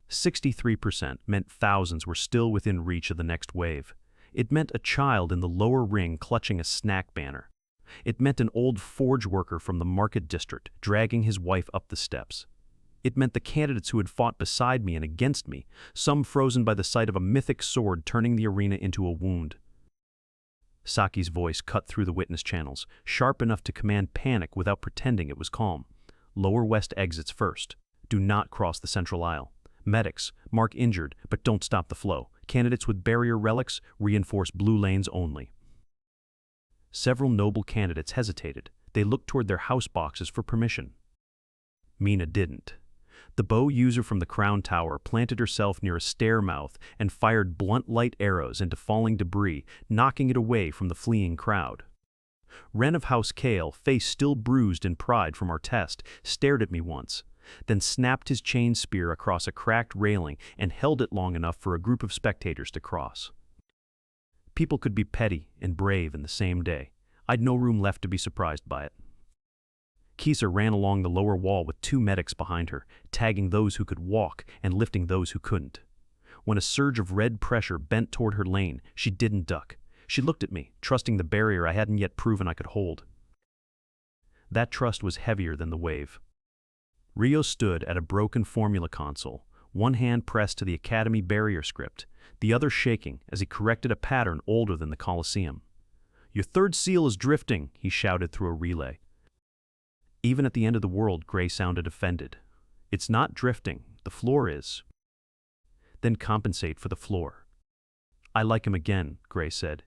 63% meant thousands were still within reach of the next wave. It meant a child in the lower ring clutching a snack banner. It meant an old forge worker from the market district dragging his wife up the steps. It meant the candidates who had fought beside me and against me, some frozen by the sight of a mythic sword turning the arena into a wound. Saki's voice cut through the witness channels, sharp enough to command panic without pretending it was calm. Lower west exits first. Do not cross the central aisle. Medics, mark injured, but don't stop the flow. Candidates with barrier relics, reinforce blue lanes only. Several noble candidates hesitated. They looked toward their house boxes for permission. Mina didn't. The bow user from the crown tower planted herself near a stair mouth and fired blunt light arrows into falling debris, knocking it away from the fleeing crowd. Wren of House Kale, face still bruised in pride from our test, stared at me once, then snapped his chain spear across a cracked railing and held it long enough for a group of spectators to cross. People could be petty and brave in the same day. I'd no room left to be surprised by it. Kisa ran along the lower wall with 2 medics behind her, tagging those who could walk and lifting those who couldn't. When a surge of red pressure bent toward her lane, she didn't duck. She looked at me, trusting the barrier I hadn't yet proven I could hold. That trust was heavier than the wave. Rio stood at a broken formula console, one hand pressed to the Academy barrier script, the other shaking as he corrected a pattern older than the Colosseum. "Your third seal is drifting," he shouted through a relay. Even at the end of the world, Gray sounded offended. "It's not drifting, the floor is." "Then compensate for the floor." "I like him again," Gray said.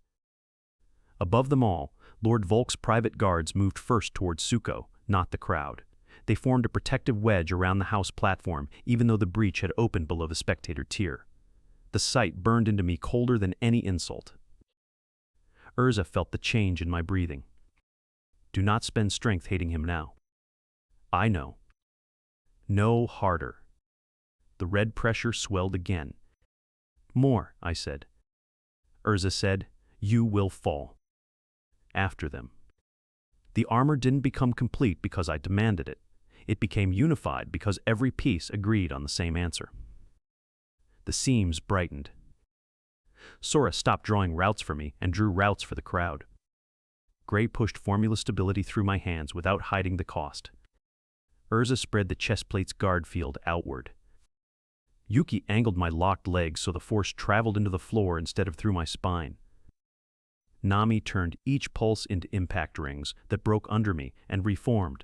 Above them all, Lord Volk's private guards moved first towards Suko, not the crowd. They formed a protective wedge around the house platform, even though the breach had opened below the spectator tier. The sight burned into me colder than any insult. Urza felt the change in my breathing. "Do not spend strength hating him now." "I know." "No harder." The red pressure swelled again. "More," I said. Urza said, "You will fall." After them. The armor didn't become complete because I demanded it. It became unified because every piece agreed on the same answer. The seams brightened. Sora stopped drawing routes for me and drew routes for the crowd. Gray pushed formula stability through my hands without hiding the cost. Urza spread the chest plate's guard field outward. Yuki angled my locked legs so the force traveled into the floor instead of through my spine. Nami turned each pulse into impact rings that broke under me and reformed.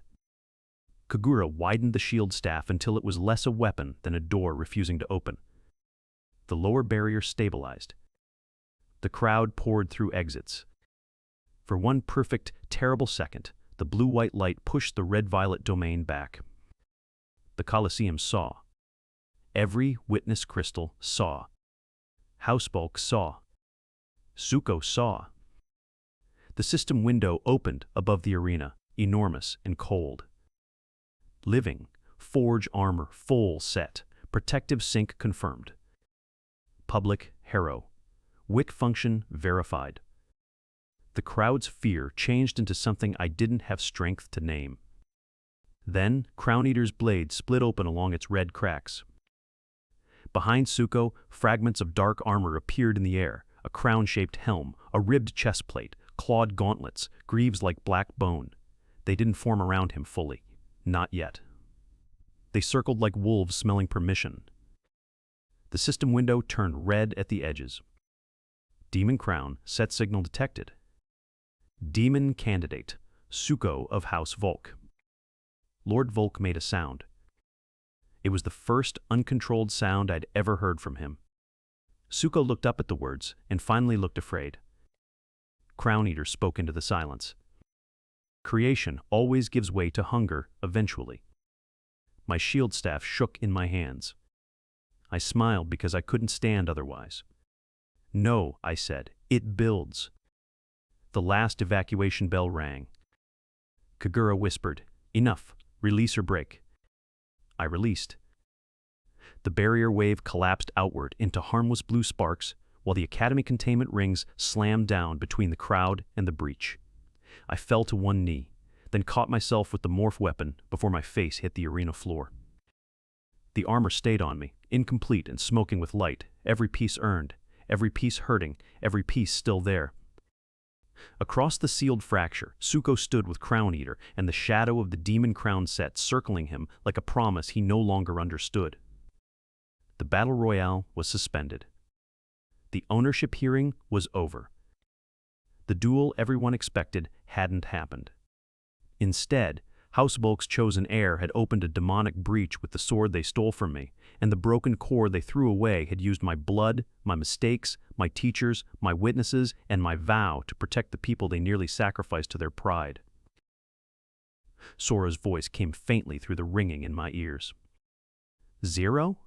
Kagura widened the shield staff until it was less a weapon than a door refusing to open. The lower barrier stabilized. The crowd poured through exits. For one perfect, terrible second, the blue-white light pushed the red-violet domain back. The Colosseum saw. Every witness crystal saw. Housefolk saw. Suko saw. The system window opened above the arena, enormous and cold. Living, forge armor full set, protective sync confirmed. Public hero. Wick function verified. The crowd's fear changed into something I didn't have strength to name. Then, Crown Eater's blade split open along its red cracks. Behind Suko, fragments of dark armor appeared in the air, a crown-shaped helm, a ribbed chestplate, clawed gauntlets, greaves like black bone. They didn't form around him fully. Not yet. They circled like wolves smelling permission. The system window turned red at the edges. Demon Crown, set signal detected. Demon candidate, Suko of House Volk. Lord Volk made a sound. It was the first uncontrolled sound I'd ever heard from him. Suko looked up at the words and finally looked afraid. Crown Eater spoke into the silence. Creation always gives way to hunger eventually. My shield staff shook in my hands. I smiled because I couldn't stand otherwise. "No," I said, "it builds." The last evacuation bell rang. Kagura whispered, "Enough, release or break." I released. The barrier wave collapsed outward into harmless blue sparks, while the Academy containment rings slammed down between the crowd and the breach. I fell to one knee, then caught myself with the morph weapon before my face hit the arena floor. The armor stayed on me, incomplete and smoking with light, every piece earned, every piece hurting, every piece still there. Across the sealed fracture, Suko stood with Crown Eater and the shadow of the demon crown set circling him like a promise he no longer understood. The battle royale was suspended. The ownership hearing was over. The duel everyone expected hadn't happened. Instead, House Volk's chosen heir had opened a demonic breach with the sword they stole from me, and the broken core they threw away had used my blood, my mistakes, my teachers, my witnesses, and my vow to protect the people they nearly sacrificed to their pride. Sora's voice came faintly through the ringing in my ears. 0?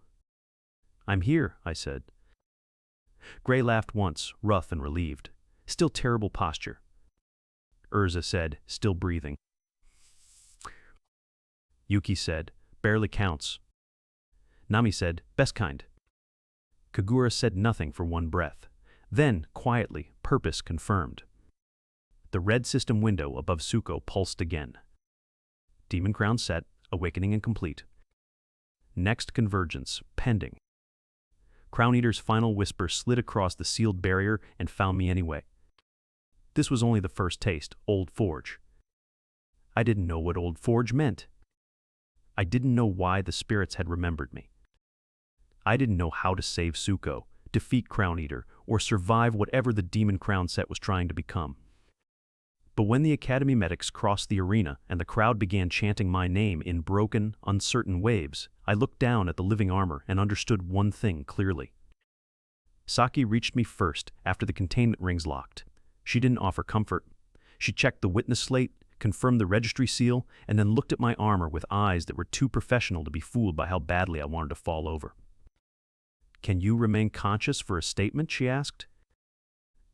I'm here, I said. Gray laughed once, rough and relieved. Still terrible posture. Urza said, still breathing. Yuki said, barely counts. Nami said, best kind. Kagura said nothing for one breath. Then, quietly, purpose confirmed. The red system window above Suko pulsed again. Demon Crown set, awakening incomplete. Next convergence, pending. Crown Eater's final whisper slid across the sealed barrier and found me anyway. This was only the first taste, Old Forge. I didn't know what Old Forge meant. I didn't know why the spirits had remembered me. I didn't know how to save Suko, defeat Crown Eater, or survive whatever the Demon Crown set was trying to become. But when the Academy medics crossed the arena and the crowd began chanting my name in broken, uncertain waves, I looked down at the living armor and understood one thing clearly. Saki reached me first after the containment rings locked. She didn't offer comfort. She checked the witness slate, confirmed the registry seal, and then looked at my armor with eyes that were too professional to be fooled by how badly I wanted to fall over. Can you remain conscious for a statement, she asked.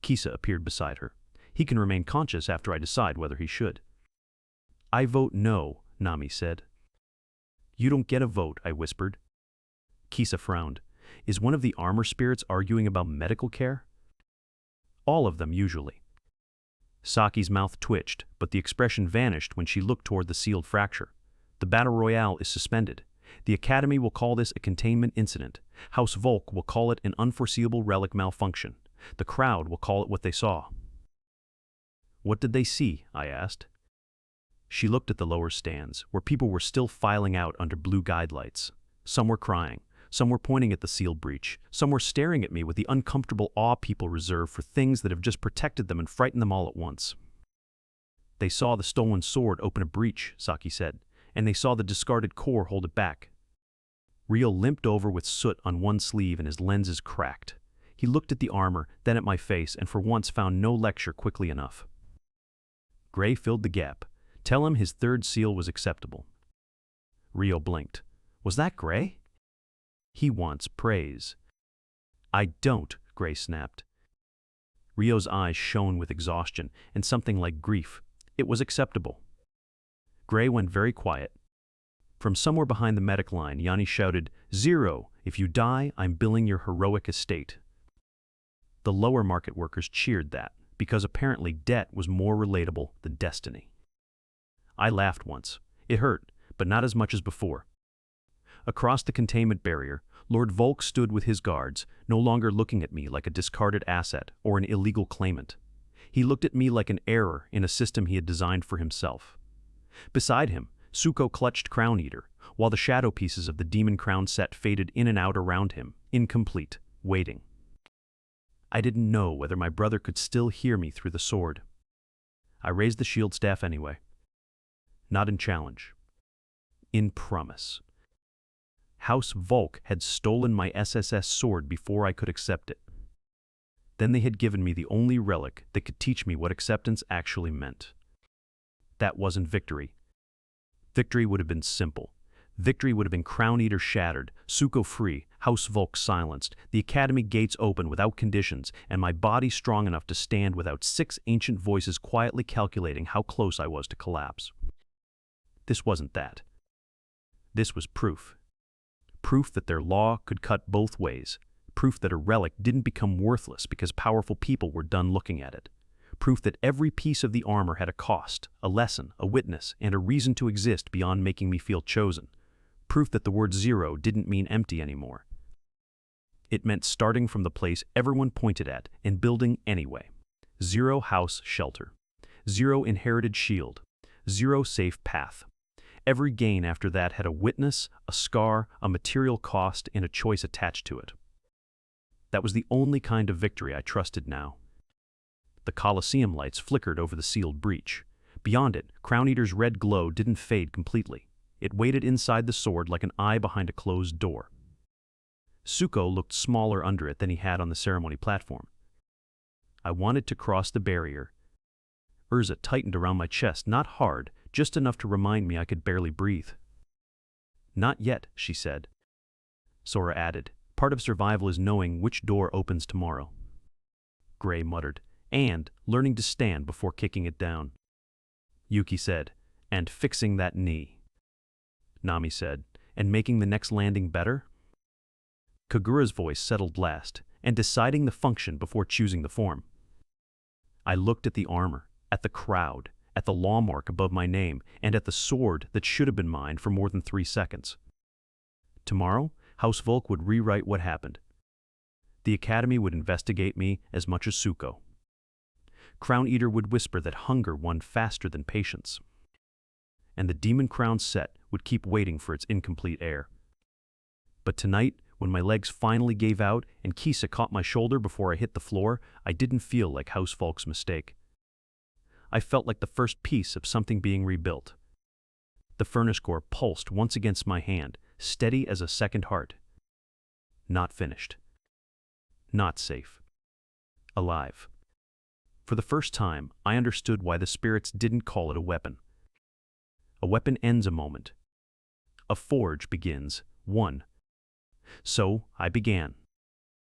Kisa appeared beside her. He can remain conscious after I decide whether he should. I vote no, Nami said. You don't get a vote, I whispered. Kisa frowned. Is one of the armor spirits arguing about medical care? All of them, usually. Saki's mouth twitched, but the expression vanished when she looked toward the sealed fracture. The battle royale is suspended. The Academy will call this a containment incident. House Volk will call it an unforeseeable relic malfunction. The crowd will call it what they saw. What did they see? I asked. She looked at the lower stands, where people were still filing out under blue guide lights. Some were crying. Some were pointing at the sealed breach. Some were staring at me with the uncomfortable awe people reserve for things that have just protected them and frightened them all at once. They saw the stolen sword open a breach, Saki said, and they saw the discarded core hold it back. Rio limped over with soot on one sleeve and his lenses cracked. He looked at the armor, then at my face, and for once found no lecture quickly enough. Gray filled the gap. Tell him his third seal was acceptable. Rio blinked. Was that Gray? He wants praise. I don't, Gray snapped. Rio's eyes shone with exhaustion and something like grief. It was acceptable. Gray went very quiet. From somewhere behind the medic line, Yanni shouted, 0, if you die, I'm billing your heroic estate. The lower market workers cheered that, because apparently debt was more relatable than destiny. I laughed once. It hurt, but not as much as before. Across the containment barrier, Lord Volk stood with his guards, no longer looking at me like a discarded asset or an illegal claimant. He looked at me like an error in a system he had designed for himself. Beside him, Suko clutched Crown Eater, while the shadow pieces of the Demon Crown set faded in and out around him, incomplete, waiting. I didn't know whether my brother could still hear me through the sword. I raised the shield staff anyway. Not in challenge. In promise. House Volk had stolen my SSS sword before I could accept it. Then they had given me the only relic that could teach me what acceptance actually meant. That wasn't victory. Victory would have been simple. Victory would have been Crown Eater shattered, Suko free, House Volk silenced, the Academy gates open without conditions, and my body strong enough to stand without 6 ancient voices quietly calculating how close I was to collapse. This wasn't that. This was proof. Proof that their law could cut both ways. Proof that a relic didn't become worthless because powerful people were done looking at it. Proof that every piece of the armor had a cost, a lesson, a witness, and a reason to exist beyond making me feel chosen. Proof that the word 0 didn't mean empty anymore. It meant starting from the place everyone pointed at and building anyway. 0 house shelter. 0 inherited shield. 0 safe path. Every gain after that had a witness, a scar, a material cost, and a choice attached to it. That was the only kind of victory I trusted now. The Colosseum lights flickered over the sealed breach. Beyond it, Crown Eater's red glow didn't fade completely. It waited inside the sword like an eye behind a closed door. Suko looked smaller under it than he had on the ceremony platform. I wanted to cross the barrier. Urza tightened around my chest, not hard, just enough to remind me I could barely breathe. Not yet, she said. Sora added, part of survival is knowing which door opens tomorrow. Gray muttered, and learning to stand before kicking it down. Yuki said, and fixing that knee. Nami said, and making the next landing better? Kagura's voice settled last, and deciding the function before choosing the form. I looked at the armor, at the crowd, at the law mark above my name, and at the sword that should have been mine for more than 3 seconds. Tomorrow, House Volk would rewrite what happened. The Academy would investigate me as much as Suko. Crown Eater would whisper that hunger won faster than patience. And the Demon Crown set would keep waiting for its incomplete heir. But tonight, when my legs finally gave out and Kisa caught my shoulder before I hit the floor, I didn't feel like House Volk's mistake. I felt like the first piece of something being rebuilt. The furnace core pulsed once against my hand, steady as a second heart. Not finished. Not safe. Alive. For the first time, I understood why the spirits didn't call it a weapon. A weapon ends a moment. A forge begins, one. So I began.